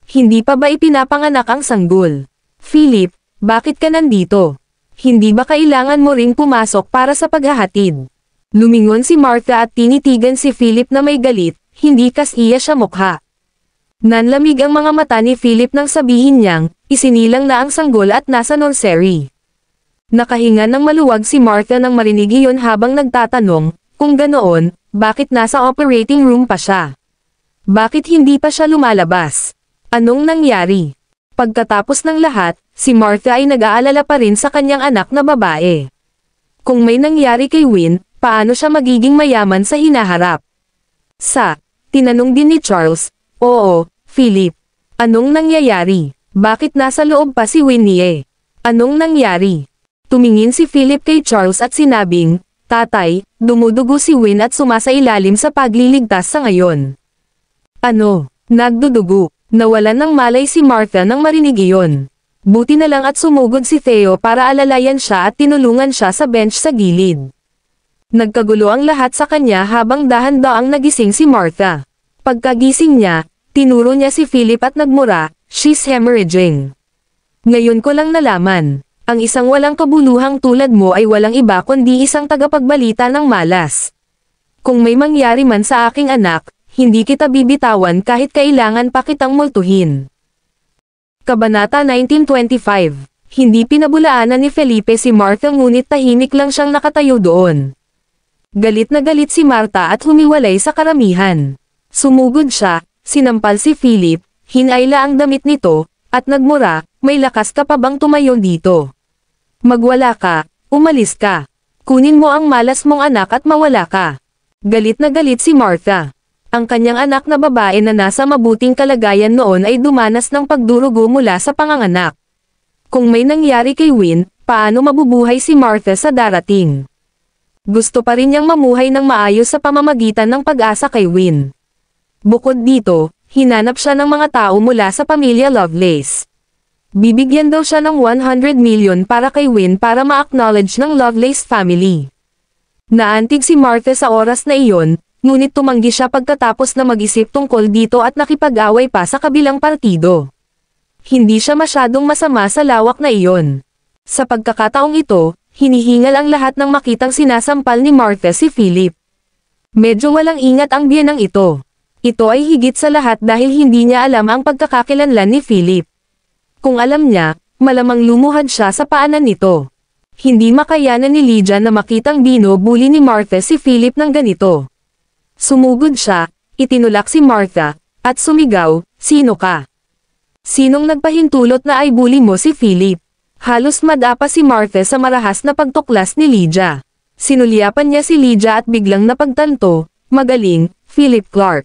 S2: Hindi pa ba ipinapanganak ang sanggol? "Philip, bakit ka nandito? Hindi ba kailangan mo ring pumasok para sa paghahatid?" Lumingon si Martha at tinitigan si Philip na may galit, hindi kas-iya siya mukha. Nanlamig ang mga mata ni Philip nang sabihin niyang, isinilang na ang sanggol at nasa nursery. Nakahinga ng maluwag si Martha nang marinig iyon habang nagtatanong, kung ganoon, bakit nasa operating room pa siya? Bakit hindi pa siya lumalabas? Anong nangyari? Pagkatapos ng lahat, si Martha ay nag-aalala pa rin sa kanyang anak na babae. Kung may nangyari kay Win, paano siya magiging mayaman sa hinaharap? Tinanong din ni Charles, "Oo, Philip. Anong nangyayari? Bakit nasa loob pa si Winnie? Anong nangyari?" Tumingin si Philip kay Charles at sinabing, "Tatay, dumudugo si Win at sumasailalim sa pagliligtas sa ngayon." "Ano? Nagdudugo?" Nawalan ng malay si Martha nang marinig iyon. Buti na lang at sumugod si Theo para alalayan siya at tinulungan siya sa bench sa gilid. Nagkagulo ang lahat sa kanya habang dahan-daang nagising si Martha. Pagkagising niya, tinuro niya si Philip at nagmura, "She's hemorrhaging. Ngayon ko lang nalaman, ang isang walang kabuluhang tulad mo ay walang iba kundi isang tagapagbalita ng malas. Kung may mangyari man sa aking anak, hindi kita bibitawan kahit kailangan pa kitang multuhin." Kabanata 1925. Hindi pinabulaanan ni Felipe si Martha ngunit tahimik lang siyang nakatayo doon. Galit na galit si Martha at humiwalay sa karamihan. Sumugod siya, sinampal si Philip, hinayla ang damit nito, at nagmura, may lakas ka pa bang tumayo dito? Magwala ka, umalis ka. Kunin mo ang malas mong anak at mawala ka. Galit na galit si Martha. Ang kanyang anak na babae na nasa mabuting kalagayan noon ay dumanas ng pagdurugo mula sa panganganak. Kung may nangyari kay Win, paano mabubuhay si Martha sa darating? Gusto pa rin niyang mamuhay ng maayos sa pamamagitan ng pag-asa kay Win. Bukod dito, hinanap siya ng mga tao mula sa pamilya Lovelace. Bibigyan daw siya ng 100 million para kay Win para ma-acknowledge ng Lovelace family. Naantig si Martha sa oras na iyon, ngunit tumanggi siya pagkatapos na mag-isip tungkol dito at nakipag-away pa sa kabilang partido. Hindi siya masyadong masama sa lawak na iyon. Sa pagkakataong ito, hinihingal ang lahat ng makitang sinasampal ni Martha si Philip. Medyo walang ingat ang biyenang ito. Ito ay higit sa lahat dahil hindi niya alam ang pagkakakilanlan ni Philip. Kung alam niya, malamang lumuhad siya sa paanan nito. Hindi makayanan ni Lydia na makitang binubuli ni Martha si Philip ng ganito. Sumugod siya, itinulak si Martha, at sumigaw, "Sino ka? Sinong nagpahintulot na ay bully mo si Philip?" Halos madapa si Martha sa marahas na pagtuklas ni Lydia. Sinulyapan niya si Lydia at biglang napagtanto, "Magaling, Philip Clark.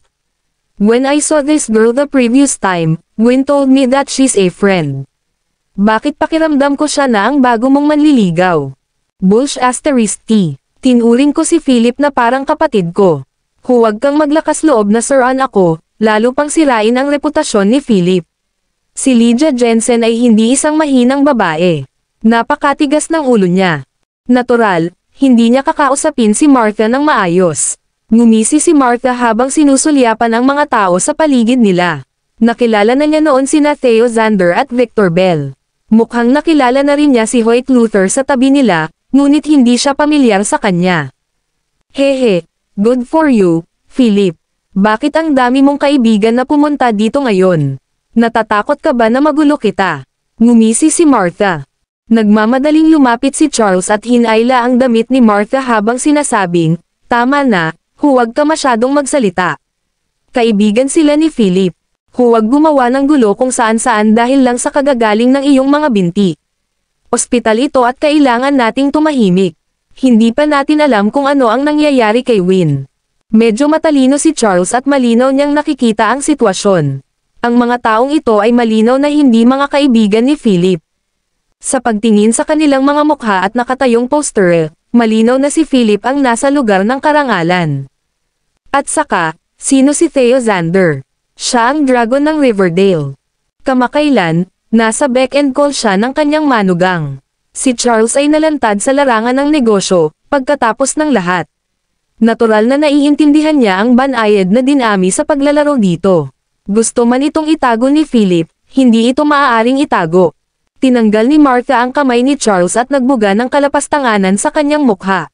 S2: When I saw this girl the previous time, Gwen told me that she's a friend. Bakit pakiramdam ko siya na ang bago mong manliligaw?" Bullsh asterisk T. Tinuring ko si Philip na parang kapatid ko. Huwag kang maglakas loob na suran ako, lalo pang sirain ang reputasyon ni Philip. Si Lydia Jensen ay hindi isang mahinang babae. Napakatigas ng ulo niya. Natural, hindi niya kakausapin si Martha ng maayos. Ngumisi si Martha habang sinusulyapan ang mga tao sa paligid nila. Nakilala na niya noon sina Theo Xander at Victor Bell. Mukhang nakilala na rin niya si Hoyt Luther sa tabi nila, ngunit hindi siya pamilyar sa kanya. Hehe, good for you, Philip. Bakit ang dami mong kaibigan na pumunta dito ngayon? Natatakot ka ba na magulo kita? Ngumisi si Martha. Nagmamadaling lumapit si Charles at hinayla ang damit ni Martha habang sinasabing, "Tama na, huwag ka masyadong magsalita. Kaibigan sila ni Philip. Huwag gumawa ng gulo kung saan-saan dahil lang sa kagagaling ng iyong mga binti. Ospital ito at kailangan nating tumahimik. Hindi pa natin alam kung ano ang nangyayari kay Win." Medyo matalino si Charles at malinaw niyang nakikita ang sitwasyon. Ang mga taong ito ay malinaw na hindi mga kaibigan ni Philip. Sa pagtingin sa kanilang mga mukha at nakatayong poster, malinaw na si Philip ang nasa lugar ng karangalan. At saka, sino si Theo Xander? Siya ang dragon ng Riverdale. Kamakailan, nasa beck and call siya ng kanyang manugang. Si Charles ay nalantad sa larangan ng negosyo, pagkatapos ng lahat. Natural na naiintindihan niya ang banayad na dinami sa paglalaro dito. Gusto man itong itago ni Philip, hindi ito maaaring itago. Tinanggal ni Martha ang kamay ni Charles at nagbuga ng kalapastanganan sa kanyang mukha.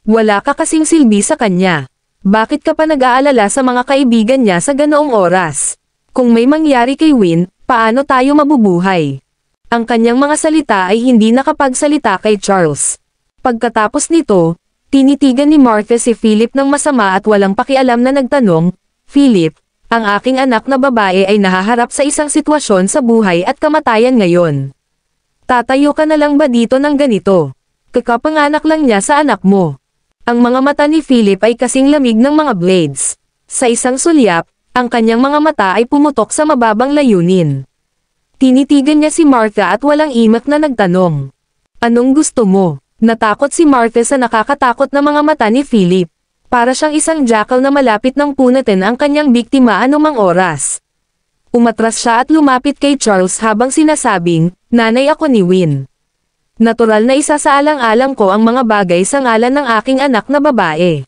S2: Wala ka kasing silbi sa kanya. Bakit ka pa nag-aalala sa mga kaibigan niya sa ganoong oras? Kung may mangyari kay Win, paano tayo mabubuhay? Ang kanyang mga salita ay hindi nakapagsalita kay Charles. Pagkatapos nito, tinitigan ni Martha si Philip ng masama at walang pakialam na nagtanong, "Philip, ang aking anak na babae ay nahaharap sa isang sitwasyon sa buhay at kamatayan ngayon. Tatayo ka na lang ba dito ng ganito? Kakapanganak lang niya sa anak mo." Ang mga mata ni Philip ay kasing lamig ng mga blades. Sa isang sulyap, ang kanyang mga mata ay pumutok sa mababang layunin. Tinitigan niya si Martha at walang imak na nagtanong, "Anong gusto mo?" Natakot si Martha sa nakakatakot na mga mata ni Philip. Para siyang isang jackal na malapit ng punatin ang kanyang biktima anumang oras. Umatras siya at lumapit kay Charles habang sinasabing, "Nanay ako ni Win. Natural na isasaalang-alang ko ang mga bagay sa ngalan ng aking anak na babae.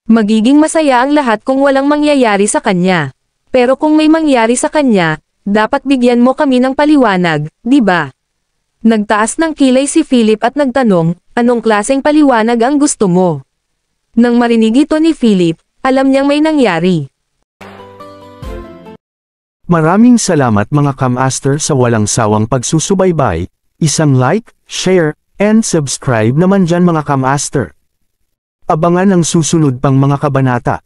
S2: Magiging masaya ang lahat kung walang mangyayari sa kanya. Pero kung may mangyari sa kanya, dapat bigyan mo kami ng paliwanag, di ba?" Nagtaas ng kilay si Philip at nagtanong, "Anong klaseng paliwanag ang gusto mo?" Nang marinig ito ni Philip, alam niyang may nangyari.
S1: Maraming salamat mga Kamaster sa walang sawang pagsusubaybay. Isang like, share, and subscribe naman dyan mga ka-master. Abangan ang susunod pang mga kabanata.